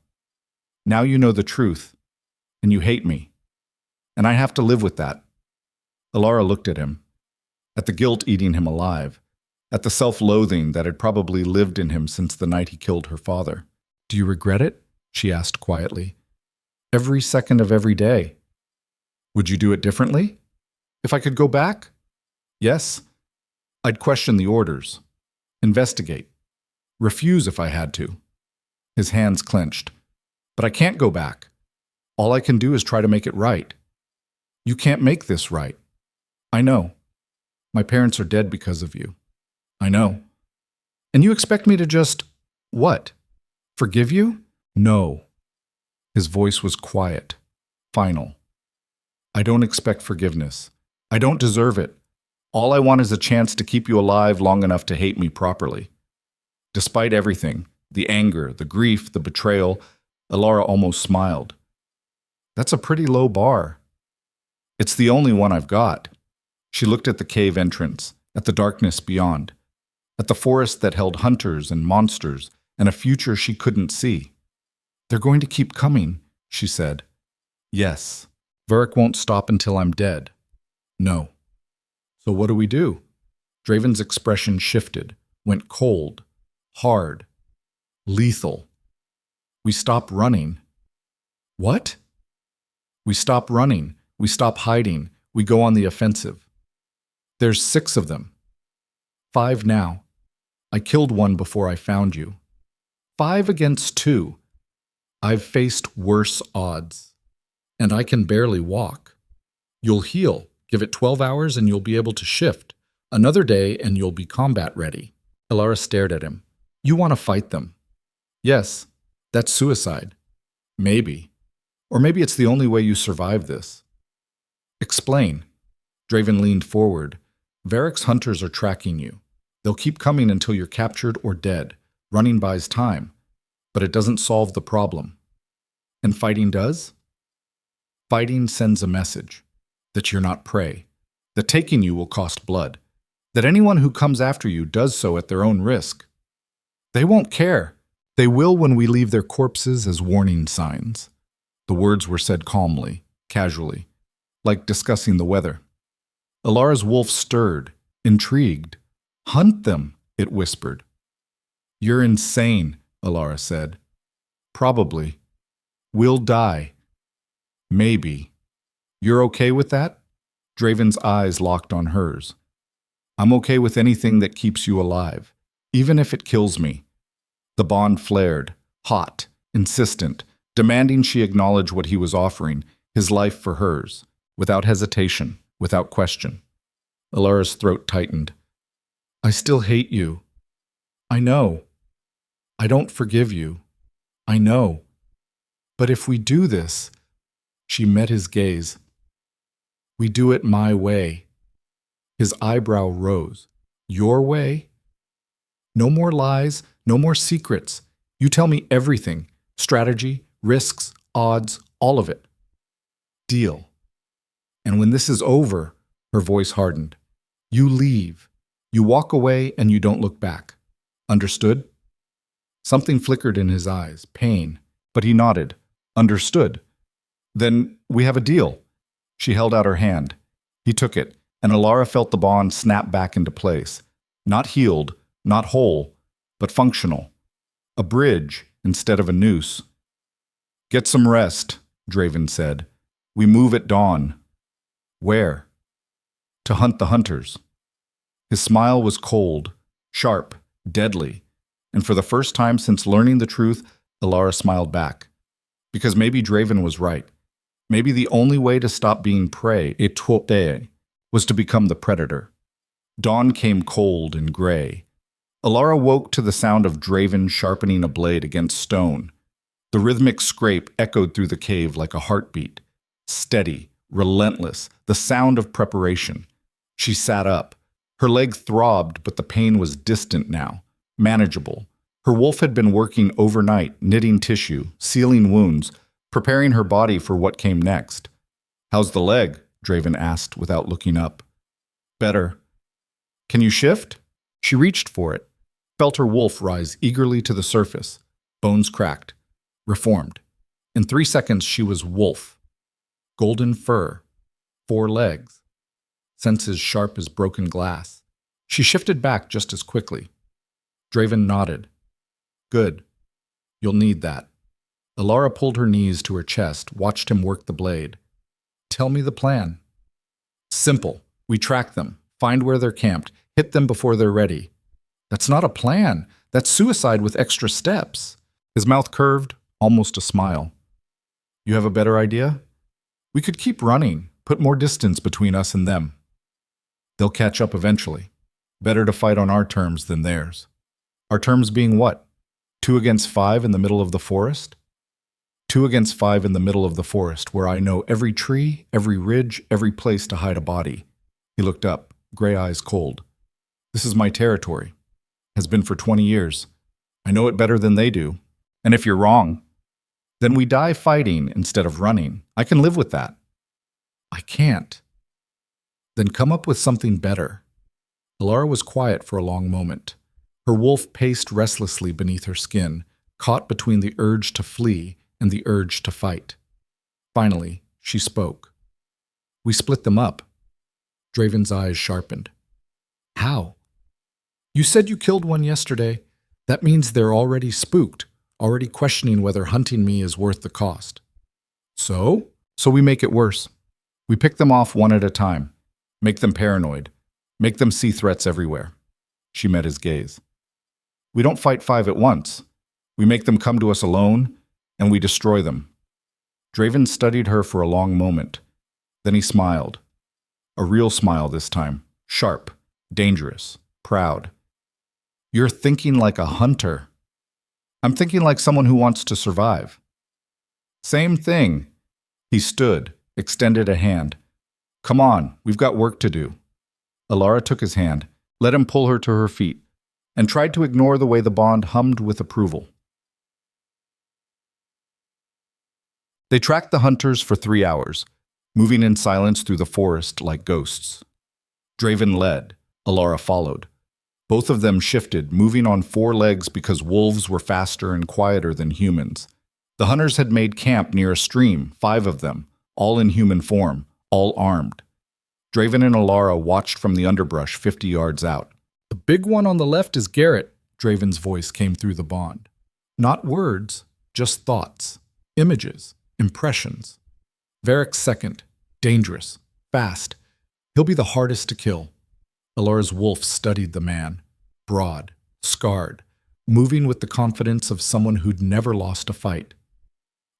Now you know the truth, and you hate me. And I have to live with that. Elara looked at him, at the guilt eating him alive, at the self-loathing that had probably lived in him since the night he killed her father. Do you regret it? She asked quietly. Every second of every day. Would you do it differently? If I could go back? Yes. I'd question the orders. Investigate. Refuse if I had to. His hands clenched. But I can't go back. All I can do is try to make it right. You can't make this right. I know. My parents are dead because of you. I know. And you expect me to just, what? Forgive you? No. His voice was quiet, final. I don't expect forgiveness. I don't deserve it. All I want is a chance to keep you alive long enough to hate me properly. Despite everything, the anger, the grief, the betrayal, Elara almost smiled. That's a pretty low bar. It's the only one I've got. She looked at the cave entrance, at the darkness beyond, at the forest that held hunters and monsters and a future she couldn't see. They're going to keep coming, she said. Yes. Varric won't stop until I'm dead. No. So what do we do? Draven's expression shifted, went cold, hard, lethal. We stop running. What? We stop running. We stop hiding. We go on the offensive. There's 6 of them. 5 now. I killed one before I found you. 5 against 2. I've faced worse odds. And I can barely walk. You'll heal. Give it 12 hours and you'll be able to shift. Another day and you'll be combat ready. Elara stared at him. You want to fight them? Yes. That's suicide. Maybe. Or maybe it's the only way you survive this. Explain. Draven leaned forward. Varric's hunters are tracking you. They'll keep coming until you're captured or dead. Running buys time. But it doesn't solve the problem. And fighting does? Fighting sends a message. That you're not prey. That taking you will cost blood. That anyone who comes after you does so at their own risk. They won't care. They will when we leave their corpses as warning signs. The words were said calmly, casually, like discussing the weather. Elara's wolf stirred, intrigued. Hunt them, it whispered. You're insane, Elara said. Probably. We'll die. Maybe. You're okay with that? Draven's eyes locked on hers. I'm okay with anything that keeps you alive, even if it kills me. The bond flared, hot, insistent, demanding she acknowledge what he was offering, his life for hers, without hesitation, without question. Elara's throat tightened. I still hate you. I know. I don't forgive you. I know. But if we do this, she met his gaze. We do it my way. His eyebrow rose. Your way? No more lies, no more secrets. You tell me everything. Strategy, risks, odds, all of it. Deal. And when this is over, her voice hardened. You leave. You walk away and you don't look back. Understood? Something flickered in his eyes, pain, but he nodded. Understood. Then we have a deal. She held out her hand. He took it, and Elara felt the bond snap back into place. Not healed, not whole, but functional. A bridge instead of a noose. Get some rest, Draven said. We move at dawn. Where? To hunt the hunters. His smile was cold, sharp, deadly, and for the first time since learning the truth, Elara smiled back. Because maybe Draven was right. Maybe the only way to stop being prey, was to become the predator. Dawn came cold and gray. Elara woke to the sound of Draven sharpening a blade against stone. The rhythmic scrape echoed through the cave like a heartbeat. Steady, relentless, the sound of preparation. She sat up. Her leg throbbed, but the pain was distant now, manageable. Her wolf had been working overnight, knitting tissue, sealing wounds, preparing her body for what came next. How's the leg? Draven asked without looking up. Better. Can you shift? She reached for it, felt her wolf rise eagerly to the surface. Bones cracked, reformed. In 3 seconds, she was wolf. Golden fur, 4 legs, senses sharp as broken glass. She shifted back just as quickly. Draven nodded. Good. You'll need that. Elara pulled her knees to her chest, watched him work the blade. Tell me the plan. Simple. We track them, find where they're camped, hit them before they're ready. That's not a plan. That's suicide with extra steps. His mouth curved, almost a smile. You have a better idea? We could keep running, put more distance between us and them. They'll catch up eventually. Better to fight on our terms than theirs. Our terms being what? 2 against 5 in the middle of the forest? 2 against 5 in the middle of the forest, where I know every tree, every ridge, every place to hide a body. He looked up, gray eyes cold. This is my territory. Has been for 20 years. I know it better than they do. And if you're wrong, then we die fighting instead of running. I can live with that. I can't. Then come up with something better. Elara was quiet for a long moment. Her wolf paced restlessly beneath her skin, caught between the urge to flee and the urge to fight. Finally, she spoke. We split them up. Draven's eyes sharpened. How? You said you killed one yesterday. That means they're already spooked, already questioning whether hunting me is worth the cost. So? So we make it worse. We pick them off one at a time, make them paranoid, make them see threats everywhere. She met his gaze. We don't fight 5 at once. We make them come to us alone, and we destroy them. Draven studied her for a long moment. Then he smiled. A real smile this time, sharp, dangerous, proud. You're thinking like a hunter. I'm thinking like someone who wants to survive. Same thing. He stood, extended a hand. Come on, we've got work to do. Elara took his hand, let him pull her to her feet, and tried to ignore the way the bond hummed with approval. They tracked the hunters for 3 hours, moving in silence through the forest like ghosts. Draven led, Elara followed. Both of them shifted, moving on 4 legs because wolves were faster and quieter than humans. The hunters had made camp near a stream, 5 of them, all in human form, all armed. Draven and Elara watched from the underbrush 50 yards out. The big one on the left is Garrett, Draven's voice came through the bond. Not words, just thoughts, images, impressions. Varric's second, dangerous, fast. He'll be the hardest to kill. Elara's wolf studied the man, broad, scarred, moving with the confidence of someone who'd never lost a fight.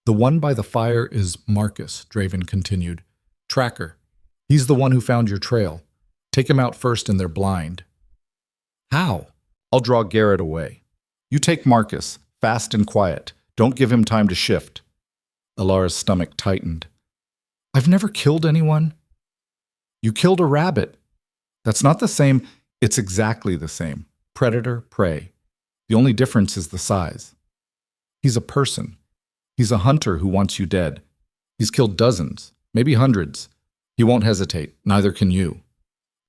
The one by the fire is Marcus, Draven continued. Tracker. He's the one who found your trail. Take him out first and they're blind. How? I'll draw Garrett away. You take Marcus, fast and quiet. Don't give him time to shift. Elara's stomach tightened. I've never killed anyone. You killed a rabbit. That's not the same. It's exactly the same. Predator, prey. The only difference is the size. He's a person. He's a hunter who wants you dead. He's killed dozens, maybe hundreds. He won't hesitate. Neither can you.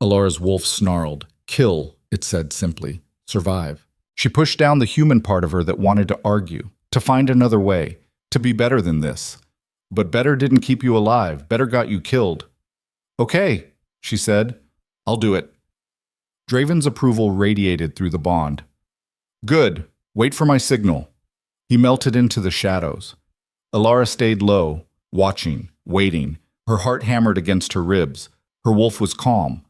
Elara's wolf snarled. Kill, it said simply. Survive. She pushed down the human part of her that wanted to argue, to find another way, to be better than this. But better didn't keep you alive. Better got you killed. Okay, she said. I'll do it. Draven's approval radiated through the bond. Good. Wait for my signal. He melted into the shadows. Elara stayed low, watching, waiting, her heart hammered against her ribs. Her wolf was calm,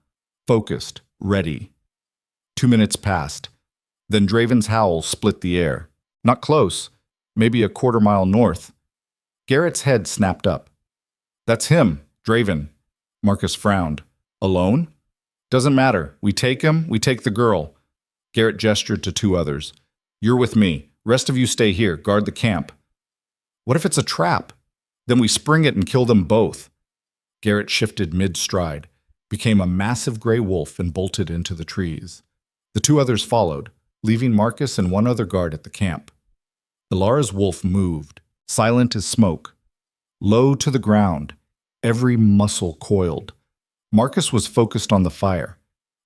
focused, ready. 2 minutes passed. Then Draven's howl split the air. Not close, maybe a quarter-mile north. Garrett's head snapped up. That's him, Draven. Marcus frowned. Alone? Doesn't matter. We take him, we take the girl. Garrett gestured to 2 others. You're with me. Rest of you stay here, guard the camp. What if it's a trap? Then we spring it and kill them both. Garrett shifted mid-stride, became a massive gray wolf and bolted into the trees. The 2 others followed, leaving Marcus and 1 other guard at the camp. Elara's wolf moved, silent as smoke. Low to the ground, every muscle coiled. Marcus was focused on the fire.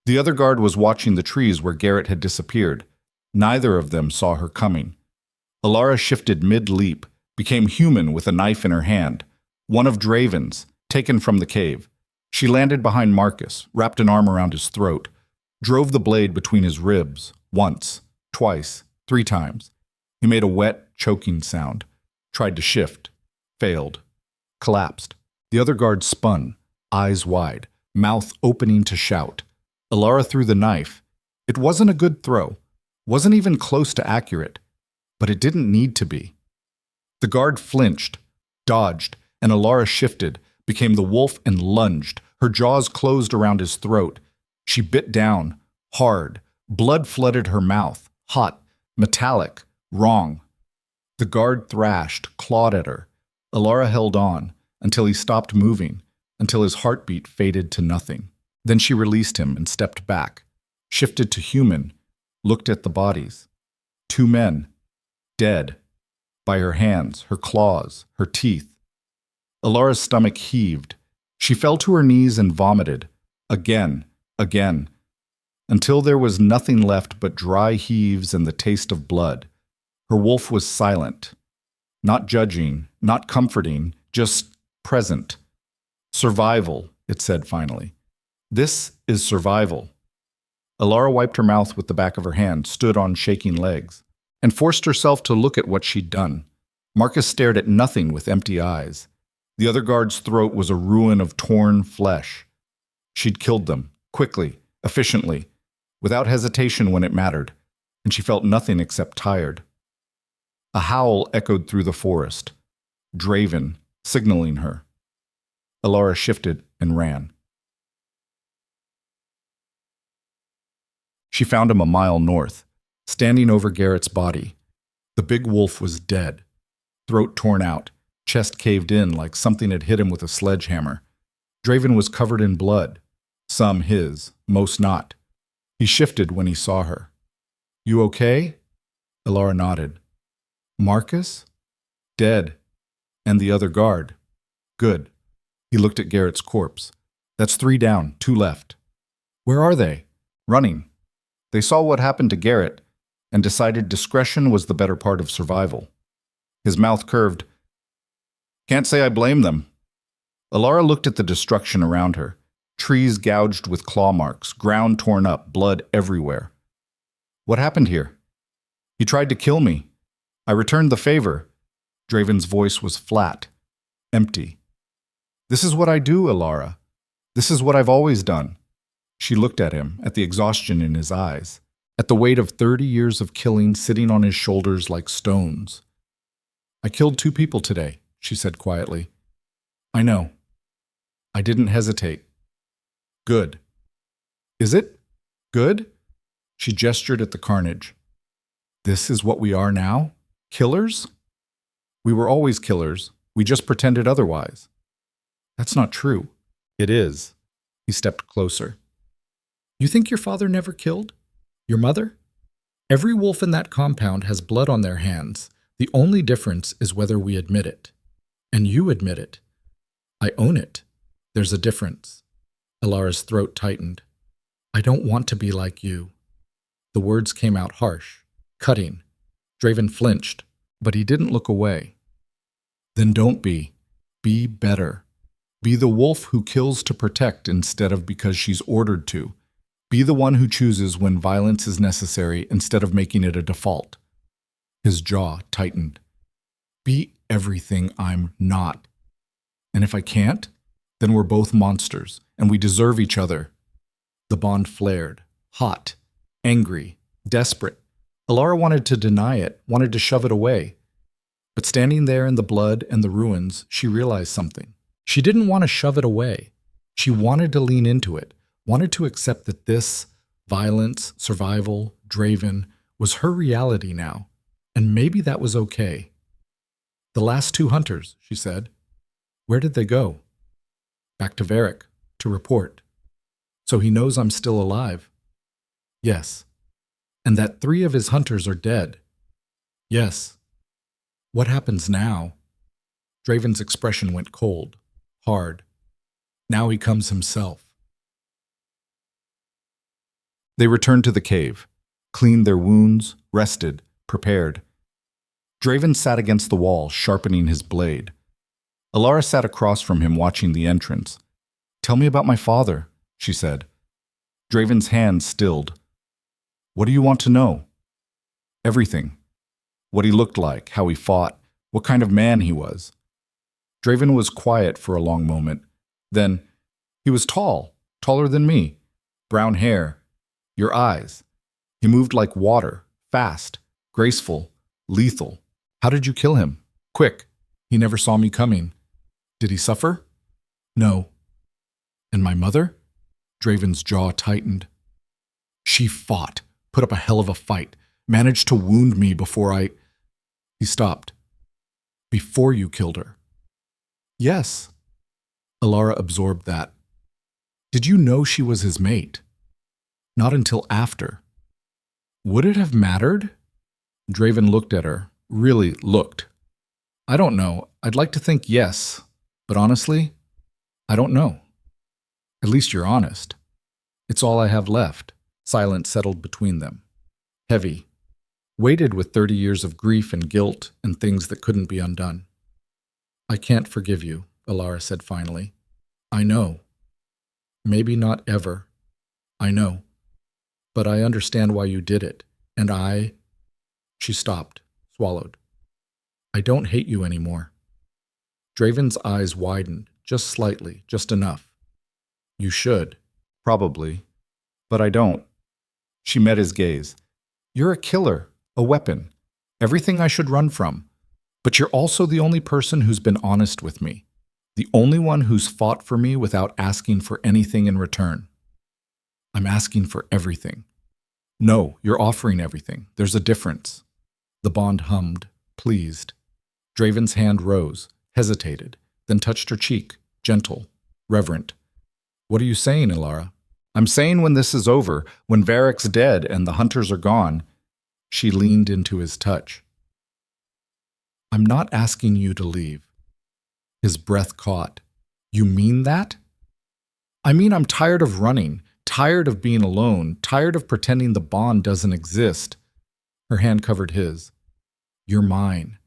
The other guard was watching the trees where Garrett had disappeared. Neither of them saw her coming. Elara shifted mid-leap, became human with a knife in her hand, one of Draven's, taken from the cave. She landed behind Marcus, wrapped an arm around his throat, drove the blade between his ribs, once, twice, 3 times. He made a wet, choking sound, tried to shift, failed, collapsed. The other guard spun, eyes wide, mouth opening to shout. Elara threw the knife. It wasn't a good throw, wasn't even close to accurate, but it didn't need to be. The guard flinched, dodged, and Elara shifted, became the wolf and lunged. Her jaws closed around his throat. She bit down, hard. Blood flooded her mouth, hot, metallic, wrong. The guard thrashed, clawed at her. Elara held on until he stopped moving, until his heartbeat faded to nothing. Then she released him and stepped back, shifted to human, looked at the bodies. 2 men, dead, by her hands, her claws, her teeth. Elara's stomach heaved. She fell to her knees and vomited, again, until there was nothing left but dry heaves and the taste of blood. Her wolf was silent, not judging, not comforting, just present. Survival, it said finally. This is survival. Elara wiped her mouth with the back of her hand, stood on shaking legs, and forced herself to look at what she'd done. Marcus stared at nothing with empty eyes. The other guard's throat was a ruin of torn flesh. She'd killed them, quickly, efficiently, without hesitation when it mattered, and she felt nothing except tired. A howl echoed through the forest. Draven, signaling her. Elara shifted and ran. She found him a mile north, standing over Garrett's body. The big wolf was dead, throat torn out, chest caved in like something had hit him with a sledgehammer. Draven was covered in blood, some his, most not. He shifted when he saw her. You okay? Elara nodded. Marcus? Dead. And the other guard. Good. He looked at Garrett's corpse. That's 3 down, 2 left. Where are they? Running. They saw what happened to Garrett and decided discretion was the better part of survival. His mouth curved. Can't say I blame them. Elara looked at the destruction around her. Trees gouged with claw marks, ground torn up, blood everywhere. What happened here? He tried to kill me. I returned the favor. Draven's voice was flat, empty. This is what I do, Elara. This is what I've always done. She looked at him, at the exhaustion in his eyes, at the weight of 30 years of killing sitting on his shoulders like stones. I killed 2 people today, she said quietly. I know. I didn't hesitate. Good. Is it? Good? She gestured at the carnage. This is what we are now? Killers? We were always killers. We just pretended otherwise. That's not true. It is. He stepped closer. You think your father never killed? Your mother? Every wolf in that compound has blood on their hands. The only difference is whether we admit it. And you admit it. I own it. There's a difference. Elara's throat tightened. I don't want to be like you. The words came out harsh, cutting. Draven flinched, but he didn't look away. Then don't be. Be better. Be the wolf who kills to protect instead of because she's ordered to. Be the one who chooses when violence is necessary instead of making it a default. His jaw tightened. Be everything I'm not. And if I can't, then we're both monsters, and we deserve each other. The bond flared, hot, angry, desperate. Elara wanted to deny it, wanted to shove it away. But standing there in the blood and the ruins, she realized something. She didn't want to shove it away. She wanted to lean into it, wanted to accept that this, violence, survival, Draven, was her reality now, and maybe that was okay. The last 2 hunters, she said. Where did they go? Back to Varric, to report. So he knows I'm still alive? Yes. And that 3 of his hunters are dead? Yes. What happens now? Draven's expression went cold, hard. Now he comes himself. They returned to the cave, cleaned their wounds, rested, prepared. Draven sat against the wall, sharpening his blade. Elara sat across from him, watching the entrance. Tell me about my father, she said. Draven's hand stilled. What do you want to know? Everything. What he looked like, how he fought, what kind of man he was. Draven was quiet for a long moment. Then, he was tall, taller than me. Brown hair. Your eyes. He moved like water, fast, graceful, lethal. How did you kill him? Quick. He never saw me coming. Did he suffer? No. And my mother? Draven's jaw tightened. She fought, put up a hell of a fight, managed to wound me before I... He stopped. Before you killed her. Yes. Elara absorbed that. Did you know she was his mate? Not until after. Would it have mattered? Draven looked at her, really looked. I don't know. I'd like to think yes, but honestly, I don't know. At least you're honest. It's all I have left. Silence settled between them. Heavy. Weighted with 30 years of grief and guilt and things that couldn't be undone. I can't forgive you, Elara said finally. I know. Maybe not ever. I know. But I understand why you did it, and I... She stopped, swallowed. I don't hate you anymore. Draven's eyes widened, just slightly, just enough. You should. Probably. But I don't. She met his gaze. You're a killer, a weapon, everything I should run from. But you're also the only person who's been honest with me. The only one who's fought for me without asking for anything in return. I'm asking for everything. No, you're offering everything. There's a difference. The bond hummed, pleased. Draven's hand rose, hesitated, then touched her cheek, gentle, reverent. What are you saying, Elara? I'm saying when this is over, when Varric's dead and the hunters are gone. She leaned into his touch. I'm not asking you to leave. His breath caught. You mean that? I mean I'm tired of running, tired of being alone, tired of pretending the bond doesn't exist. Her hand covered his. You're mine.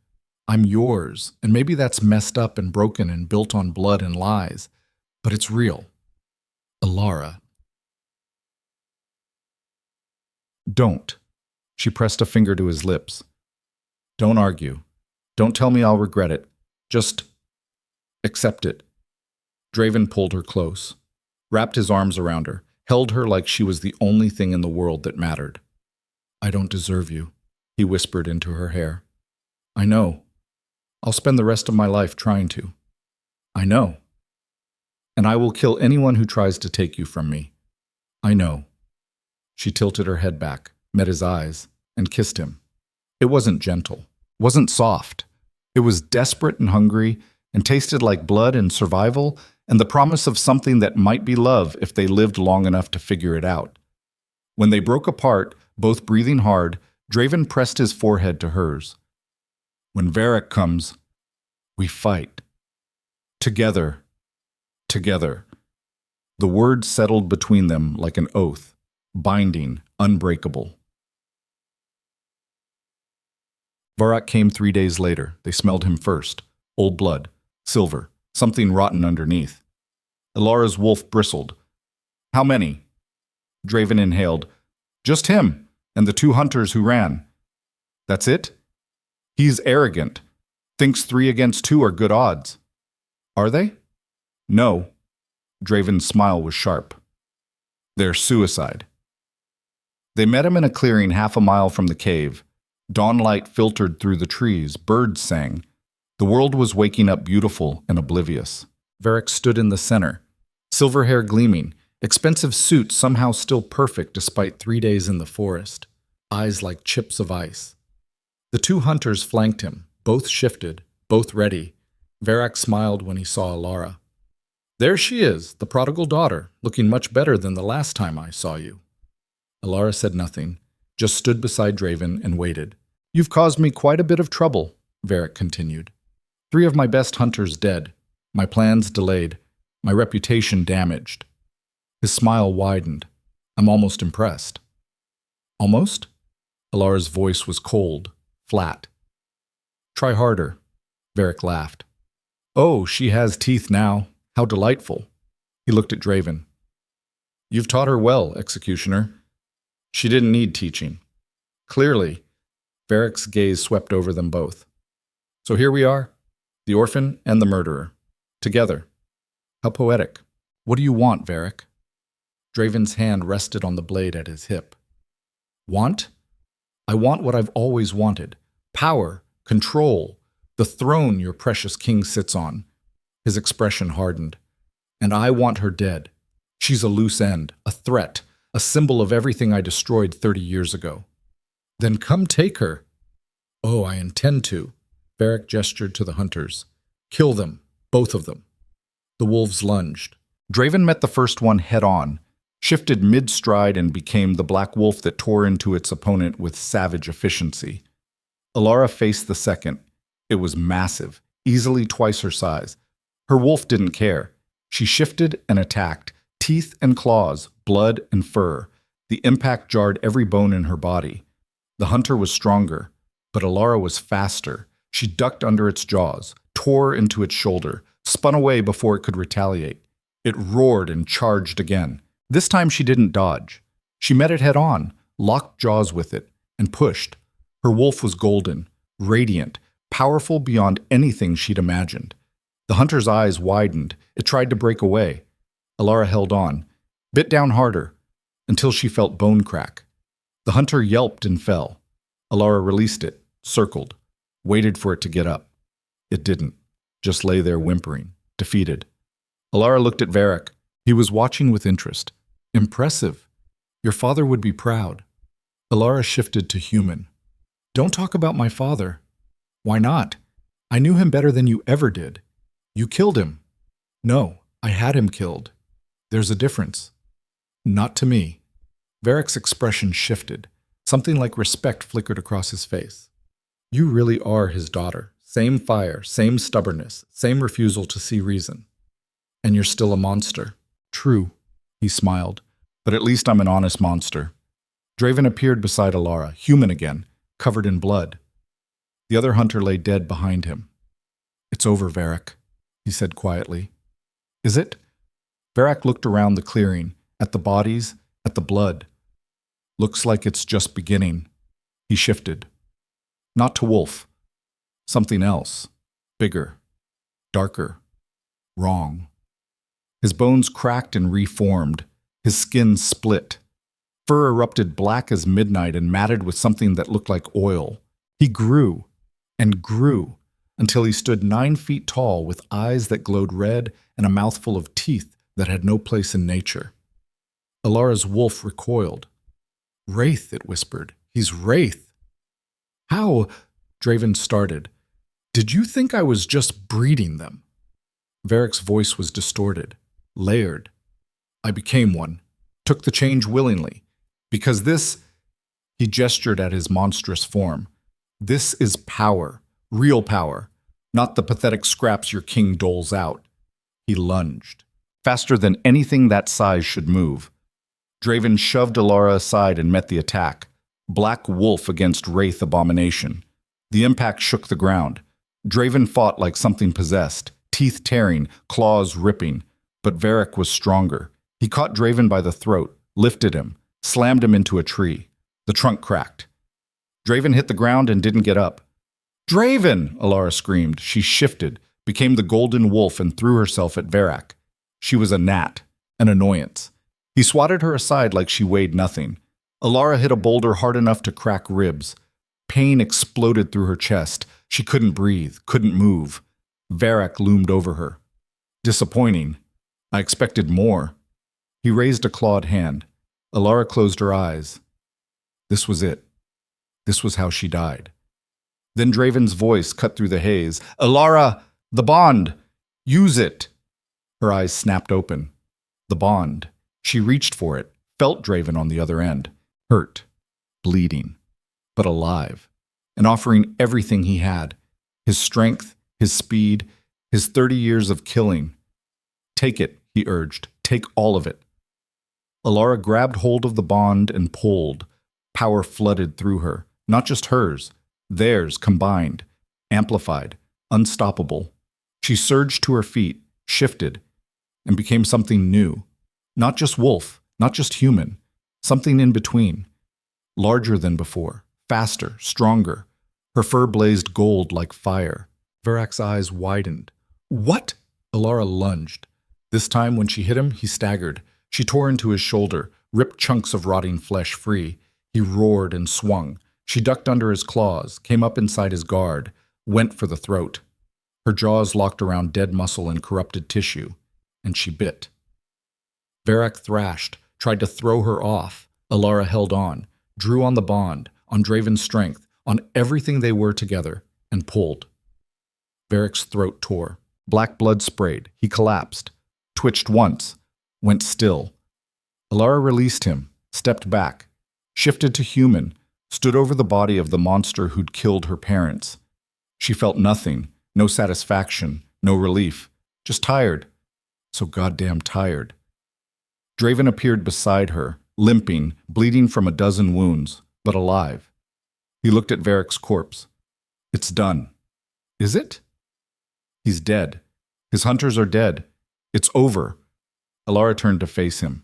I'm yours, and maybe that's messed up and broken and built on blood and lies, but it's real. Elara. Don't. She pressed a finger to his lips. Don't argue. Don't tell me I'll regret it. Just accept it. Draven pulled her close, wrapped his arms around her, held her like she was the only thing in the world that mattered. I don't deserve you, he whispered into her hair. I know. I'll spend the rest of my life trying to. I know. And I will kill anyone who tries to take you from me. I know. She tilted her head back, met his eyes, and kissed him. It wasn't gentle, wasn't soft. It was desperate and hungry, and tasted like blood and survival, and the promise of something that might be love if they lived long enough to figure it out. When they broke apart, both breathing hard, Draven pressed his forehead to hers. When Varric comes, we fight. Together. Together. The words settled between them like an oath, binding, unbreakable. Varric came 3 days later. They smelled him first. Old blood, silver, something rotten underneath. Elara's wolf bristled. How many? Draven inhaled. Just him, and the 2 hunters who ran. That's it? He's arrogant. Thinks 3 against 2 are good odds. Are they? No. Draven's smile was sharp. They're suicide. They met him in a clearing half a mile from the cave. Dawnlight filtered through the trees, birds sang. The world was waking up beautiful and oblivious. Varric stood in the center, silver hair gleaming, expensive suit somehow still perfect despite 3 days in the forest, eyes like chips of ice. The 2 hunters flanked him, both shifted, both ready. Varric smiled when he saw Elara. There she is, the prodigal daughter, looking much better than the last time I saw you. Elara said nothing, just stood beside Draven and waited. You've caused me quite a bit of trouble, Varric continued. 3 of my best hunters dead, my plans delayed, my reputation damaged. His smile widened. I'm almost impressed. Almost? Elara's voice was cold, flat. Try harder, Varric laughed. Oh, she has teeth now. How delightful. He looked at Draven. You've taught her well, Executioner. She didn't need teaching. Clearly, Varric's gaze swept over them both. So here we are, the orphan and the murderer, together. How poetic. What do you want, Varric? Draven's hand rested on the blade at his hip. Want? I want what I've always wanted. Power, control, the throne your precious king sits on. His expression hardened. And I want her dead. She's a loose end, a threat, a symbol of everything I destroyed 30 years ago. Then come take her. Oh, I intend to. Varric gestured to the hunters. Kill them, both of them. The wolves lunged. Draven met the first one head-on, shifted mid-stride and became the black wolf that tore into its opponent with savage efficiency. Elara faced the second. It was massive, easily twice her size. Her wolf didn't care. She shifted and attacked, teeth and claws, blood and fur. The impact jarred every bone in her body. The hunter was stronger, but Elara was faster. She ducked under its jaws, tore into its shoulder, spun away before it could retaliate. It roared and charged again. This time she didn't dodge. She met it head-on, locked jaws with it, and pushed. Her wolf was golden, radiant, powerful beyond anything she'd imagined. The hunter's eyes widened. It tried to break away. Elara held on, bit down harder, until she felt bone crack. The hunter yelped and fell. Elara released it, circled, waited for it to get up. It didn't, just lay there whimpering, defeated. Elara looked at Varric. He was watching with interest. Impressive. Your father would be proud. Elara shifted to human. Don't talk about my father. Why not? I knew him better than you ever did. You killed him. No, I had him killed. There's a difference. Not to me. Varric's expression shifted. Something like respect flickered across his face. You really are his daughter. Same fire, same stubbornness, same refusal to see reason. And you're still a monster. True, he smiled. But at least I'm an honest monster. Draven appeared beside Elara, human again, covered in blood. The other hunter lay dead behind him. It's over, Varric, he said quietly. Is it? Varric looked around the clearing, at the bodies, at the blood. Looks like it's just beginning. He shifted. Not to wolf. Something else. Bigger. Darker. Wrong. His bones cracked and reformed. His skin split. Fur erupted black as midnight and matted with something that looked like oil. He grew and grew until he stood 9 feet tall with eyes that glowed red and a mouthful of teeth that had no place in nature. Elara's wolf recoiled. Wraith, it whispered. He's Wraith. How? Draven started. Did you think I was just breeding them? Varric's voice was distorted, layered. I became one, took the change willingly. Because this, he gestured at his monstrous form, this is power, real power, not the pathetic scraps your king doles out. He lunged, faster than anything that size should move. Draven shoved Elara aside and met the attack. Black wolf against Wraith abomination. The impact shook the ground. Draven fought like something possessed, teeth tearing, claws ripping. But Varric was stronger. He caught Draven by the throat, lifted him, slammed him into a tree. The trunk cracked. Draven hit the ground and didn't get up. Draven! Elara screamed. She shifted, became the golden wolf and threw herself at Varric. She was a gnat, an annoyance. He swatted her aside like she weighed nothing. Elara hit a boulder hard enough to crack ribs. Pain exploded through her chest. She couldn't breathe, couldn't move. Varric loomed over her. Disappointing. I expected more. He raised a clawed hand. Elara closed her eyes. This was it. This was how she died. Then Draven's voice cut through the haze. Elara, the bond! Use it! Her eyes snapped open. The bond. She reached for it, felt Draven on the other end. Hurt, bleeding, but alive, and offering everything he had. His strength, his speed, his 30 years of killing. Take it, he urged. Take all of it. Elara grabbed hold of the bond and pulled. Power flooded through her. Not just hers, theirs combined, amplified, unstoppable. She surged to her feet, shifted, and became something new. Not just wolf, not just human, something in between. Larger than before, faster, stronger. Her fur blazed gold like fire. Varric's eyes widened. What? Elara lunged. This time when she hit him, he staggered. She tore into his shoulder, ripped chunks of rotting flesh free. He roared and swung. She ducked under his claws, came up inside his guard, went for the throat. Her jaws locked around dead muscle and corrupted tissue, and she bit. Varric thrashed, tried to throw her off. Elara held on, drew on the bond, on Draven's strength, on everything they were together, and pulled. Varric's throat tore. Black blood sprayed. He collapsed, twitched once, went still. Elara released him, stepped back, shifted to human, stood over the body of the monster who'd killed her parents. She felt nothing, no satisfaction, no relief, just tired. So goddamn tired. Draven appeared beside her, limping, bleeding from a dozen wounds, but alive. He looked at Varric's corpse. It's done. Is it? He's dead. His hunters are dead. It's over. Elara turned to face him.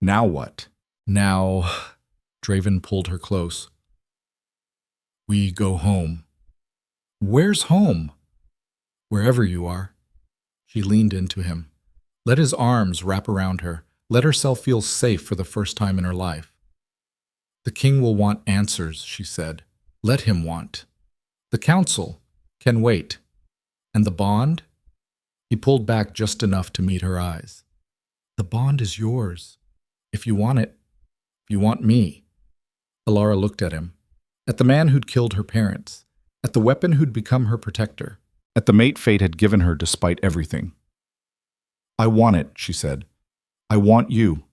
Now what? Now... Draven pulled her close. We go home. Where's home? Wherever you are. She leaned into him. Let his arms wrap around her. Let herself feel safe for the first time in her life. The king will want answers, she said. Let him want. The council can wait. And the bond? He pulled back just enough to meet her eyes. The bond is yours. If you want it. If you want me. Elara looked at him. At the man who'd killed her parents. At the weapon who'd become her protector. At the mate fate had given her despite everything. I want it, she said. I want you.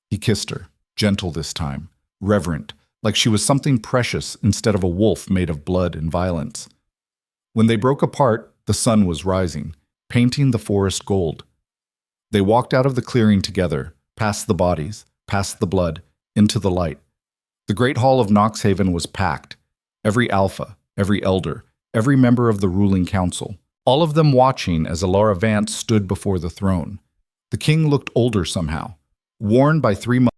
He kissed her, gentle this time, reverent, like she was something precious instead of a wolf made of blood and violence. When they broke apart, the sun was rising, painting the forest gold. They walked out of the clearing together, past the bodies, past the blood, into the light. The great hall of Noxhaven was packed. Every alpha, every elder, every member of the ruling council, all of them watching as Elara Vance stood before the throne. The king looked older somehow, worn by 3 months.